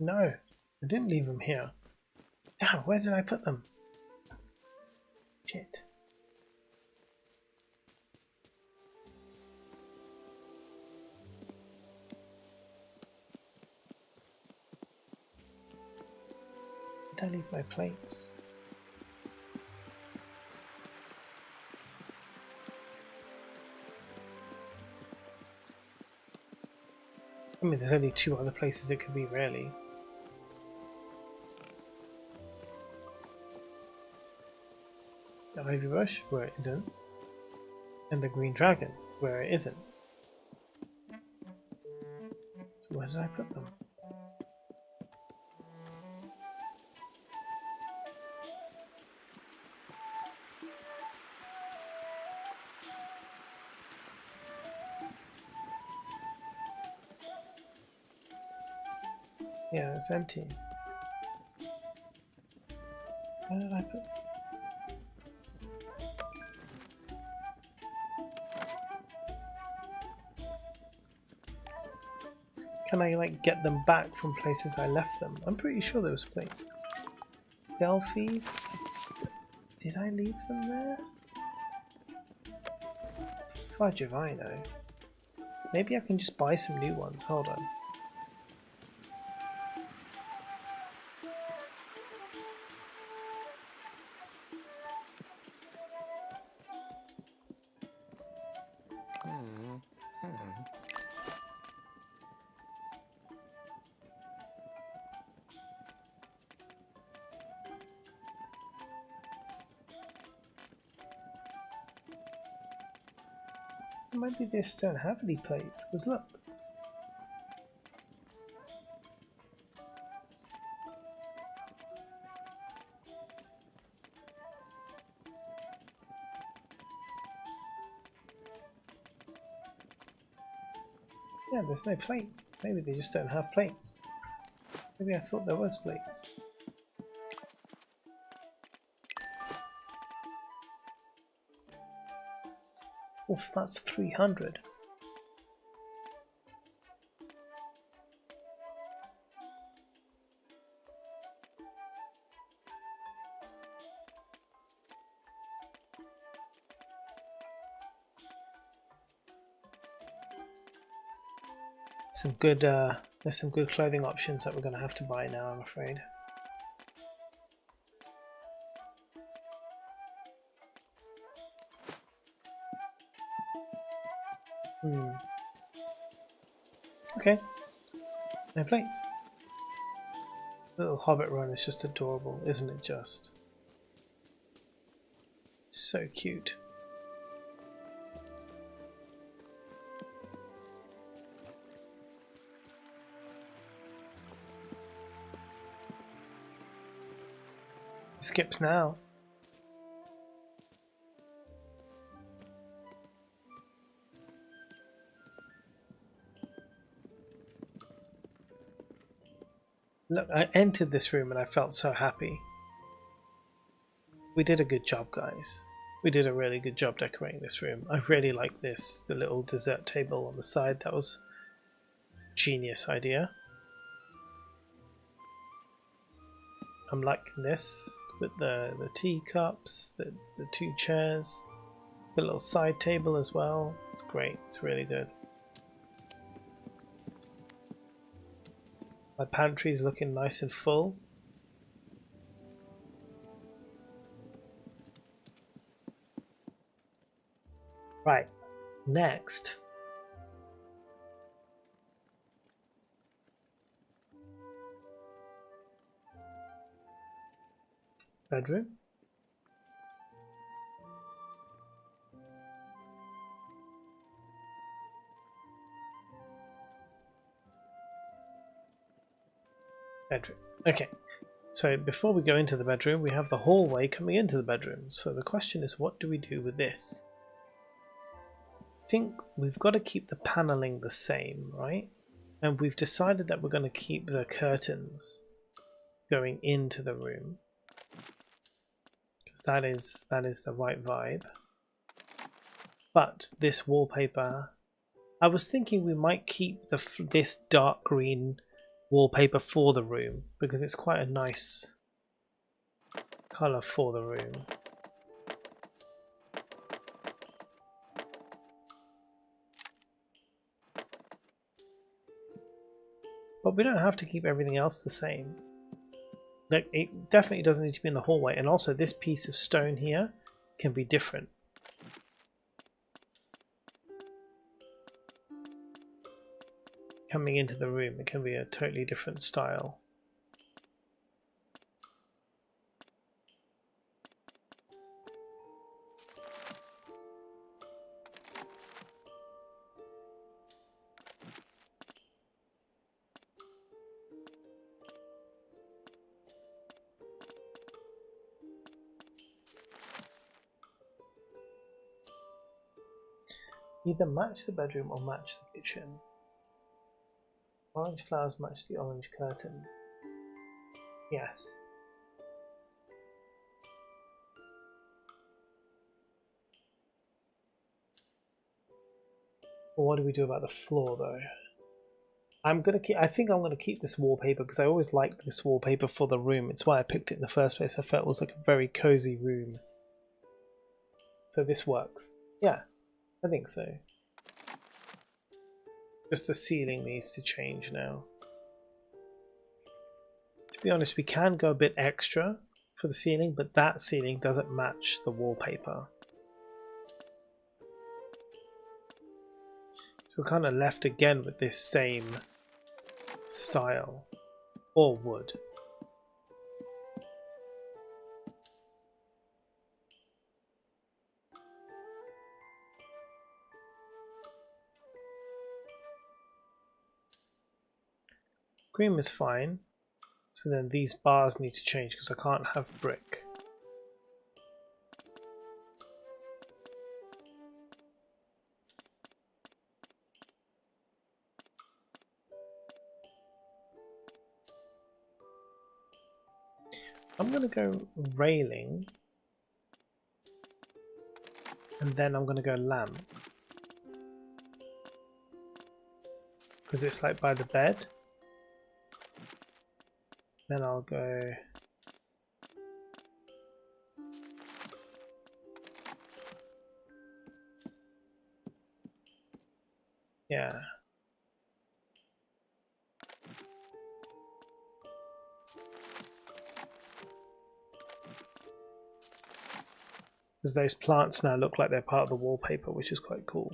No, I didn't leave them here. Damn, where did I put them? Shit. Did I leave my plates? I mean, there's only 2 other places it could be, really. The ivy bush, where it isn't. And the green dragon, where it isn't. So where did I put them? Yeah, it's empty. Where did I put? Can I like get them back from places I left them? I'm pretty sure there was a place. Delphi's. Did I leave them there? Fudge if I know. Maybe I can just buy some new ones. Hold on. Maybe they just don't have any plates, because look. Yeah, there's no plates. Maybe they just don't have plates. Maybe I thought there was plates. Oof, that's 300. There's some good clothing options that we're going to have to buy now, I'm afraid. Okay. No plates. Little hobbit run is just adorable, isn't it just? So cute. Skips now. Look, I entered this room and I felt so happy. We did a good job, guys. We did a really good job decorating this room. I really like this, the little dessert table on the side. That was a genius idea. I'm liking this with the teacups, the 2 chairs, the little side table as well. It's great. It's really good. My pantry is looking nice and full. Right, next. Bedroom. Bedroom. Okay, so before we go into the bedroom, we have the hallway coming into the bedroom. So the question is, what do we do with this? I think we've got to keep the paneling the same, right? And we've decided that we're going to keep the curtains going into the room, because that is the right vibe. But this wallpaper, I was thinking we might keep this dark green wallpaper for the room because it's quite a nice colour for the room. But we don't have to keep everything else the same. Like, it definitely doesn't need to be in the hallway, and also this piece of stone here can be different. Coming into the room, it can be a totally different style. Either match the bedroom or match the kitchen. Orange flowers match the orange curtains. Yes. Well, what do we do about the floor though? I think I'm gonna keep this wallpaper because I always liked this wallpaper for the room. It's why I picked it in the first place. I felt it was like a very cozy room. So this works. Yeah, I think so. Just the ceiling needs to change now. To be honest, we can go a bit extra for the ceiling, but that ceiling doesn't match the wallpaper. So we're kind of left again with this same style, or wood. Cream is fine. So then these bars need to change because I can't have brick. I'm going to go railing and then I'm going to go lamp because it's like by the bed. Then I'll go yeah. Because those plants now look like they're part of the wallpaper, which is quite cool.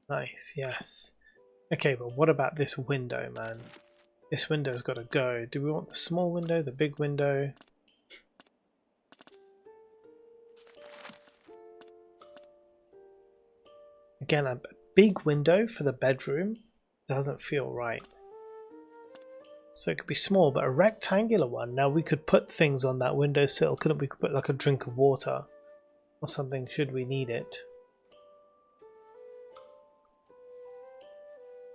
Nice, yes. Okay, but what about this window, man? This window's got to go. Do we want the small window, the big window? Again, a big window for the bedroom doesn't feel right. So it could be small, but a rectangular one. Now we could put things on that windowsill, couldn't we? Could put like a drink of water or something should we need it.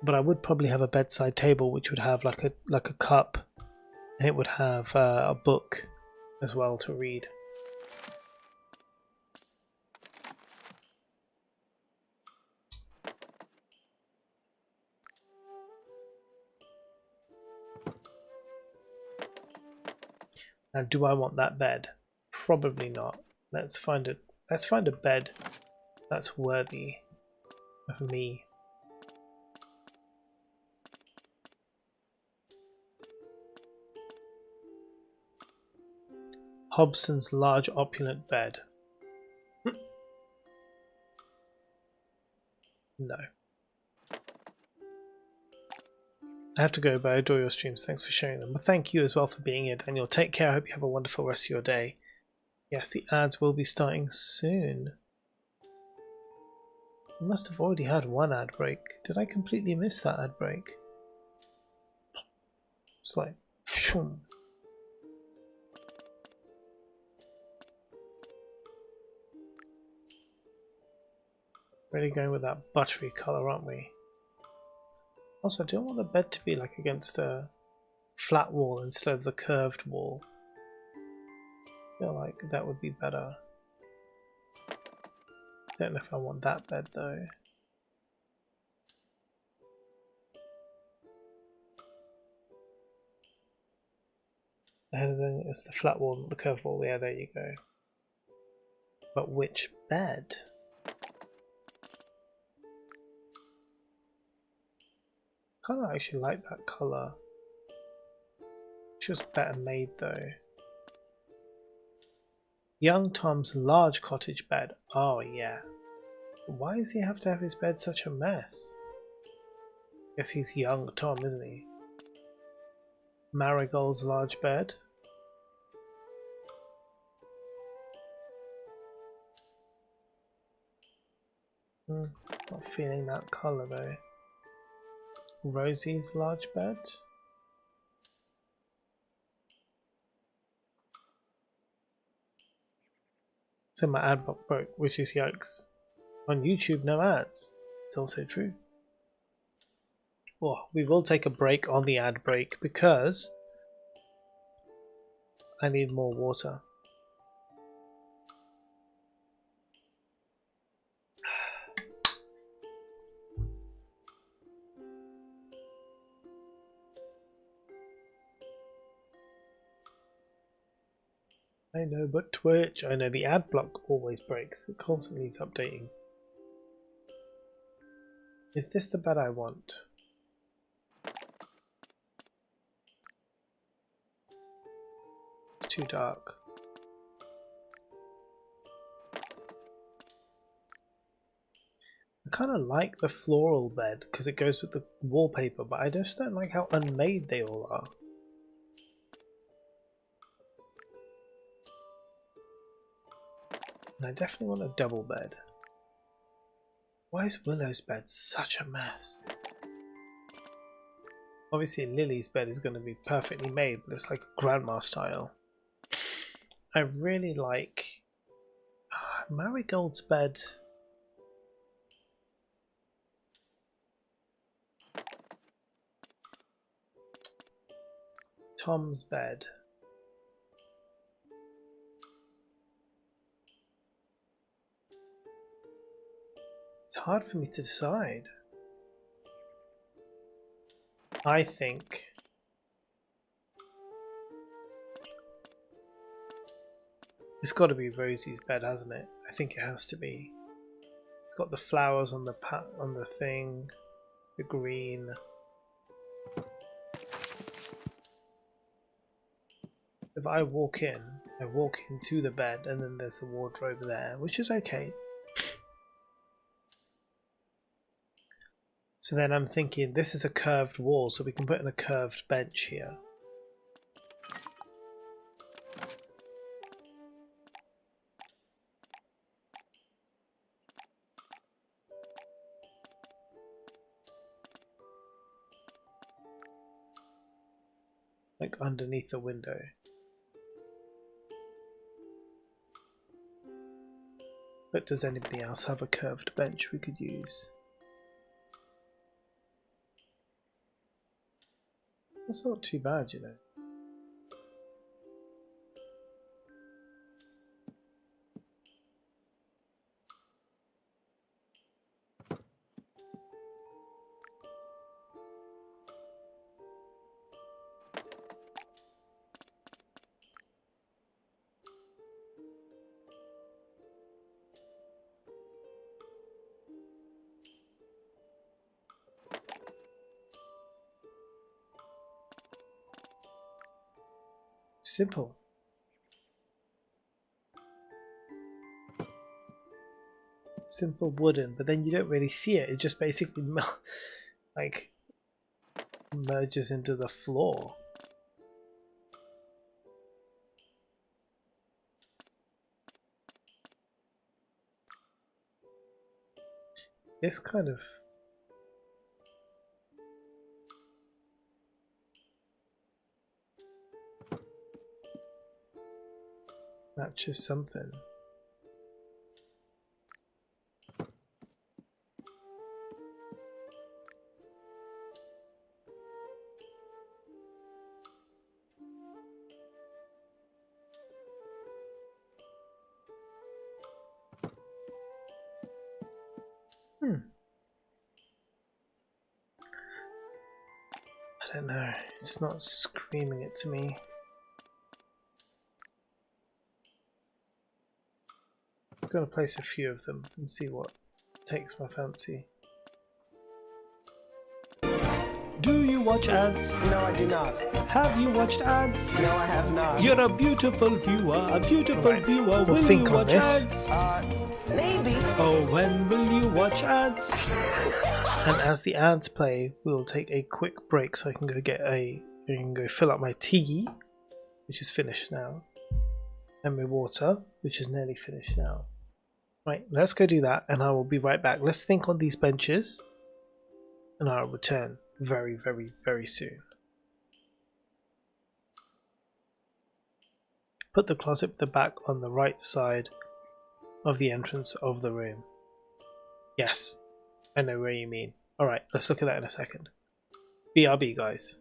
But I would probably have a bedside table which would have like a cup, and it would have a book as well to read. Now, do I want that bed? Probably not. Let's find a bed that's worthy of me. Hobson's large opulent bed. No. I have to go, but I adore your streams. Thanks for sharing them. But thank you as well for being here, Daniel. Take care. I hope you have a wonderful rest of your day. Yes, the ads will be starting soon. We must have already had one ad break. Did I completely miss that ad break? It's like, phew. Really going with that buttery colour, aren't we? Also, I don't want the bed to be like against a flat wall instead of the curved wall. I feel like that would be better. Don't know if I want that bed though. And then it's the flat wall, not the curved wall. Yeah, there you go. But which bed? I kind of actually like that colour. It's just better made though. Young Tom's large cottage bed. Oh yeah. Why does he have to have his bed such a mess? Guess he's young Tom, isn't he? Marigold's large bed. Not feeling that colour though. Rosie's large bed. So my ad block broke, which is yikes. On YouTube, no ads. It's also true. Well, we will take a break on the ad break because I need more water. I know, but Twitch. I know the ad block always breaks. It constantly needs updating. Is this the bed I want? It's too dark. I kind of like the floral bed because it goes with the wallpaper, but I just don't like how unmade they all are. And I definitely want a double bed. Why is Willow's bed such a mess? Obviously Lily's bed is going to be perfectly made, but it's like grandma style. I really like Marigold's bed. Tom's bed. It's hard for me to decide. I think it's got to be Rosie's bed, hasn't it? I think it has to be. It's got the flowers on the thing, the green. If I walk into the bed, and then there's the wardrobe there, which is okay. So then I'm thinking this is a curved wall, so we can put in a curved bench here. Like underneath the window. But does anybody else have a curved bench we could use? That's not too bad, you know. Simple. Simple wooden, but then you don't really see it. It just basically like merges into the floor. This kind of matches something. I don't know, it's not screaming it to me. I'm going to place a few of them and see what takes my fancy. Do you watch ads? No, I do not. Have you watched ads? No, I have not. You're a beautiful viewer, a beautiful viewer. We'll Will think you on watch this. ads? Maybe. Oh, when will you watch ads? And as the ads play, we'll take a quick break so I can go fill up my tea, which is finished now, and my water, which is nearly finished now. Right, let's go do that, and I will be right back. Let's think on these benches, and I'll return very, very, very soon. Put the closet at the back on the right side of the entrance of the room. Yes, I know where you mean. Alright, let's look at that in a second. BRB, guys.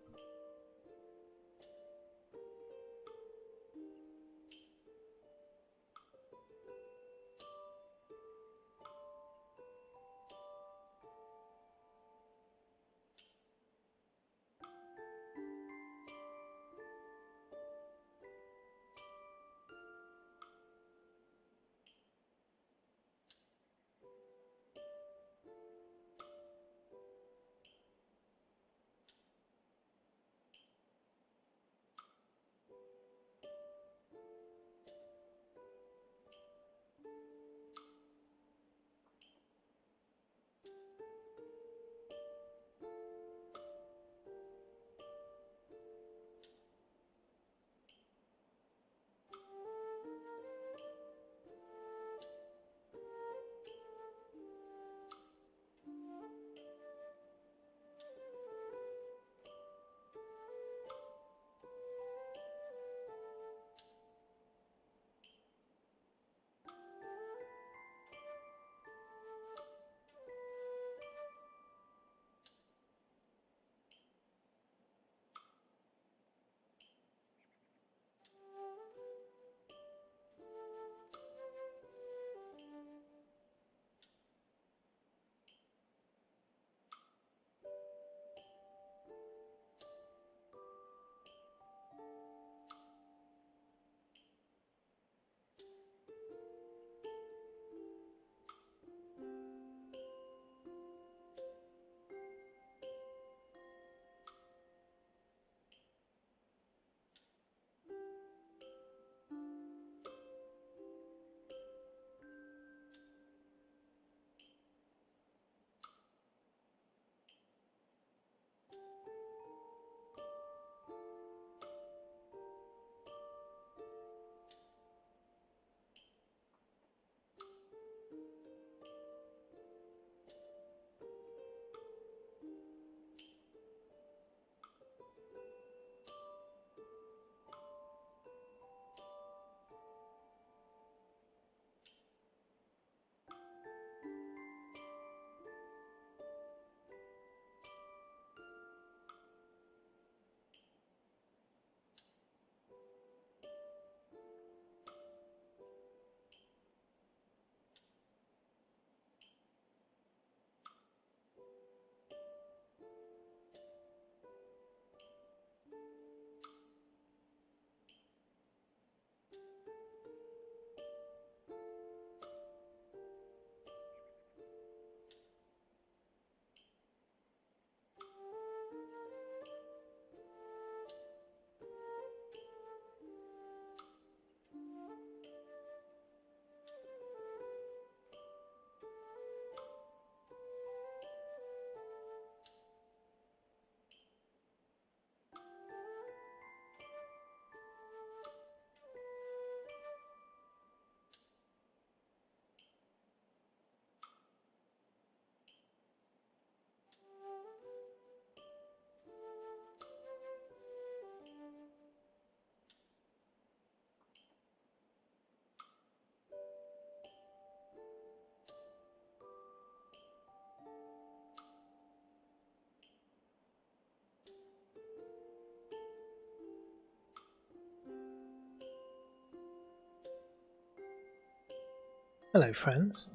Hello, friends.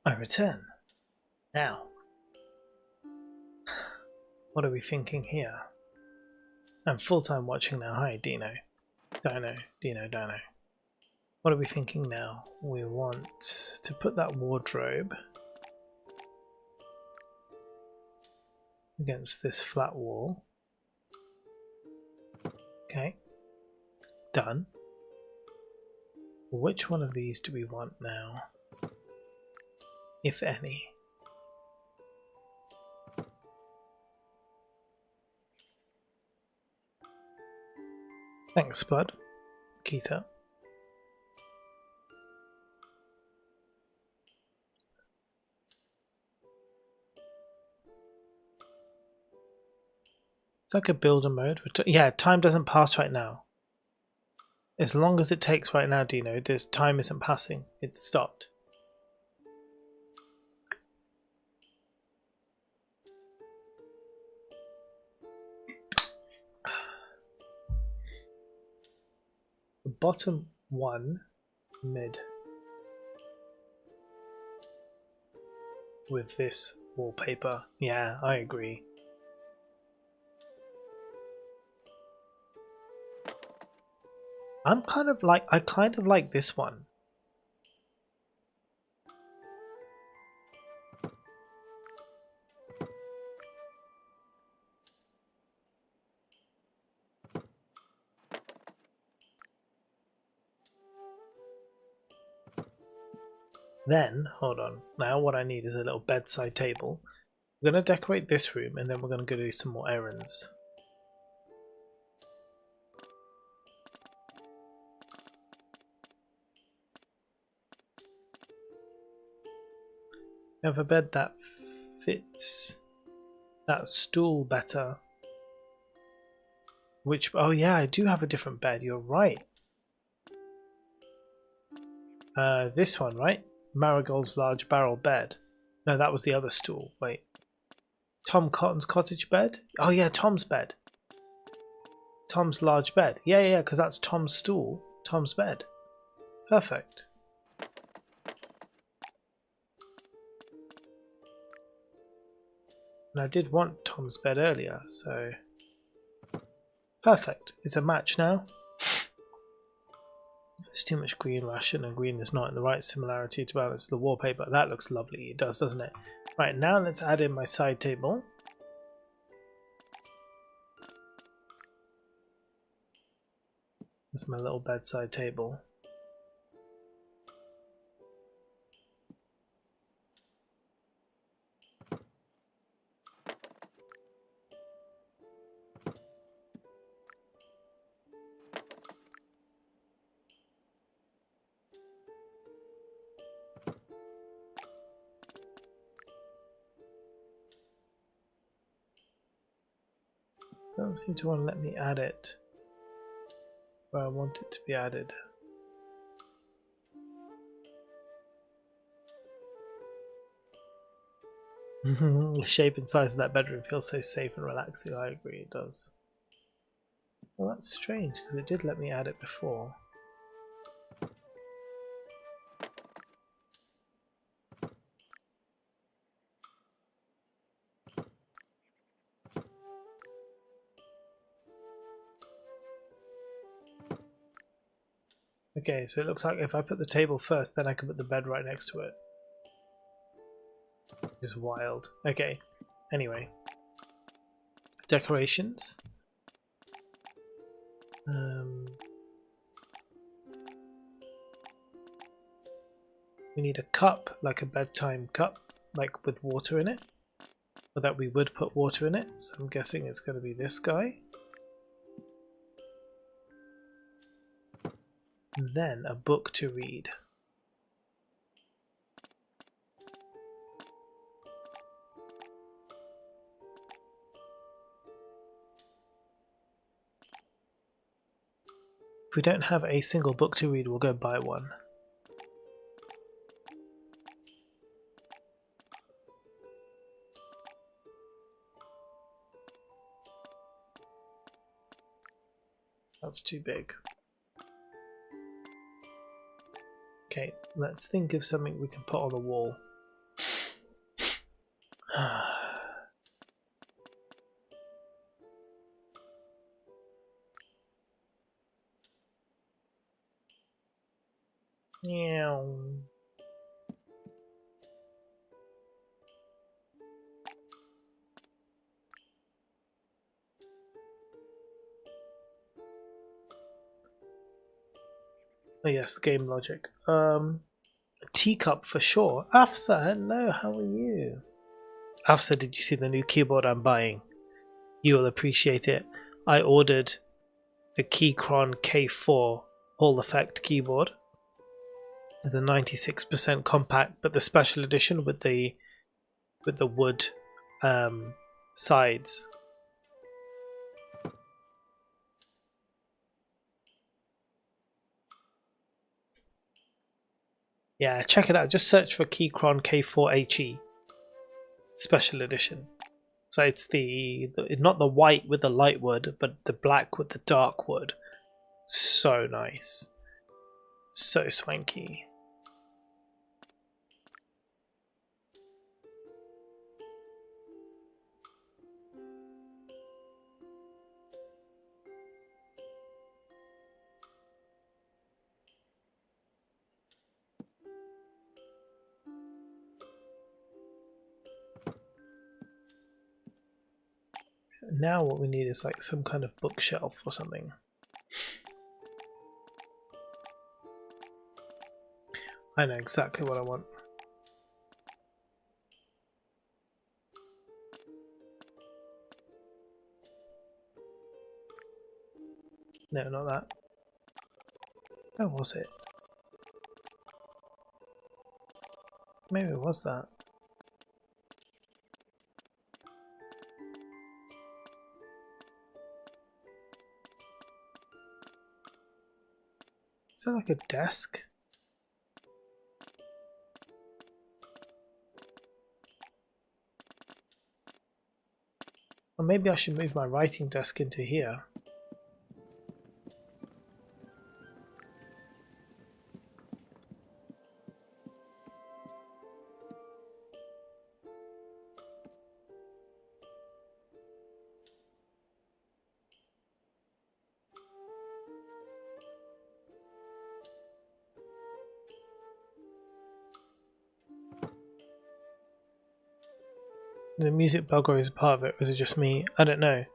I return. Now, what are we thinking here? I'm full-time watching now. Hi, Dino. Dino. What are we thinking now? We want to put that wardrobe against this flat wall. Okay. Done. Which one of these do we want now? If any. Thanks, bud. Keita. It's like a builder mode. Yeah, time doesn't pass right now. As long as it takes right now, Dino, this time isn't passing. It's stopped. The bottom one, mid. With this wallpaper. Yeah, I agree. I kind of like this one. Then, hold on. Now what I need is a little bedside table. We're going to decorate this room and then we're going to go do some more errands. We have a bed that fits that stool better. Which, oh yeah, I do have a different bed. You're right. This one, right? Marigold's large barrel bed. No, that was the other stool. Wait. Tom Cotton's cottage bed? Oh yeah, Tom's bed. Tom's large bed. Yeah, because that's Tom's stool. Tom's bed. Perfect. And I did want Tom's bed earlier, so... Perfect. It's a match now. There's too much green ration and green is not in the right similarity to balance the wallpaper. That looks lovely. It does, doesn't it? Right, now let's add in my side table. That's my little bedside table. Doesn't seem to want to let me add it where I want it to be added. The shape and size of that bedroom feels so safe and relaxing. I agree, it does. Well, that's strange because it did let me add it before. Okay, so it looks like if I put the table first, then I can put the bed right next to it. Just wild. Okay, anyway. Decorations. We need a cup, like a bedtime cup, like with water in it. Or that we would put water in it, so I'm guessing it's going to be this guy. And then a book to read. If we don't have a single book to read, we'll go buy one. That's too big. Okay, let's think of something we can put on the wall. Yeah. Oh yes, the game logic. A teacup for sure. Afsa, hello, how are you? Afsa, did you see the new keyboard I'm buying? You will appreciate it. I ordered the Keychron K4 Hall Effect keyboard. The 96% compact, but the special edition with the wood sides. Yeah, check it out. Just search for Keychron K4HE special edition. So it's the not the white with the light wood, but the black with the dark wood. So nice. So swanky. Now what we need is like some kind of bookshelf or something. I know exactly what I want. No, not that. Where was it? Maybe it was that. Is that like a desk? Or maybe I should move my writing desk into here. The music bugger is a part of it, or is it just me? I don't know.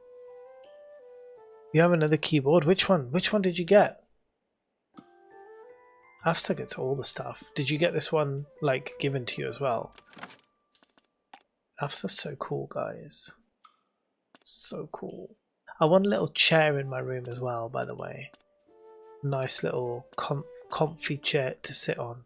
You have another keyboard? Which one? Which one did you get? Afsa gets all the stuff. Did you get this one, like, given to you as well? Afsa's so cool, guys. So cool. I want a little chair in my room as well, by the way. Nice little comfy chair to sit on.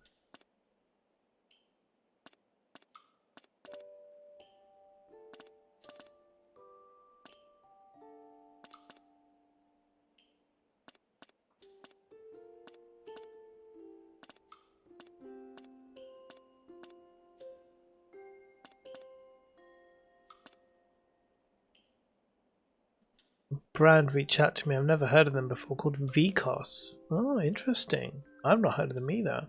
Brand reached out to me. I've never heard of them before, called Vicos. Oh, interesting. I've not heard of them either.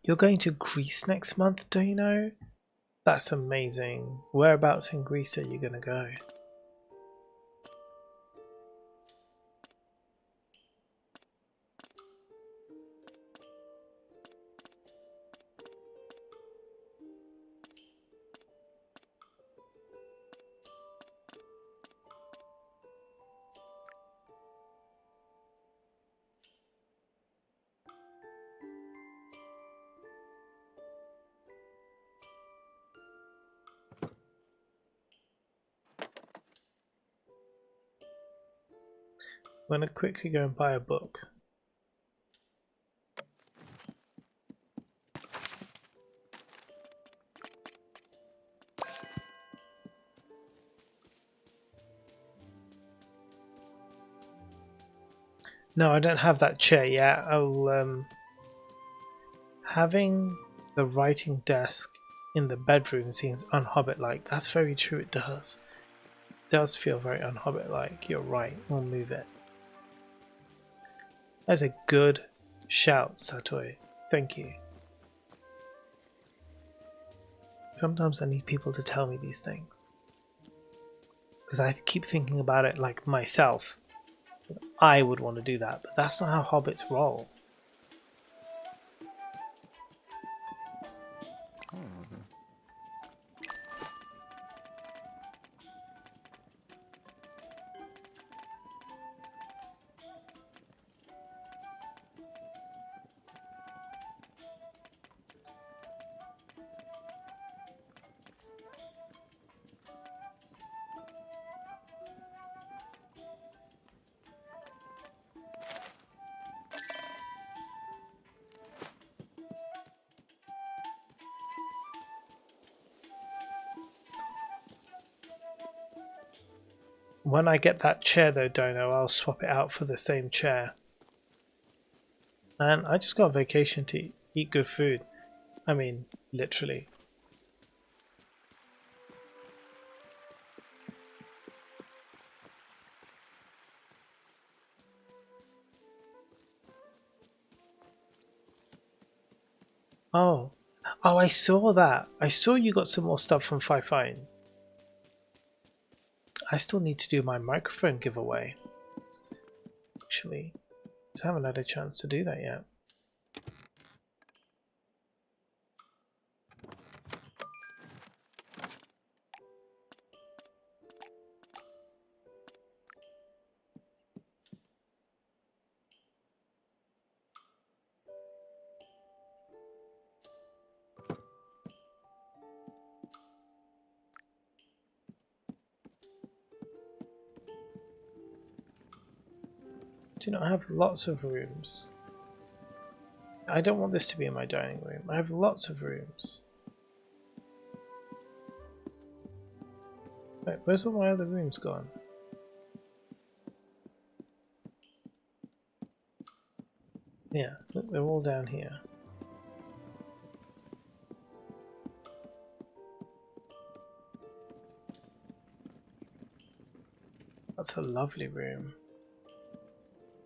You're going to Greece next month, do you know? That's amazing. Whereabouts in Greece are you going to go? I'm going to quickly go and buy a book. No, I don't have that chair yet. I'll having the writing desk in the bedroom seems un-Hobbit-like. That's very true, it does. It does feel very un-Hobbit-like. You're right, we'll move it. That's a good Shout, Satoi. Thank you. Sometimes I need people to tell me these things. Because I keep thinking about it like myself. I would want to do that, but that's not how hobbits roll. When I get that chair though, Dono, I'll swap it out for the same chair. And I just got on vacation to eat good food. I mean, literally. Oh. Oh, I saw that. I saw you got some more stuff from Fifine. I still need to do my microphone giveaway. Actually, I haven't had a chance to do that yet. Do not have lots of rooms. I don't want this to be in my dining room. I have lots of rooms. Wait, where's all my other rooms gone? Yeah, look, they're all down here. That's a lovely room.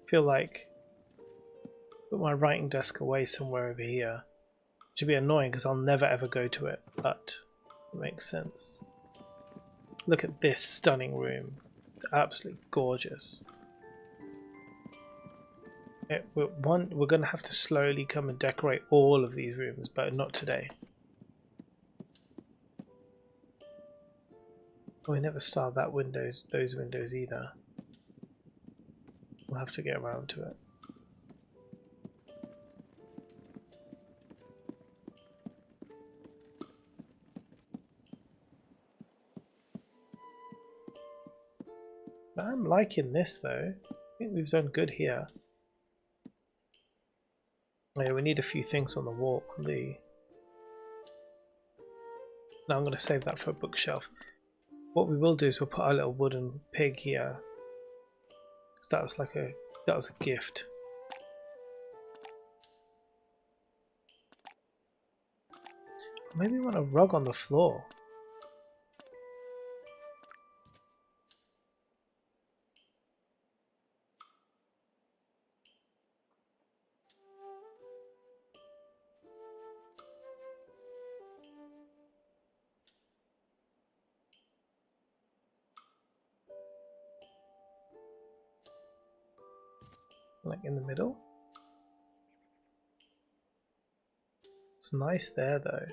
I feel like put my writing desk away somewhere over here. Which would be annoying because I'll never ever go to it, but it makes sense. Look at this stunning room. It's absolutely gorgeous. We're going to have to slowly come and decorate all of these rooms, but not today. We never started those windows either. We'll have to get around to it. I'm liking this though. I think we've done good here. Oh, yeah, we need a few things on the wall. No, I'm going to save that for a bookshelf. What we will do is we'll put our little wooden pig here. That was a gift. Maybe we want a rug on the floor. Like in the middle. It's nice there though.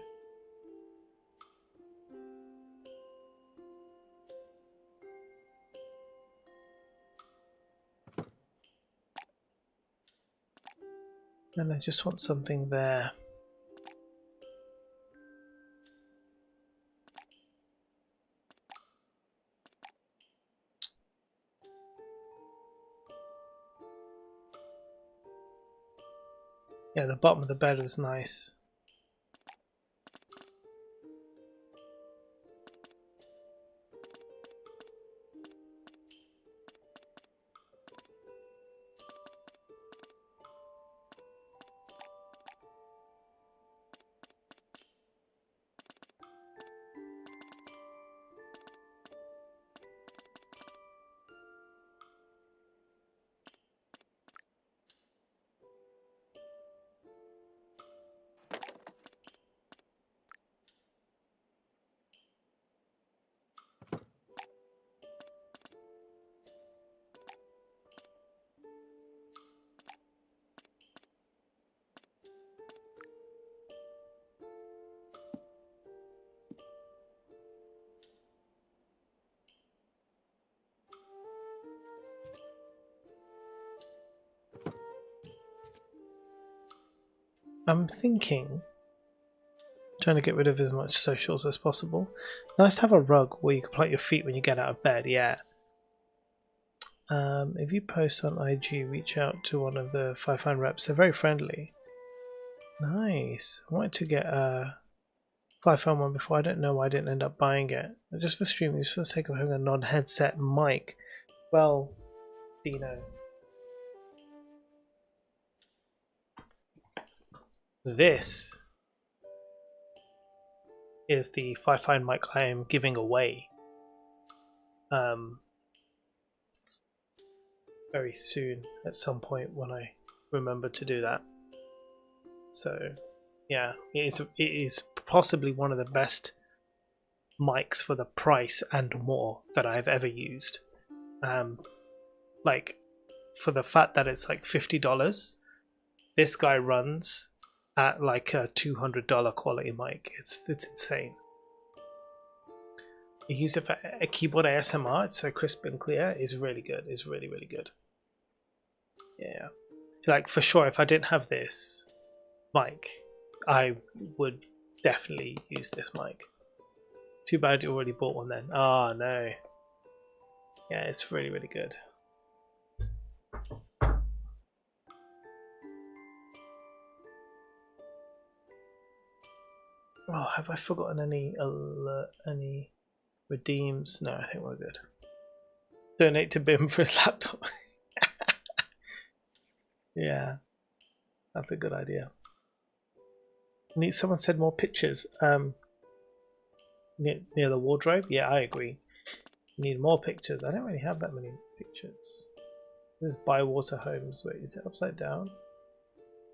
And I just want something there. Yeah, the bottom of the bed is nice. I'm thinking, trying to get rid of as much socials as possible. Nice to have a rug where you can plant your feet when you get out of bed, yeah. If you post on IG, reach out to one of the 5 reps. They're very friendly. Nice. I wanted to get a 5 one before. I don't know why I didn't end up buying it. Just for streaming, just for the sake of having a non-headset mic. Well, Dino. This is the 5 mic I am giving away. Very soon at some point when I remember to do that. So yeah, it is possibly one of the best mics for the price and more that I've ever used. Like for the fact that it's like $50, this guy runs at like a $200 quality mic. It's insane. You use it for a keyboard ASMR. It's so crisp and clear. It's really good. It's really, really good. Yeah, like for sure, if I didn't have this mic, I would definitely use this mic. Too bad you already bought one then. Oh no. Yeah, it's really, really good. Oh, have I forgotten any redeems? No, I think we're good. Donate to Bim for his laptop. Yeah, that's a good idea. Someone said more pictures. Near the wardrobe. Yeah, I agree. Need more pictures. I don't really have that many pictures. This is Bywater Homes. Wait, is it upside down?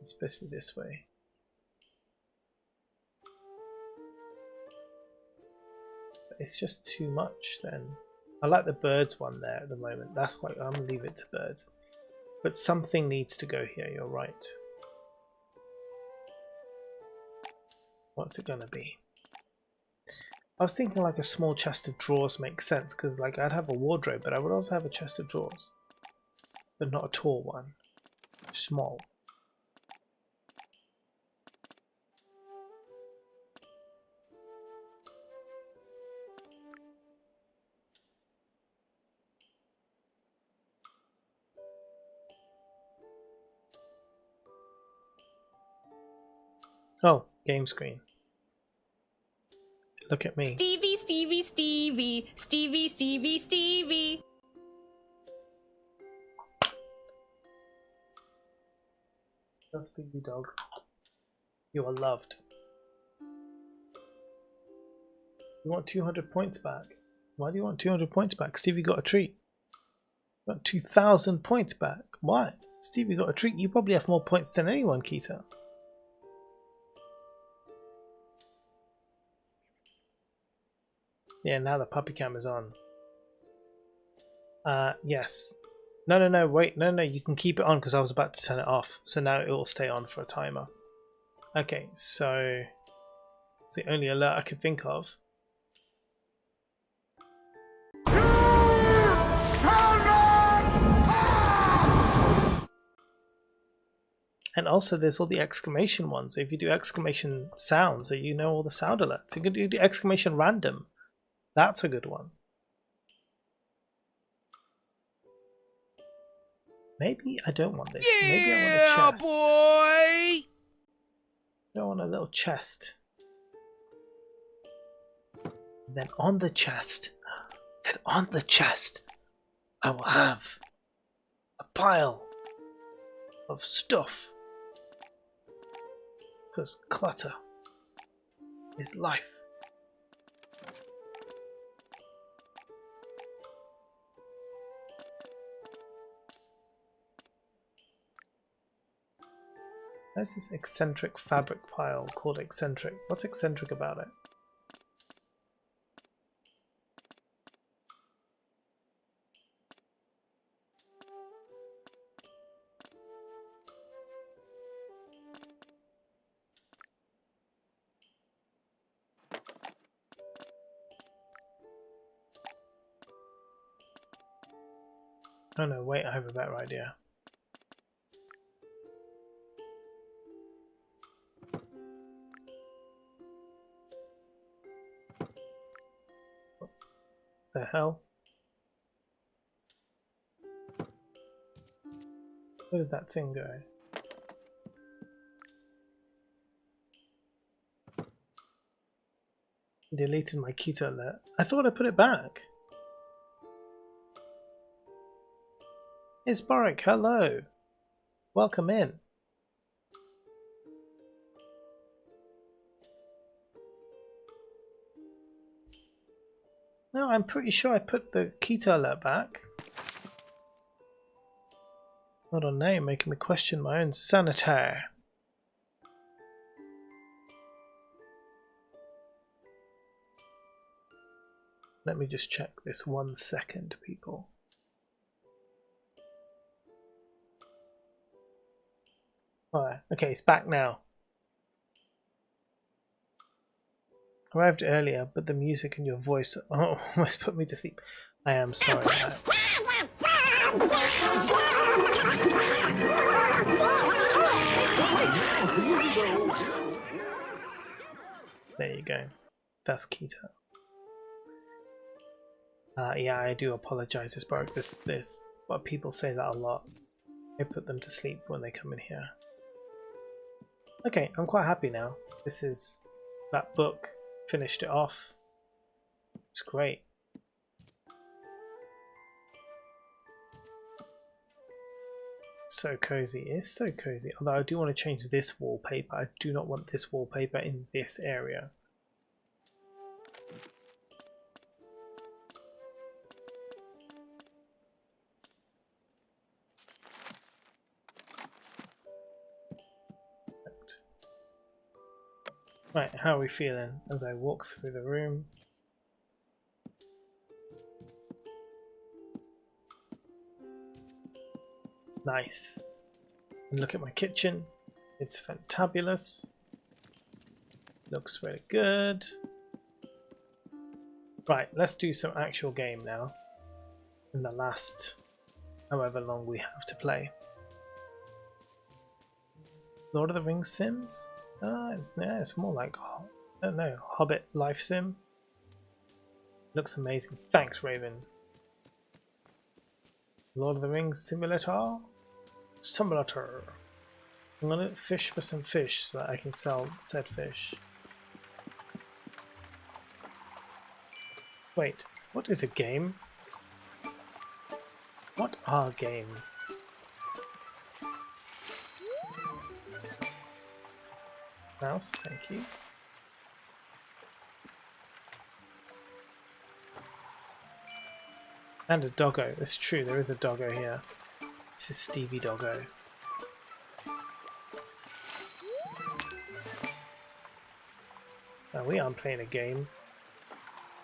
It's supposed to be this way. It's just too much then. I like the birds one there at the moment. That's why I'm gonna leave it to birds. But something needs to go here, you're right. What's it gonna be? I was thinking like a small chest of drawers makes sense, because like I'd have a wardrobe, but I would also have a chest of drawers. But not a tall one. Small. Oh, game screen. Look at me. Stevie, Stevie, Stevie, Stevie, Stevie, Stevie. That's for you, dog. You are loved. You want 200 points back? Why do you want 200 points back? Stevie got a treat. You got 2,000 points back. Why? Stevie got a treat. You probably have more points than anyone, Keita. Yeah, now the puppy cam is on. Yes. No, wait, no, you can keep it on because I was about to turn it off. So now it will stay on for a timer. Okay, so it's the only alert I could think of. And also there's all the exclamation ones. So if you do exclamation sounds, so you know all the sound alerts. You can do the exclamation random. That's a good one. Maybe I don't want this. Maybe I want a chest. Boy! I want a little chest. Then on the chest, I will have a pile of stuff. Because clutter is life. There's this eccentric fabric pile called eccentric. What's eccentric about it? Oh no, wait, I have a better idea. The hell? Where did that thing go? Deleted my keto alert. I thought I put it back. It's Boric, hello. Welcome in. No, I'm pretty sure I put the keto alert back. Hold on, now you're making me question my own sanity. Let me just check this 1 second, people. Alright, okay, it's back now. Arrived earlier, but the music and your voice almost put me to sleep. I am sorry. There you go. That's keto. Yeah, I do apologize. This broke. This, but people say that a lot. I put them to sleep when they come in here. Okay, I'm quite happy now. This is that book. Finished it off. It's great. So cozy. It is so cozy. Although I do want to change this wallpaper. I do not want this wallpaper in this area. Right, how are we feeling as I walk through the room? Nice. And look at my kitchen. It's fantabulous. Looks really good. Right, let's do some actual game now. In the last however long we have to play. Lord of the Rings Sims? Yeah, it's more like, I don't know, Hobbit life sim. Looks amazing. Thanks, Raven. Lord of the Rings Simulator? Simulator. I'm gonna fish for some fish so that I can sell said fish. Wait, what is a game? What are game? Mouse, thank you. And a doggo. It's true, there is a doggo here. This is Stevie Doggo. Now we aren't playing a game.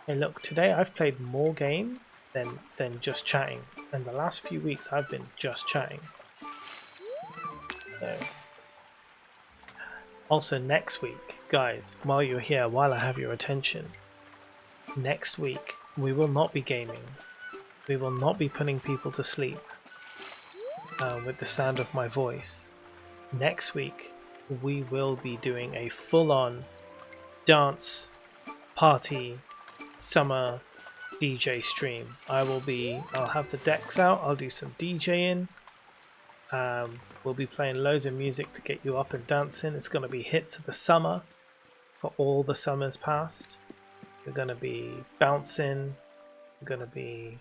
Hey look, today I've played more game than just chatting. And the last few weeks I've been just chatting. So. Also next week, guys, while you're here, while I have your attention, next week we will not be gaming. We will not be putting people to sleep with the sound of my voice. Next week we will be doing a full-on dance party summer DJ stream. I'll have the decks out, I'll do some DJing. We'll be playing loads of music to get you up and dancing. It's going to be hits of the summer for all the summers past. We're going to be bouncing. We're going to be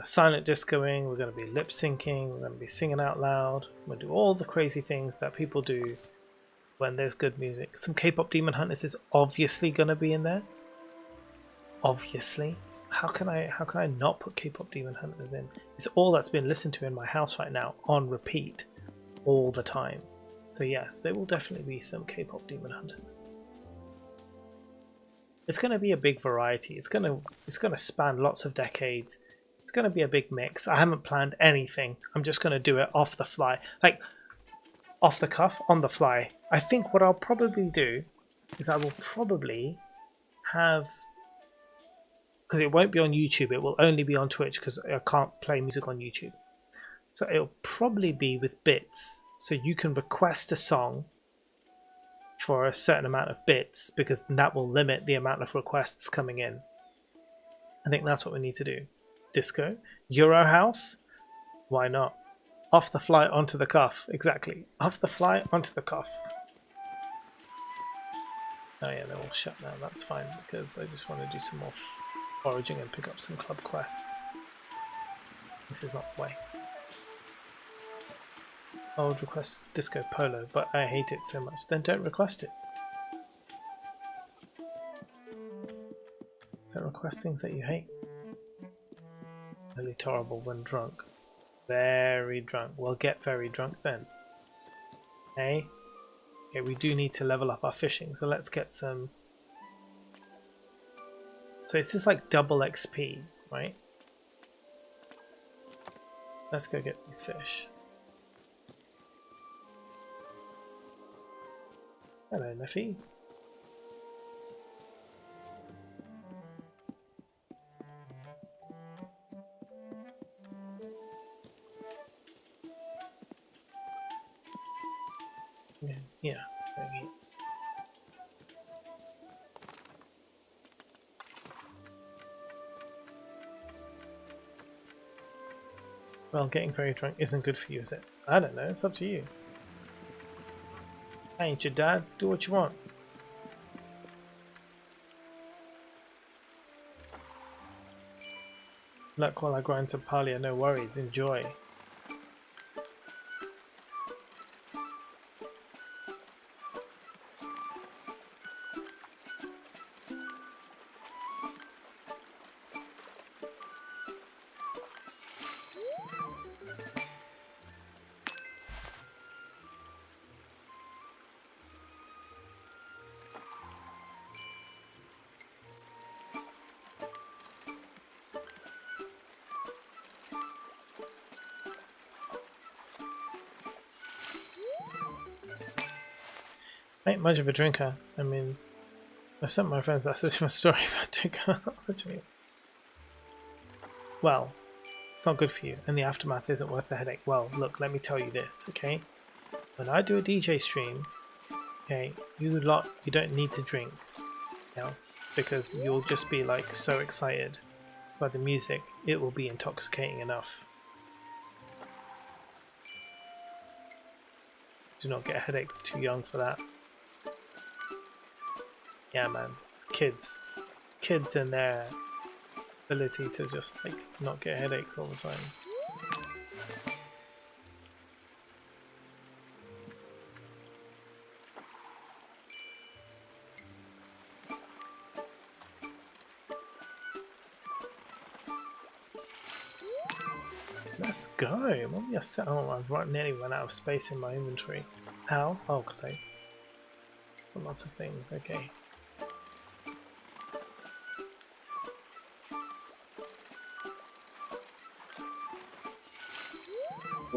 silent discoing. We're going to be lip syncing. We're going to be singing out loud. We'll do all the crazy things that people do when there's good music. Some K-pop Demon Hunters is obviously going to be in there. Obviously. How can I not put K-pop Demon Hunters in? It's all that's been listened to in my house right now on repeat all the time. So yes, there will definitely be some K-pop Demon Hunters. It's going to be a big variety. It's going to span lots of decades. It's going to be a big mix. I haven't planned anything. I'm just going to do it off the fly, like off the cuff, on the fly. I think what I'll probably do is I will probably have, because it won't be on YouTube, it will only be on Twitch because I can't play music on YouTube. So it'll probably be with bits. So you can request a song for a certain amount of bits because that will limit the amount of requests coming in. I think that's what we need to do. Disco? Euro house? Why not? Off the fly, onto the cuff. Exactly. Off the fly, onto the cuff. Oh yeah, they're all shut now. That's fine, because I just want to do some more foraging and pick up some club quests. This is not the way. I would request Disco Polo, but I hate it so much. Then don't request it. Don't request things that you hate. Really terrible when drunk. Very drunk. Well, get very drunk then. Hey? Okay, we do need to level up our fishing, so let's get some... So it's just like double XP, right? Let's go get these fish. Hello, Neffy. Yeah, maybe. Well, getting very drunk isn't good for you, is it? I don't know, it's up to you. I ain't your dad, do what you want. Luck while I grind some Palia, no worries, enjoy. I ain't much of a drinker. I mean, I sent my friends that's a different story about drinking. What do you mean? Well, it's not good for you, and the aftermath isn't worth the headache. Well, look, let me tell you this, okay? When I do a DJ stream, okay, you don't need to drink, you know, because you'll just be like so excited by the music, it will be intoxicating enough. Do not get headaches, too young for that. Yeah, man, kids and their ability to just like not get a headache all the time. Let's go. What we are set? Oh, I've nearly run out of space in my inventory. How? Oh, because I got lots of things. Okay.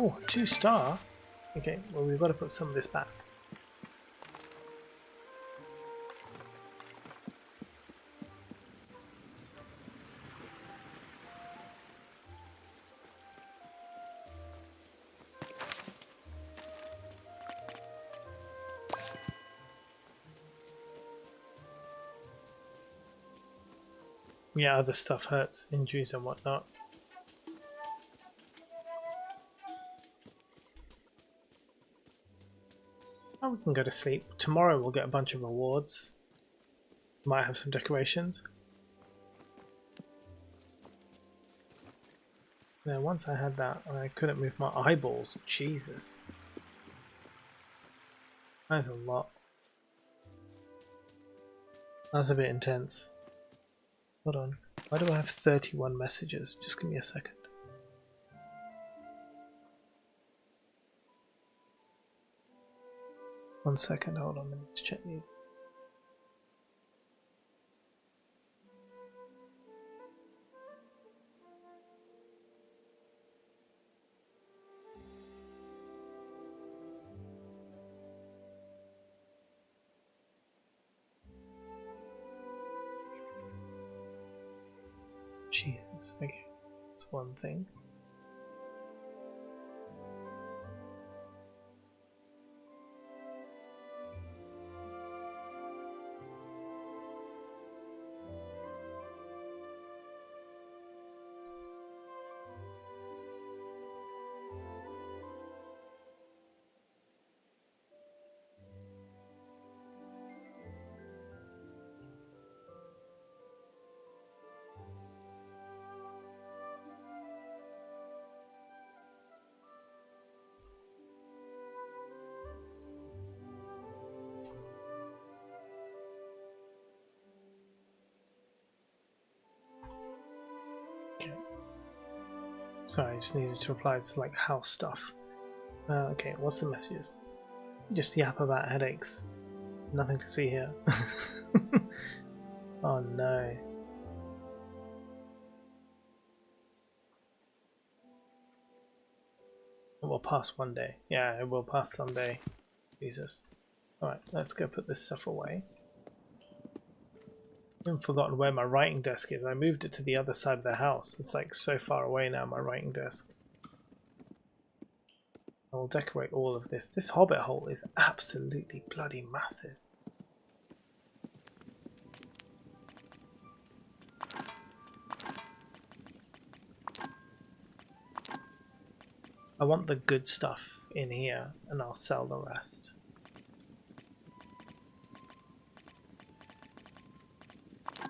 Oh, 2-star. Okay, well we've got to put some of this back. Yeah, other stuff hurts, injuries and whatnot. Oh, we can go to sleep. Tomorrow we'll get a bunch of rewards. Might have some decorations. Now, once I had that, I couldn't move my eyeballs. Jesus. That is a lot. That's a bit intense. Hold on. Why do I have 31 messages? Just give me a second. One second, hold on, let me just check these. Jesus, okay, that's one thing. Sorry, I just needed to reply to like house stuff. Okay, what's the messages? Just yap about headaches. Nothing to see here. Oh no. It will pass one day. Yeah, it will pass someday. Jesus. Alright, let's go put this stuff away. I've forgotten where my writing desk is. I moved it to the other side of the house. It's like so far away now, my writing desk. I will decorate all of this. This hobbit hole is absolutely bloody massive. I want the good stuff in here and I'll sell the rest.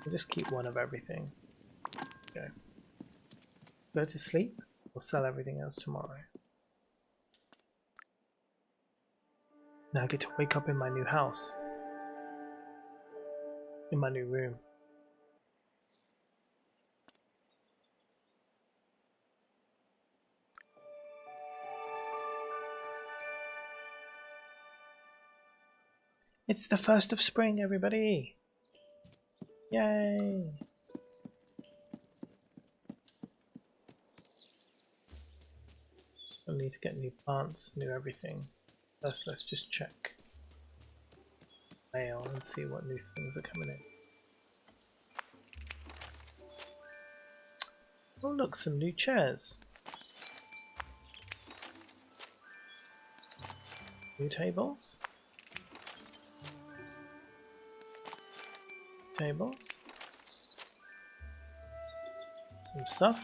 I'll just keep one of everything. Okay. Go to sleep. We'll sell everything else tomorrow. Now I get to wake up in my new house. In my new room. It's the 1st of spring, everybody! Yay! I'll need to get new plants, new everything. First, let's just check mail and see what new things are coming in. Oh look, some new chairs. New tables. Tables. Some stuff.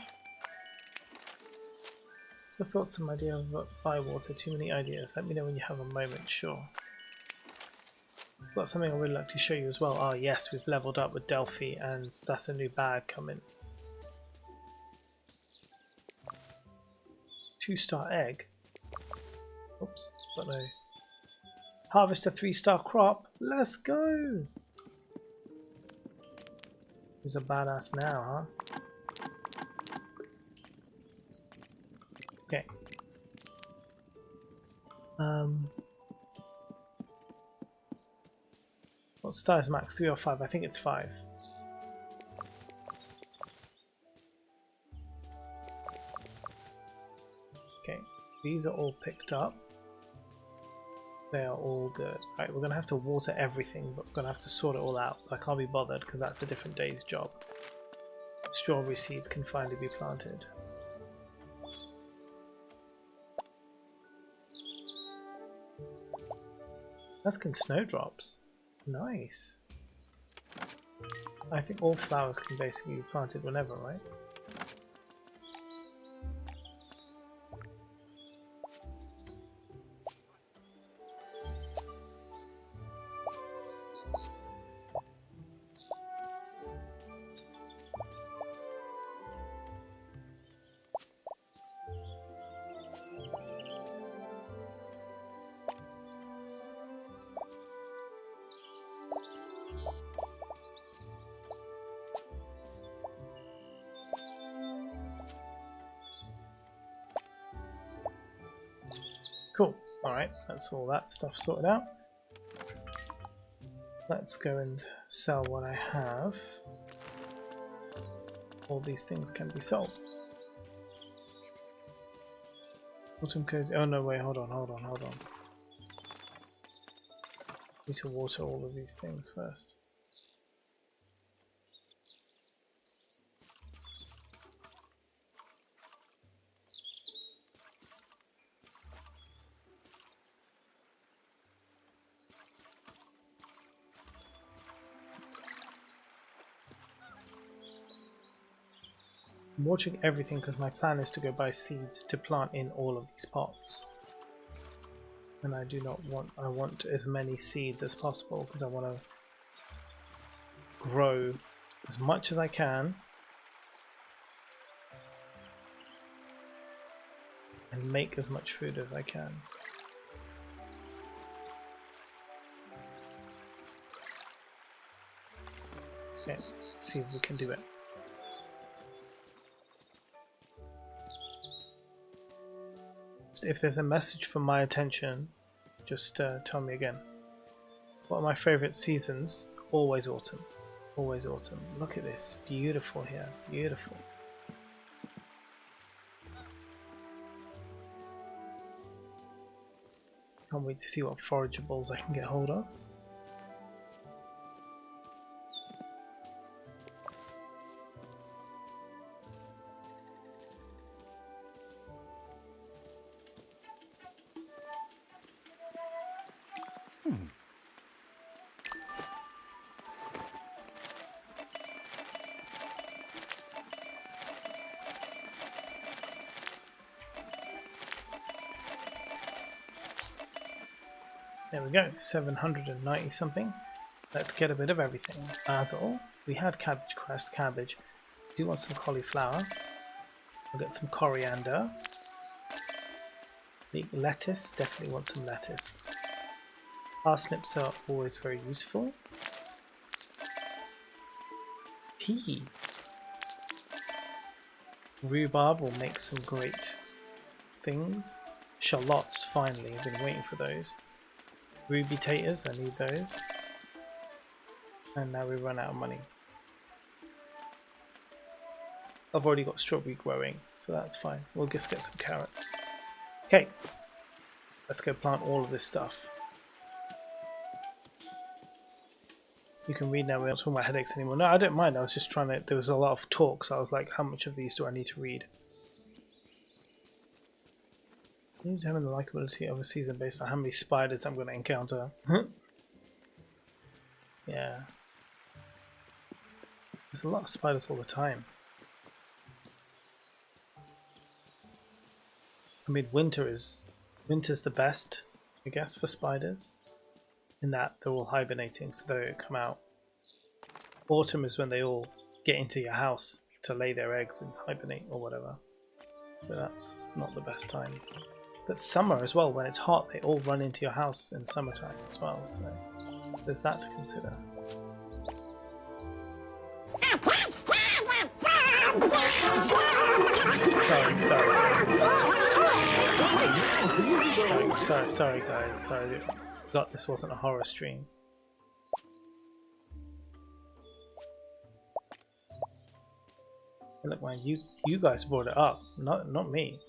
The thoughts and idea of Bywater, too many ideas. Let me know when you have a moment, sure. I've got something I would like to show you as well. Ah yes, we've leveled up with Delphi and that's a new bag coming. 2-star egg. Oops, got no. Harvest a 3-star crop. Let's go! Who's a badass now, huh? Okay. What star is max? 3 or 5? I think it's 5. Okay, these are all picked up. They are all good. Right, we're gonna have to water everything, but we're gonna have to sort it all out. I can't be bothered because that's a different day's job. Strawberry seeds can finally be planted. Asking snowdrops. Nice. I think all flowers can basically be planted whenever, right? Cool. Alright, that's all that stuff sorted out. Let's go and sell what I have. All these things can be sold. Autumn cozy. Oh no, wait, hold on. Need to water all of these things first. I'm watching everything because my plan is to go buy seeds to plant in all of these pots. And I do not want, I want as many seeds as possible because I want to grow as much as I can and make as much food as I can. Okay, let's see if we can do it. if there's a message for my attention, just tell me again. What are my favourite seasons? Always autumn. Always autumn. Look at this. Beautiful here. Beautiful. Can't wait to see what forageables I can get hold of. There we go, 790 something. Let's get a bit of everything. Basil, we had cabbage crest, cabbage. Do want some cauliflower. I'll get some coriander. The lettuce, definitely want some lettuce. Parsnips are always very useful. Pea. Rhubarb will make some great things. Shallots, finally, I've been waiting for those. Ruby taters, I need those. And now we run out of money. I've already got strawberry growing, so that's fine. We'll just get some carrots. Okay, let's go plant all of this stuff. You can read now, we're not talking about headaches anymore. No, I don't mind, I was just trying to, there was a lot of talk, so I was like, how much of these do I need to read? You determine the likability of a season based on how many spiders I'm going to encounter. Yeah. There's a lot of spiders all the time. I mean, winter's the best, I guess, for spiders. In that they're all hibernating, so they don't come out. Autumn is when they all get into your house to lay their eggs and hibernate or whatever. So that's not the best time. But summer as well, when it's hot, they all run into your house in summertime as well, so there's that to consider. Sorry guys, sorry. Forgot this wasn't a horror stream. Look man, you guys brought it up, not me.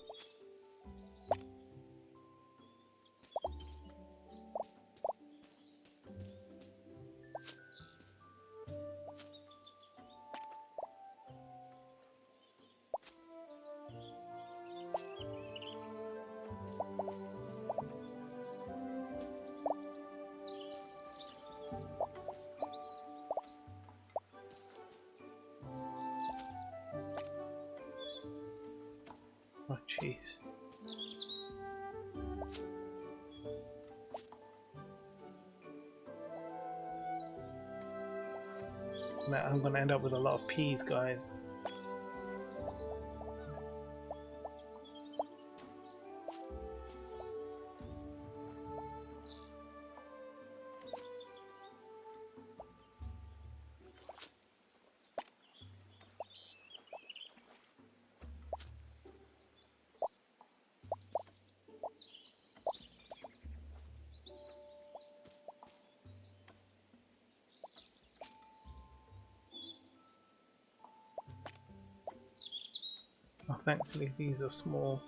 Oh jeez. I'm gonna end up with a lot of peas, guys. Oh, thankfully these are small.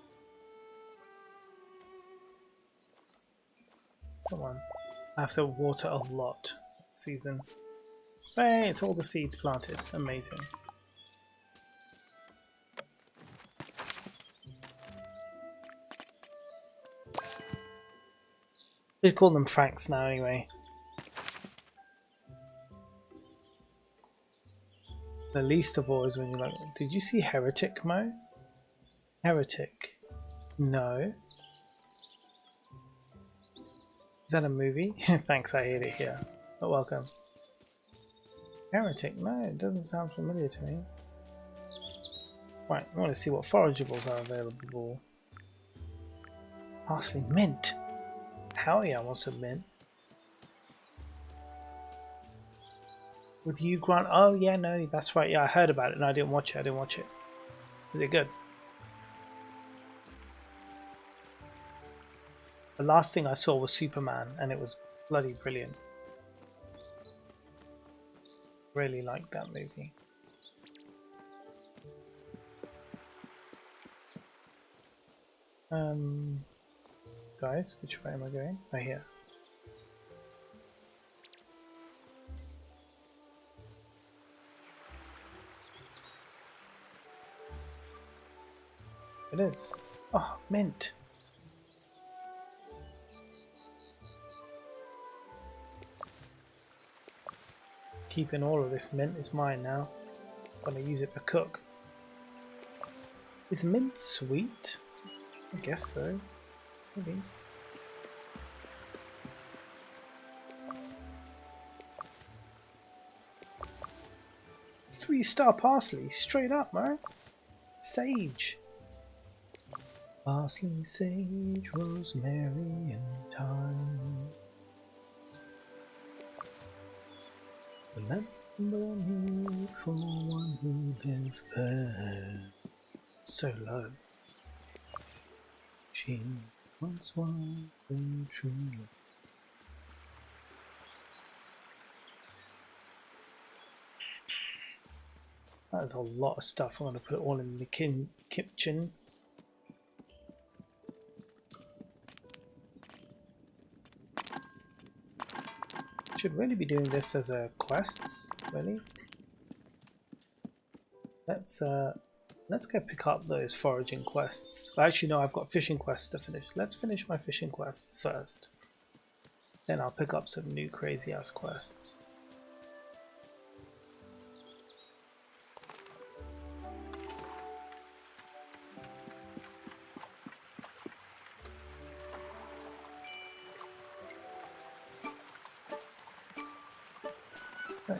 Come on. I have to water a lot this season. Hey, it's all the seeds planted. Amazing. We call them Franks now anyway. The least of all is when you're like, did you see Heretic, Mo? Heretic? No. Is that a movie? Thanks, I hate it here. But welcome. Heretic? No, it doesn't sound familiar to me. Right, I want to see what forageables are available. Parsley mint. Hell yeah, I want some mint. With you, Grant? Oh yeah, no, that's right. Yeah, I heard about it and I didn't watch it. Is it good? The last thing I saw was Superman, and it was bloody brilliant. Really liked that movie. Guys, which way am I going? Right here. It is. Oh, mint. Keeping all of this mint is mine now. I'm gonna use it to cook. Is mint sweet? I guess so. Maybe. 3-star parsley, straight up, man. Sage. Parsley, sage, rosemary, and thyme. Remember me for one who lived there. So low. She once was and true. That is a lot of stuff. I'm going to put it all in the kitchen. Should really be doing this as a quests, really. Let's go pick up those foraging quests. Actually, no, I've got fishing quests to finish. Let's finish my fishing quests first. Then I'll pick up some new crazy ass quests.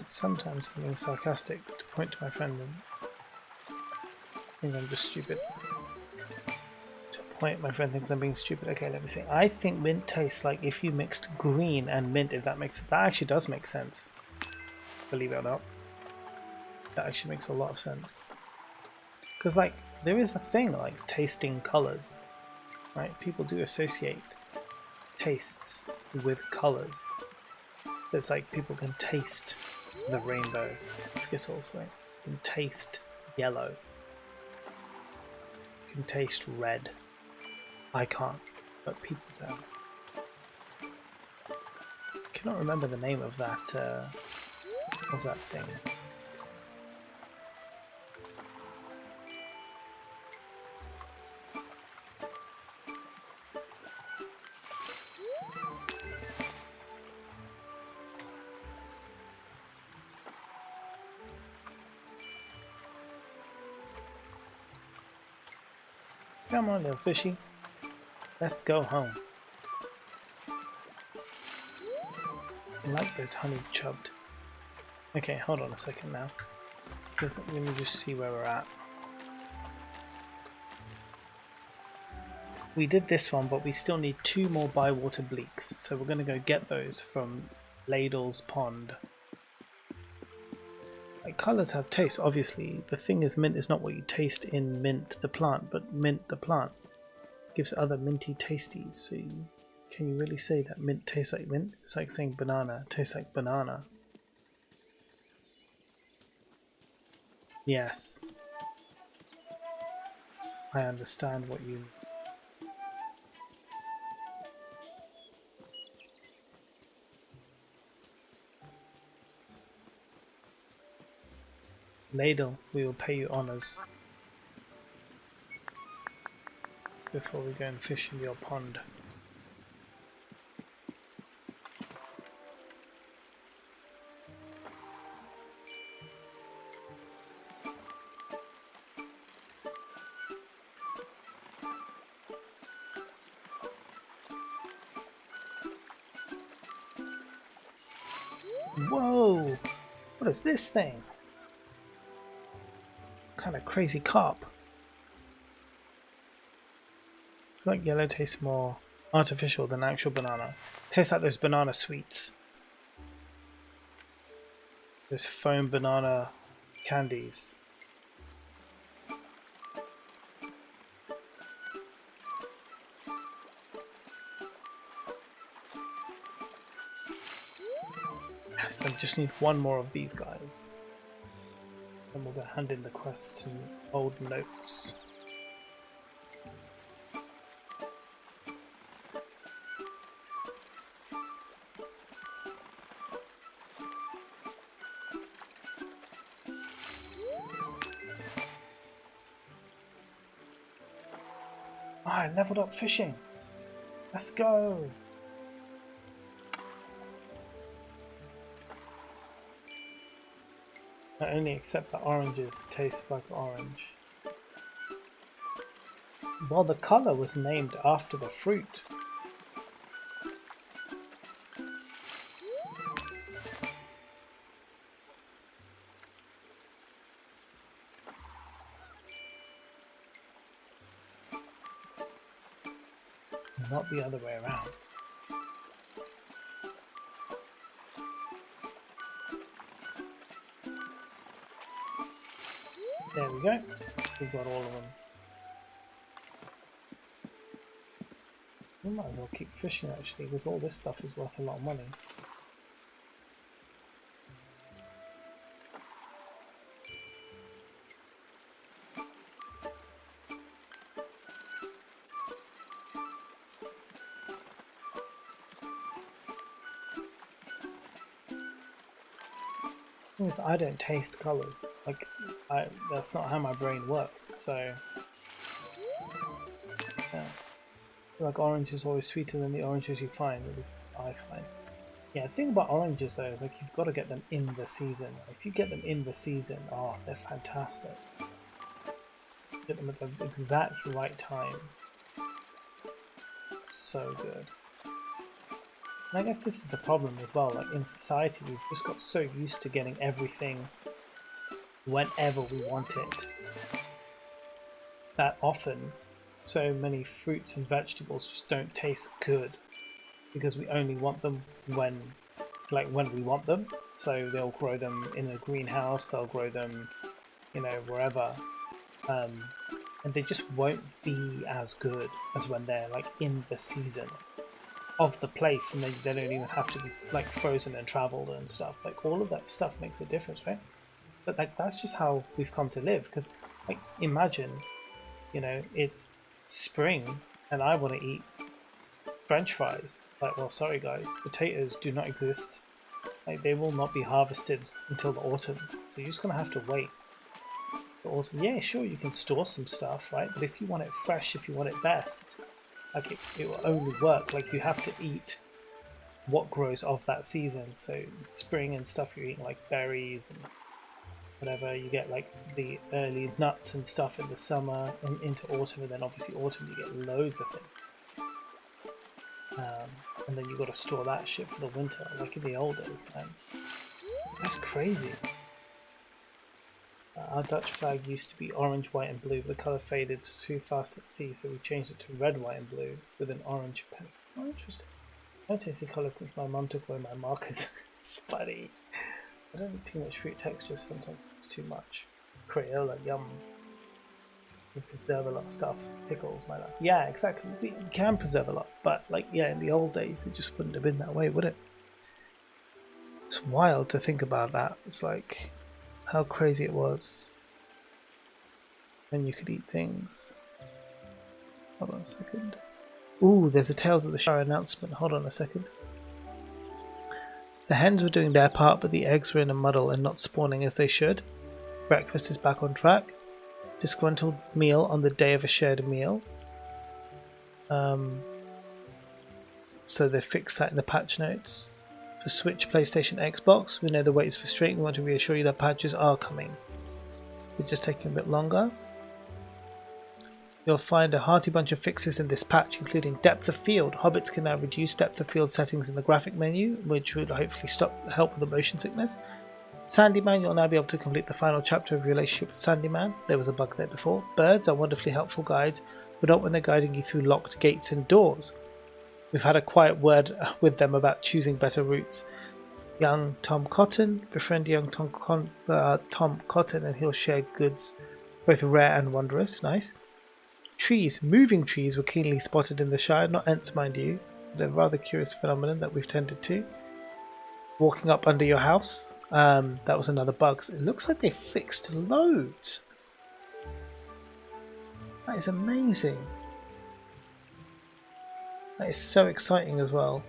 Sometimes I'm being sarcastic to point to my friend and think I'm just stupid. To point, my friend thinks I'm being stupid. Okay, let me see. I think mint tastes like if you mixed green and mint, if that makes sense. That actually does make sense. Believe it or not. That actually makes a lot of sense. Because, like, there is a thing like tasting colors, right? People do associate tastes with colors. It's like people can taste the rainbow Skittles, right? You can taste yellow. You can taste red. I can't, but people do. I cannot remember the name of that thing. Come on, little fishy. Let's go home. I like those honey chubbed. Okay, hold on a second now. Let me just see where we're at. We did this one, but we still need 2 more bywater bleaks. So we're going to go get those from Ladle's Pond. Like, colours have taste, obviously. The thing is, mint is not what you taste in mint the plant, but mint the plant gives other minty tasties. So can you really say that mint tastes like mint? It's like saying banana tastes like banana. Yes. I understand what you... Ladle, we will pay you honours before we go and fish in your pond. Whoa! What is this thing? Kind of crazy carp. I feel like yellow tastes more artificial than actual banana. Tastes like those banana sweets. Those foam banana candies. Yes, I just need one more of these guys. Then we'll go hand in the quest to Old Notes. I leveled up fishing. Let's go. I only accept that oranges taste like orange. Well, the colour was named after the fruit. Not the other way around. There we go. We've got all of them. We might as well keep fishing actually, because all this stuff is worth a lot of money. I don't taste colours. Like, that's not how my brain works. So, yeah. Like orange is always sweeter than the oranges you find. At least I find. Yeah, the thing about oranges though is like you've got to get them in the season. If you get them in the season, oh, they're fantastic. Get them at the exact right time. So good. And I guess this is the problem as well, like in society we've just got so used to getting everything whenever we want it. That often so many fruits and vegetables just don't taste good because we only want them when we want them. So they'll grow them in a greenhouse, they'll grow them, you know, wherever. And they just won't be as good as when they're like in the season of the place, and they don't even have to be like frozen and traveled and stuff. Like all of that stuff makes a difference, right? But like that's just how we've come to live. Because like imagine, you know, it's spring and I want to eat French fries. Like, well, sorry guys, potatoes do not exist. Like they will not be harvested until the autumn. So you're just gonna have to wait for autumn. Yeah, sure, you can store some stuff, right? But if you want it fresh, if you want it best, like it will only work. Like you have to eat what grows of that season. So spring and stuff, you're eating like berries and whatever. You get like the early nuts and stuff in the summer and into autumn, and then obviously autumn you get loads of it. And then you've got to store that shit for the winter, like in the old days, man. That's crazy. Our Dutch flag used to be orange, white and blue, but the colour faded too fast at sea, so we changed it to red, white and blue with an orange pen. Oh, interesting. I haven't tasted colour since my mum took away my markers. Spuddy. I don't eat too much fruit textures, sometimes it's too much. Crayola, yum. You preserve a lot of stuff. Pickles, my love. Yeah, exactly. See, you can preserve a lot, but like, yeah, in the old days, it just wouldn't have been that way, would it? It's wild to think about that. It's like how crazy it was when you could eat things. Hold on a second. Ooh, there's a Tales of the Shire announcement. Hold on a second. The hens were doing their part, but the eggs were in a muddle and not spawning as they should. Breakfast is back on track. Disgruntled meal on the day of a shared meal. So they fixed that in the patch notes. For Switch, PlayStation, Xbox, we know the wait is frustrating. We want to reassure you that patches are coming. They're just taking a bit longer. You'll find a hearty bunch of fixes in this patch, including depth of field. Hobbits can now reduce depth of field settings in the graphic menu, which will hopefully help with the motion sickness. Sandyman, you'll now be able to complete the final chapter of your relationship with Sandyman. There was a bug there before. Birds are wonderfully helpful guides, but not when they're guiding you through locked gates and doors. We've had a quiet word with them about choosing better routes. Young Tom Cotton, befriend young Tom Cotton and he'll share goods, both rare and wondrous. Nice. Trees, moving trees were keenly spotted in the Shire, not Ents mind you, but a rather curious phenomenon that we've tended to. walking up under your house. That was another bug. It looks like they fixed loads. That is amazing. That is so exciting as well.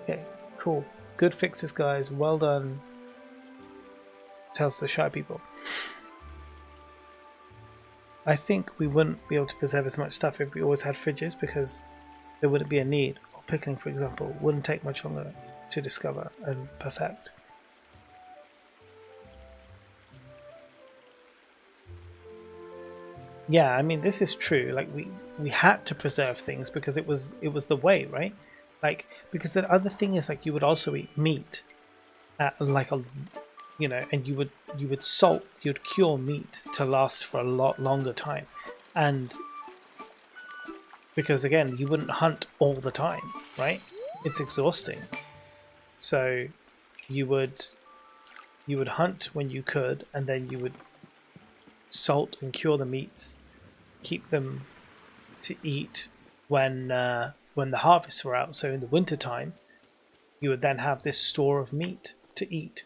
Okay, cool. Good fixes, guys. Well done. Tells the Shire people. I think we wouldn't be able to preserve as much stuff if we always had fridges, because there wouldn't be a need. Or pickling, for example, wouldn't take much longer to discover and perfect. Yeah, I mean, this is true. Like we had to preserve things because it was the way, right? Like, because the other thing is, like, you would also eat meat at like a, you know, and you would you'd cure meat to last for a lot longer time, and because again you wouldn't hunt all the time, right? It's exhausting. So you would hunt when you could, and then you would salt and cure the meats, keep them to eat when the harvests were out. So in the winter time, you would then have this store of meat to eat.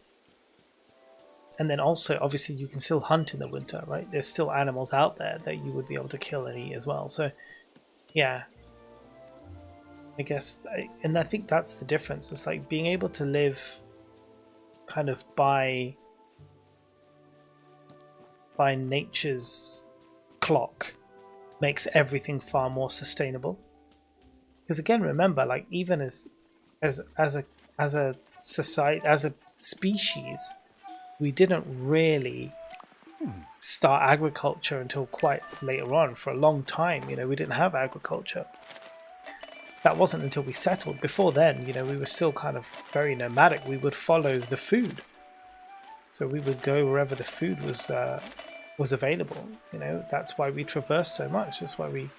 And then also, obviously, you can still hunt in the winter, right? There's still animals out there that you would be able to kill and eat as well. So, yeah, I guess, and I think that's the difference. It's like being able to live kind of by nature's clock makes everything far more sustainable. Because again, remember, like, even as a society, as a species, we didn't really start agriculture until quite later on. For a long time, you know, we didn't have agriculture. That wasn't until we settled. Before then, you know, we were still kind of very nomadic. We would follow the food, so we would go wherever the food was available. You know, that's why we traversed so much. That's why we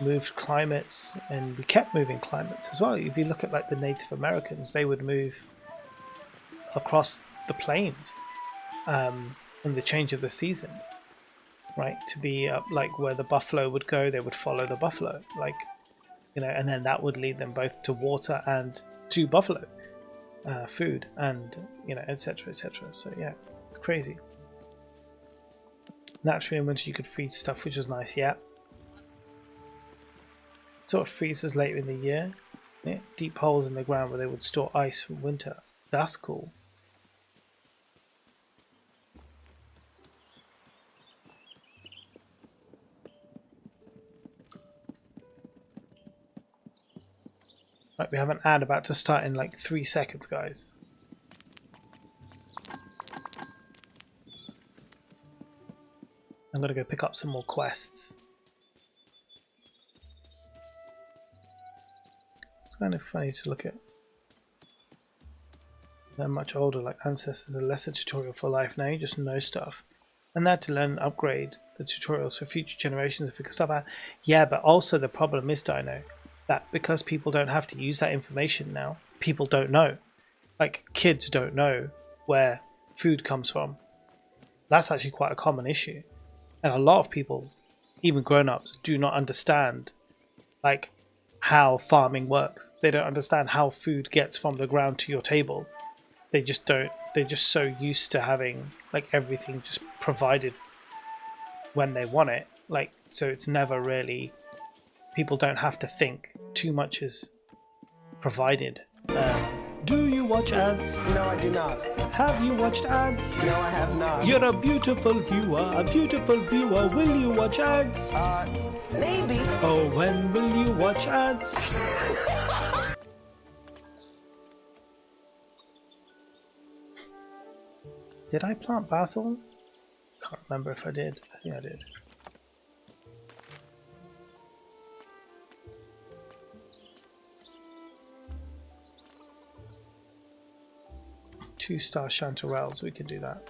moved climates, and we kept moving climates as well. If you look at like the Native Americans, they would move across the plains in the change of the season, right? To be up like where the buffalo would go, they would follow the buffalo, like, you know, and then that would lead them both to water and to buffalo food, and, you know, etc., etc. So yeah, it's crazy. Naturally in winter you could freeze stuff, which was nice. Yeah, it sort of freezes later in the year. Yeah, deep holes in the ground where they would store ice for winter. That's cool. Right, we have an ad about to start in like 3 seconds, guys. I'm gonna go pick up some more quests. It's kind of funny to look at. They're much older, like ancestors, a lesser tutorial for life. Now you just know stuff. And that to learn and upgrade the tutorials for future generations to figure stuff out. Yeah, but also the problem is, Dino, that because people don't have to use that information now, people don't know. Like, kids don't know where food comes from. That's actually quite a common issue. And a lot of people, even grown-ups, do not understand, like, how farming works. They don't understand how food gets from the ground to your table. They just don't. They're just so used to having, like, everything just provided when they want it. Like, so it's never really... People don't have to think. Too much is provided. Do you watch ads? No, I do not. Have you watched ads? No, I have not. You're a beautiful viewer, a beautiful viewer. Will you watch ads? Maybe. Oh, when will you watch ads? Did I plant basil? Can't remember if I did. I think I did. Two-star chanterelles, we can do that.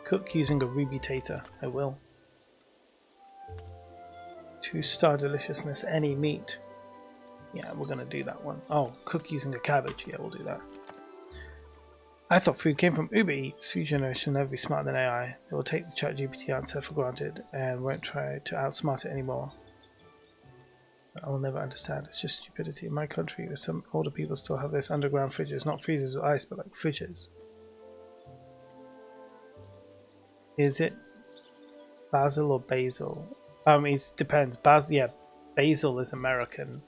Cook using a ruby tater, I will. 2-star deliciousness, any meat. Yeah, we're gonna do that one. Oh, cook using a cabbage, yeah, we'll do that. I thought food came from Uber Eats. Food generation will never be smarter than AI. It will take the ChatGPT answer for granted and won't try to outsmart it anymore. I will never understand. It's just stupidity. In my country, some older people still have those underground fridges, not freezers with ice, but like fridges. Is it basil or basil? It depends. Basil is American.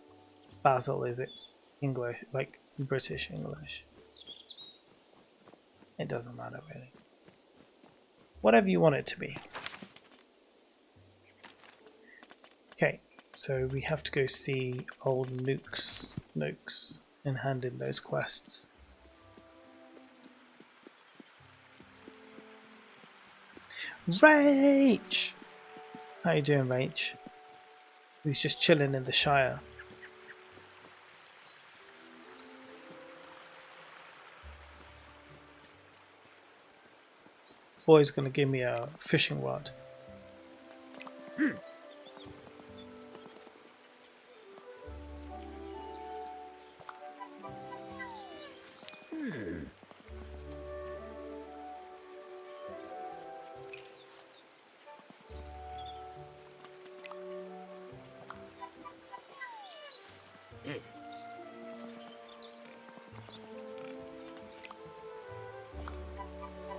Basil is English, like British English. It doesn't matter really. Whatever you want it to be. Okay, so we have to go see old Nooks and hand in those quests. Rach! How you doing, Rach? He's just chilling in the Shire. Boy's gonna give me a fishing rod.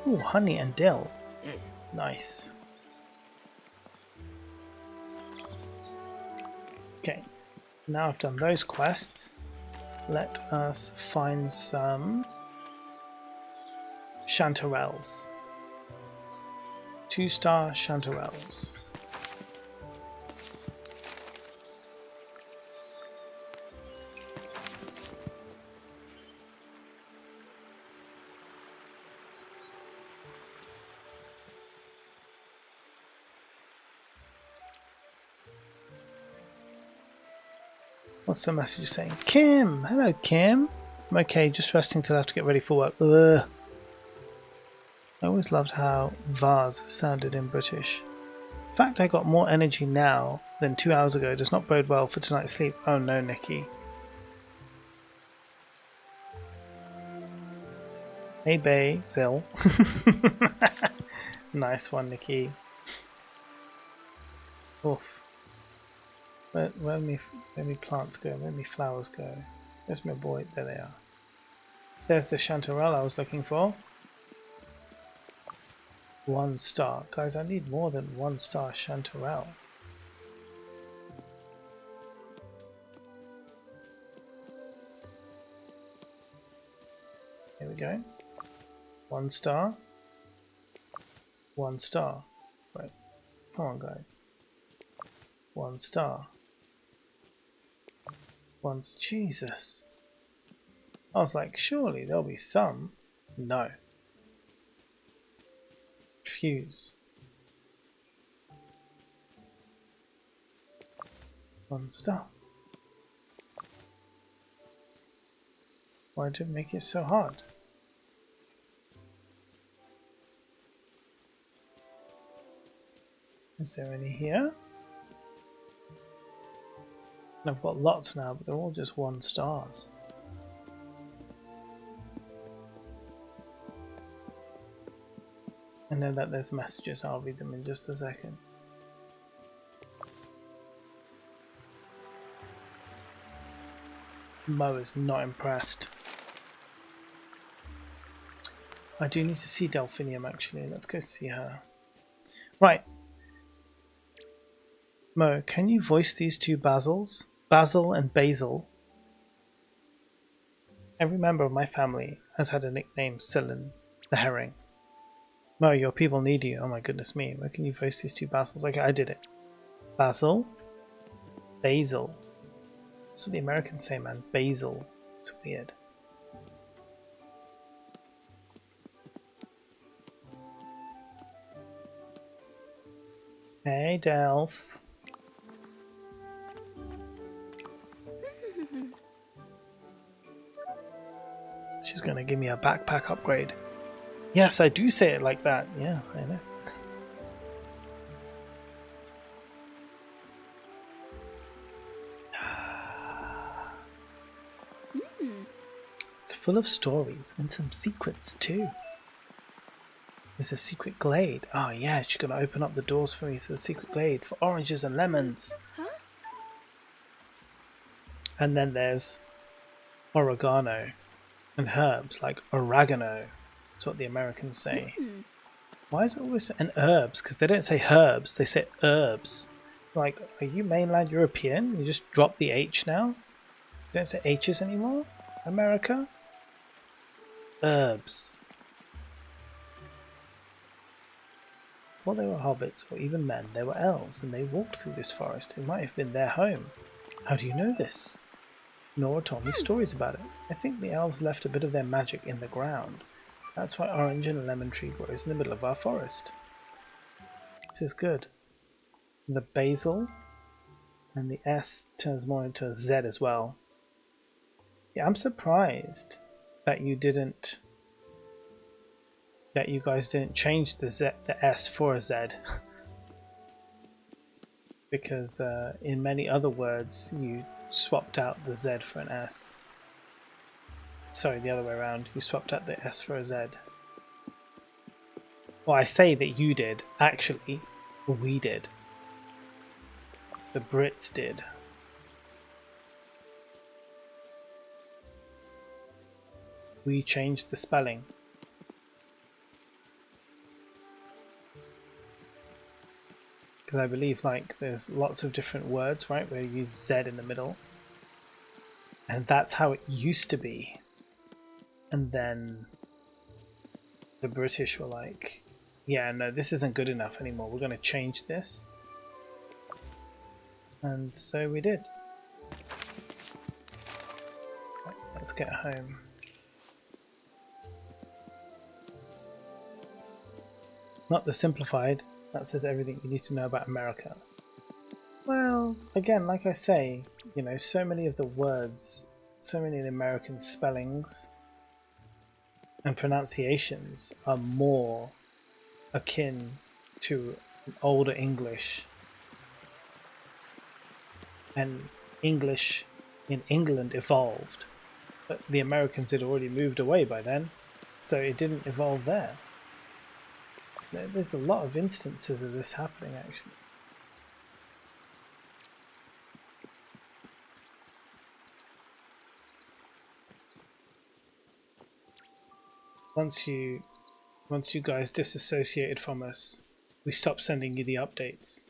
Ooh, honey and dill. Nice. Okay, now I've done those quests. Let us find some chanterelles. 2-star chanterelles. What's the message saying? Kim! Hello, Kim! I'm okay, just resting till I have to get ready for work. Ugh. I always loved how vase sounded in British. The fact I got more energy now than 2 hours ago does not bode well for tonight's sleep. Oh no, Nikki. Hey, Basil. Nice one, Nikki. Oof. Where me plants go? Where me flowers go? Where's my boy? There they are. There's the chanterelle I was looking for. 1 star. Guys, I need more than 1-star chanterelle. Here we go. 1 star. 1 star. Right. Come on, guys. 1 star. Jesus. I was like, surely there'll be some. No. Fuse. 1 star. Why did it make it so hard? Is there any here? I've got lots now, but they're all just 1 stars. I know that there's messages, I'll read them in just a second. Mo is not impressed. I do need to see Delphinium actually, let's go see her. Right. Mo, can you voice these 2 Basils? Basil and Basil. Every member of my family has had a nickname, Cyllin, the herring. Mo, your people need you. Oh my goodness me. Where can you voice these 2 Basils? Okay, I did it. Basil. Basil. That's what the Americans say, man. Basil. It's weird. Hey, Delph. She's going to give me a backpack upgrade. Yes, I do say it like that. Yeah, I know. It's full of stories and some secrets too. There's a secret glade. Oh yeah, she's gonna open up the doors for me to the secret glade for oranges and lemons. And then there's oregano and herbs like oregano. That's what the Americans say. Why is it always and herbs? Because they don't say herbs, they say herbs. Like, are you mainland European? You just drop the H now? You don't say H's anymore? America? Herbs. Before they were hobbits or even men, they were elves, and they walked through this forest. It might have been their home. How do you know this? Nora told me stories about it. I think the elves left a bit of their magic in the ground. That's why orange and lemon tree grows in the middle of our forest. This is good. The basil and the S turns more into a Z as well. Yeah, I'm surprised that you guys didn't change the S for a Z. Because in many other words you swapped out the Z for an S. Sorry, the other way around. You swapped out the S for a Z. Well, I say that you did. Actually, we did. The Brits did. We changed the spelling. Because I believe like there's lots of different words, right, where you use Z in the middle. And that's how it used to be. And then the British were like, yeah, no, this isn't good enough anymore. We're going to change this. And so we did. Right, let's get home. Not the simplified. That says everything you need to know about America. Well, again, like I say, you know, so many of the words, so many of the American spellings and pronunciations are more akin to older English, and English in England evolved, but the Americans had already moved away by then, so it didn't evolve there. There's a lot of instances of this happening actually. Once you guys disassociated from us, we stopped sending you the updates.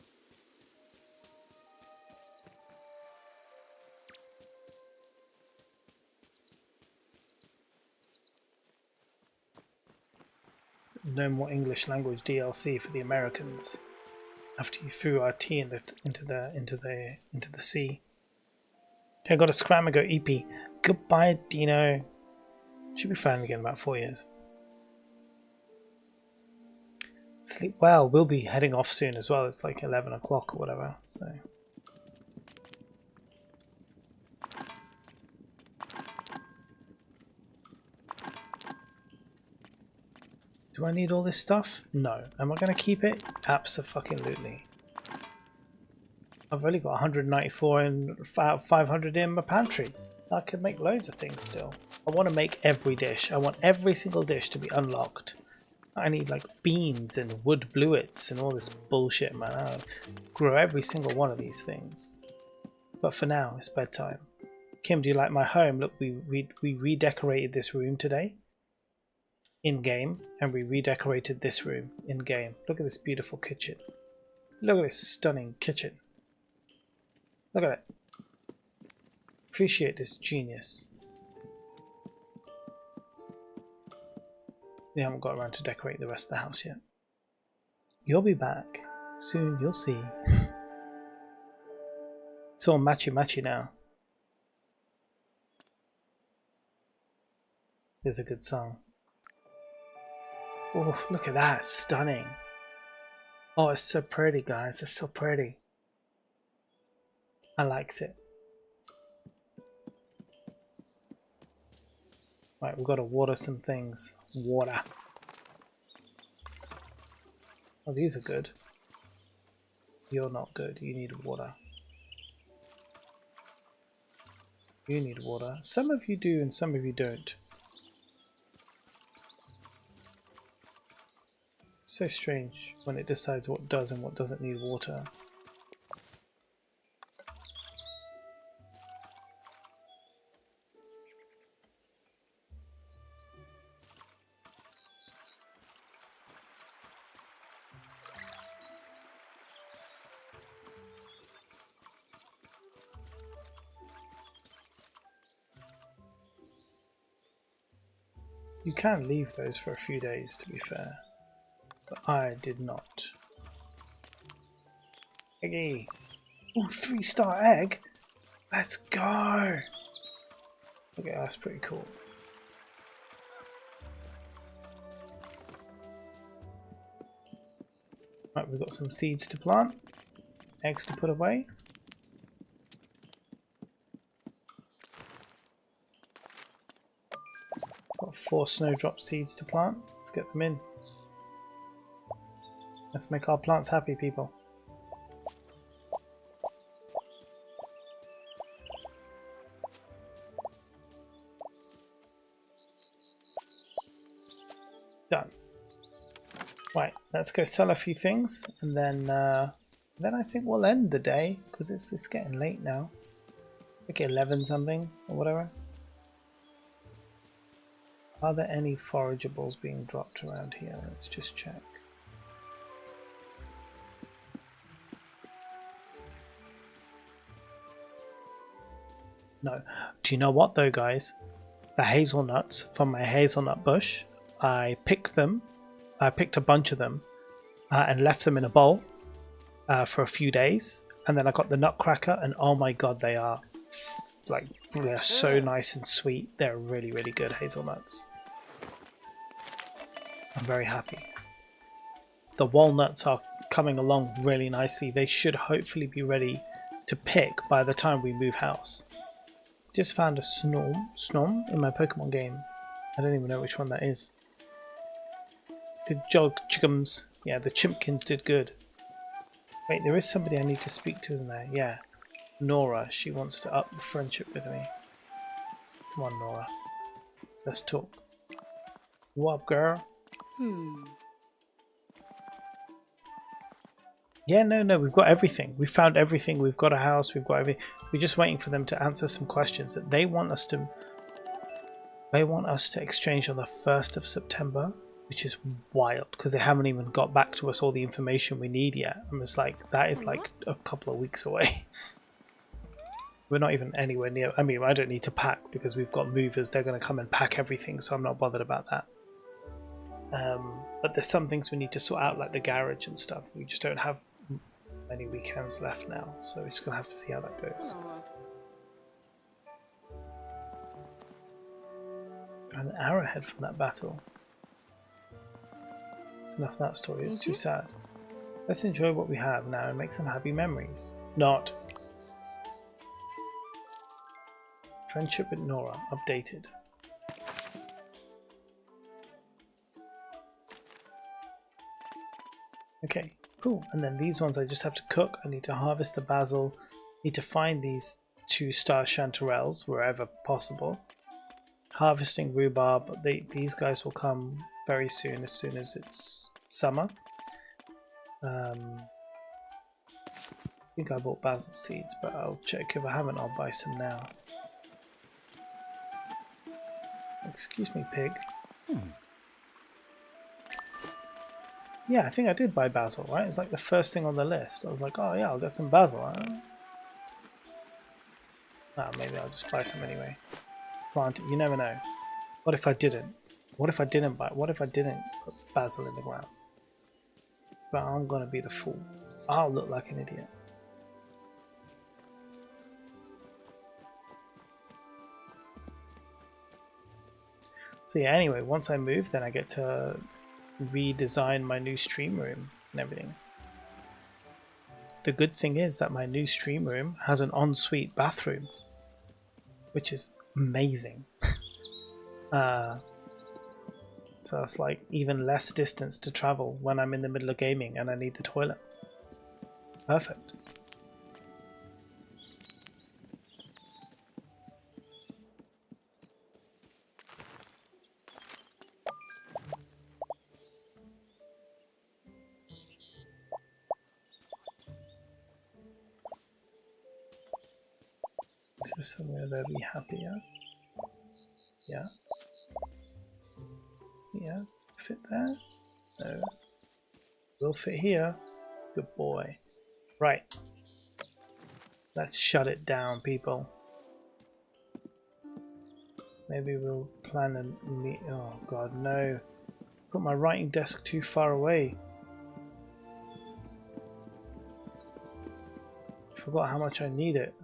No more English language DLC for the Americans after you threw our tea into the sea. Okay, I got a scram and go EP. Goodbye, Dino. Should be fine again in about 4 years. Sleep well. We'll be heading off soon as well. It's like 11 o'clock or whatever. So. Do I need all this stuff? No. Am I going to keep it? Abso-fucking-lutely. I've only got 194 and 500 in my pantry. I could make loads of things still. I want to make every dish. I want every single dish to be unlocked. I need like beans and wood bluets and all this bullshit, man. I'll grow every single one of these things. But for now, it's bedtime. Kim, do you like my home? Look, we redecorated this room today. In-game. And we redecorated this room in-game. Look at this beautiful kitchen. Look at this stunning kitchen. Look at it. Appreciate this genius. We haven't got around to decorate the rest of the house yet. You'll be back. Soon you'll see. It's all matchy-matchy now. There's a good song. Oh, look at that. Stunning. Oh, it's so pretty, guys. It's so pretty. I likes it. Right, we've got to water some things. Water. Oh, these are good. You're not good. You need water. You need water. Some of you do and some of you don't. So strange when it decides what does and what doesn't need water. You can leave those for a few days, to be fair, but I did not. Eggy! Oh, 3-star egg! Let's go! Okay, that's pretty cool. Right, we've got some seeds to plant, eggs to put away. Got 4 snowdrop seeds to plant. Let's get them in. Let's make our plants happy, people. Done. Right, let's go sell a few things, and then I think we'll end the day because it's getting late now. Like 11 something or whatever. Are there any forageables being dropped around here? Let's just check. No. Do you know what though, guys? The hazelnuts from my hazelnut bush, I picked them. I picked a bunch of them and left them in a bowl for a few days. And then I got the nutcracker, and oh my god, they are so nice and sweet. They're really, really good hazelnuts. I'm very happy. The walnuts are coming along really nicely. They should hopefully be ready to pick by the time we move house. Just found a snom in my Pokemon game. I don't even know which one that is. Good job, chickums. Yeah, the chimpkins did good. Wait, there is somebody I need to speak to, isn't there? Yeah. Nora, she wants to up the friendship with me. Come on, Nora. Let's talk. What up, girl? Yeah, no, we've got everything. We found everything. We've got a house. We've got everything. We're just waiting for them to answer some questions that they want us to. They want us to exchange on the 1st of September, which is wild because they haven't even got back to us all the information we need yet. I'm just like, that is like a couple of weeks away. We're not even anywhere near. I mean, I don't need to pack because we've got movers. They're going to come and pack everything, so I'm not bothered about that. But there's some things we need to sort out, like the garage and stuff. We just don't have many weekends left now, so we're just going to have to see how that goes. An arrowhead from that battle. That's enough of that story. It's too sad. Let's enjoy what we have now and make some happy memories. Not. Friendship with Nora updated. Okay, cool. And then these ones I just have to cook. I need to harvest the basil. Need to find these 2-star chanterelles wherever possible. Harvesting rhubarb. These guys will come very soon as it's summer. I think I bought basil seeds, but I'll check. If I haven't, I'll buy some now. Excuse me, pig. Yeah, I think I did buy basil, right? It's like the first thing on the list. I was like, oh yeah, I'll get some basil. Maybe I'll just buy some anyway. Plant it. You never know. What if I didn't? What if I didn't put basil in the ground? But I'm gonna be the fool. I'll look like an idiot. So yeah, anyway, once I move, then I get to redesign my new stream room and everything. The good thing is that my new stream room has an ensuite bathroom, which is amazing. So it's like even less distance to travel when I'm in the middle of gaming and I need the toilet. Perfect. Is there somewhere they'll be happier? Yeah. Yeah. Fit there? No. Will fit here. Good boy. Right. Let's shut it down, people. Maybe we'll plan a meet. Oh god, no. Put my writing desk too far away. Forgot how much I need it.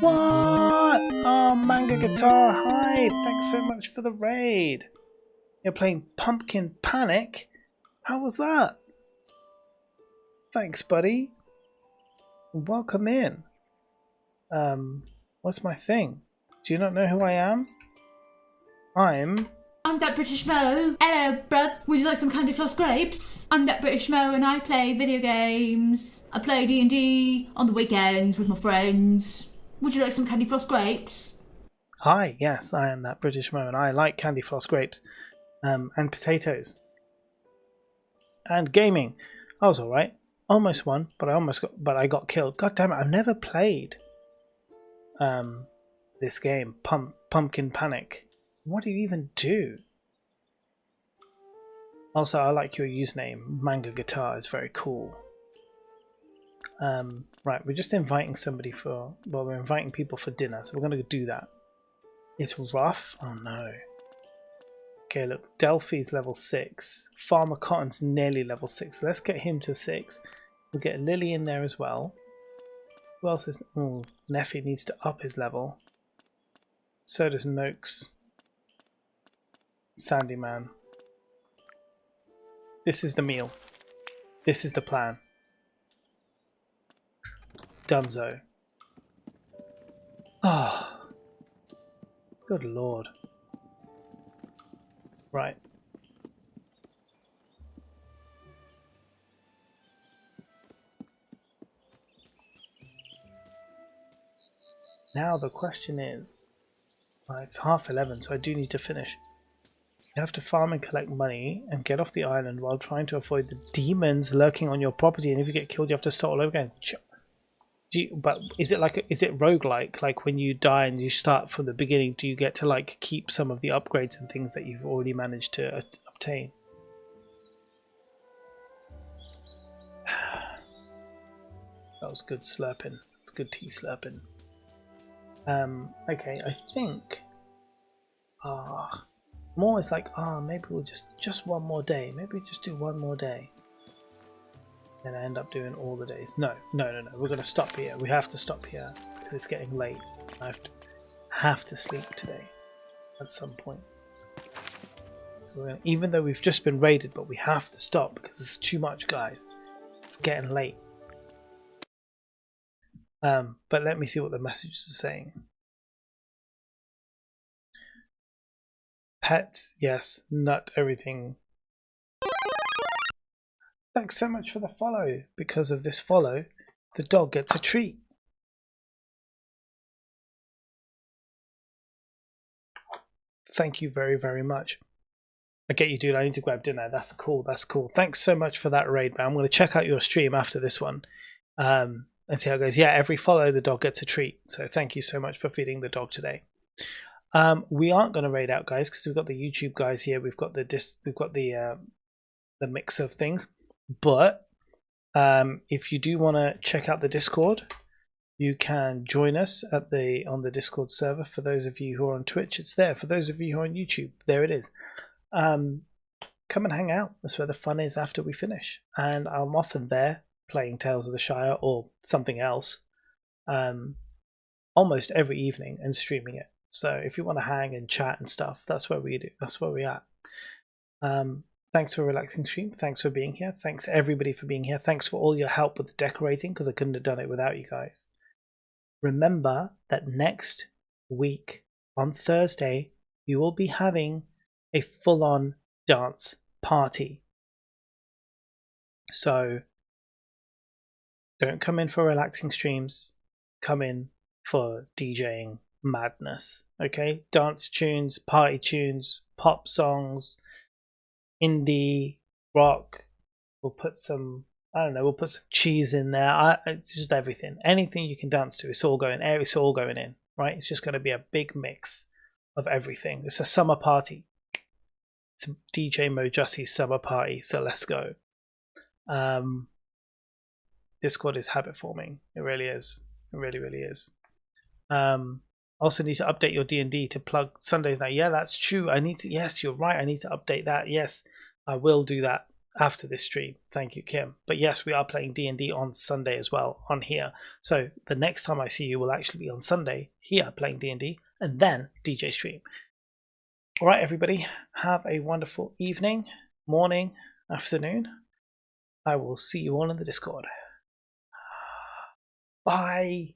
What? Oh, Manga Guitar, hi! Thanks so much for the raid. You're playing Pumpkin Panic? How was that? Thanks, buddy. Welcome in. What's my thing? Do you not know who I am? I'm that British Mo. Hello, bruv. Would you like some candy floss grapes? I'm that British Mo and I play video games. I play D&D on the weekends with my friends. Would you like some candy floss grapes? Hi, yes, I am that British Mo and I like candy floss grapes. And potatoes. And gaming. I was alright. Almost won, but I got killed. God damn it, I've never played this game, Pumpkin Panic. What do you even do? Also, I like your username. Manga Guitar is very cool. Right, we're just inviting somebody for... Well, we're inviting people for dinner, so we're going to do that. It's rough? Oh no. Okay, look, Delphi's level 6. Farmer Cotton's nearly level 6. Let's get him to 6. We'll get Lily in there as well. Who else is... Oh, Neffy needs to up his level. So does Noakes. Sandyman. This is the meal. This is the plan. Dunzo. Oh. Good lord. Right. Now the question is, it's 11:30, so I do need to finish. You have to farm and collect money and get off the island while trying to avoid the demons lurking on your property, and if you get killed you have to start all over again. But is it roguelike? Like when you die and you start from the beginning, do you get to like keep some of the upgrades and things that you've already managed to obtain? That was good slurping. It's good tea slurping. Okay, I think more is like, maybe we'll just one more day. Maybe just do one more day. And I end up doing all the days. No. We're gonna stop here. We have to stop here because it's getting late. I have to sleep today at some point. So even though we've just been raided, but we have to stop because it's too much, guys. It's getting late. But let me see what the messages are saying. Pets, yes. Nut, everything. Thanks so much for the follow. Because of this follow, the dog gets a treat. Thank you very, very much. I get you, dude. I need to grab dinner. That's cool. That's cool. Thanks so much for that raid, man. I'm going to check out your stream after this one. And see how it goes. Yeah, every follow, the dog gets a treat. So thank you so much for feeding the dog today. We aren't going to raid out, guys, because we've got the YouTube guys here. We've got the mix of things. But if you do want to check out the Discord, you can join us on the Discord server. For those of you who are on Twitch, it's there. For those of you who are on YouTube, there it is. Come and hang out. That's where the fun is after we finish. And I'm often there playing Tales of the Shire or something else almost every evening and streaming it. So if you want to hang and chat and stuff, that's where we do. That's where we're at. Thanks for a relaxing stream. Thanks for being here. Thanks everybody for being here. Thanks for all your help with the decorating because I couldn't have done it without you guys. Remember that next week on Thursday, you will be having a full-on dance party. So don't come in for relaxing streams. Come in for DJing madness. Okay? Dance tunes, party tunes, pop songs, indie, rock. We'll put some I don't know, we'll put some cheese in there. It's just everything. Anything you can dance to, it's all going in. It's all going in, right? It's just going to be a big mix of everything. It's a summer party. It's a DJ Mojussi's summer party, so let's go. Discord is habit forming. It really is. It really, really is. Also need to update your D&D to plug Sundays now. Yeah, that's true. I need to. Yes, you're right. I need to update that. Yes, I will do that after this stream. Thank you, Kim. But yes, we are playing D&D on Sunday as well on here. So the next time I see you will actually be on Sunday here playing D&D and then DJ stream. All right, everybody. Have a wonderful evening, morning, afternoon. I will see you all in the Discord. Bye.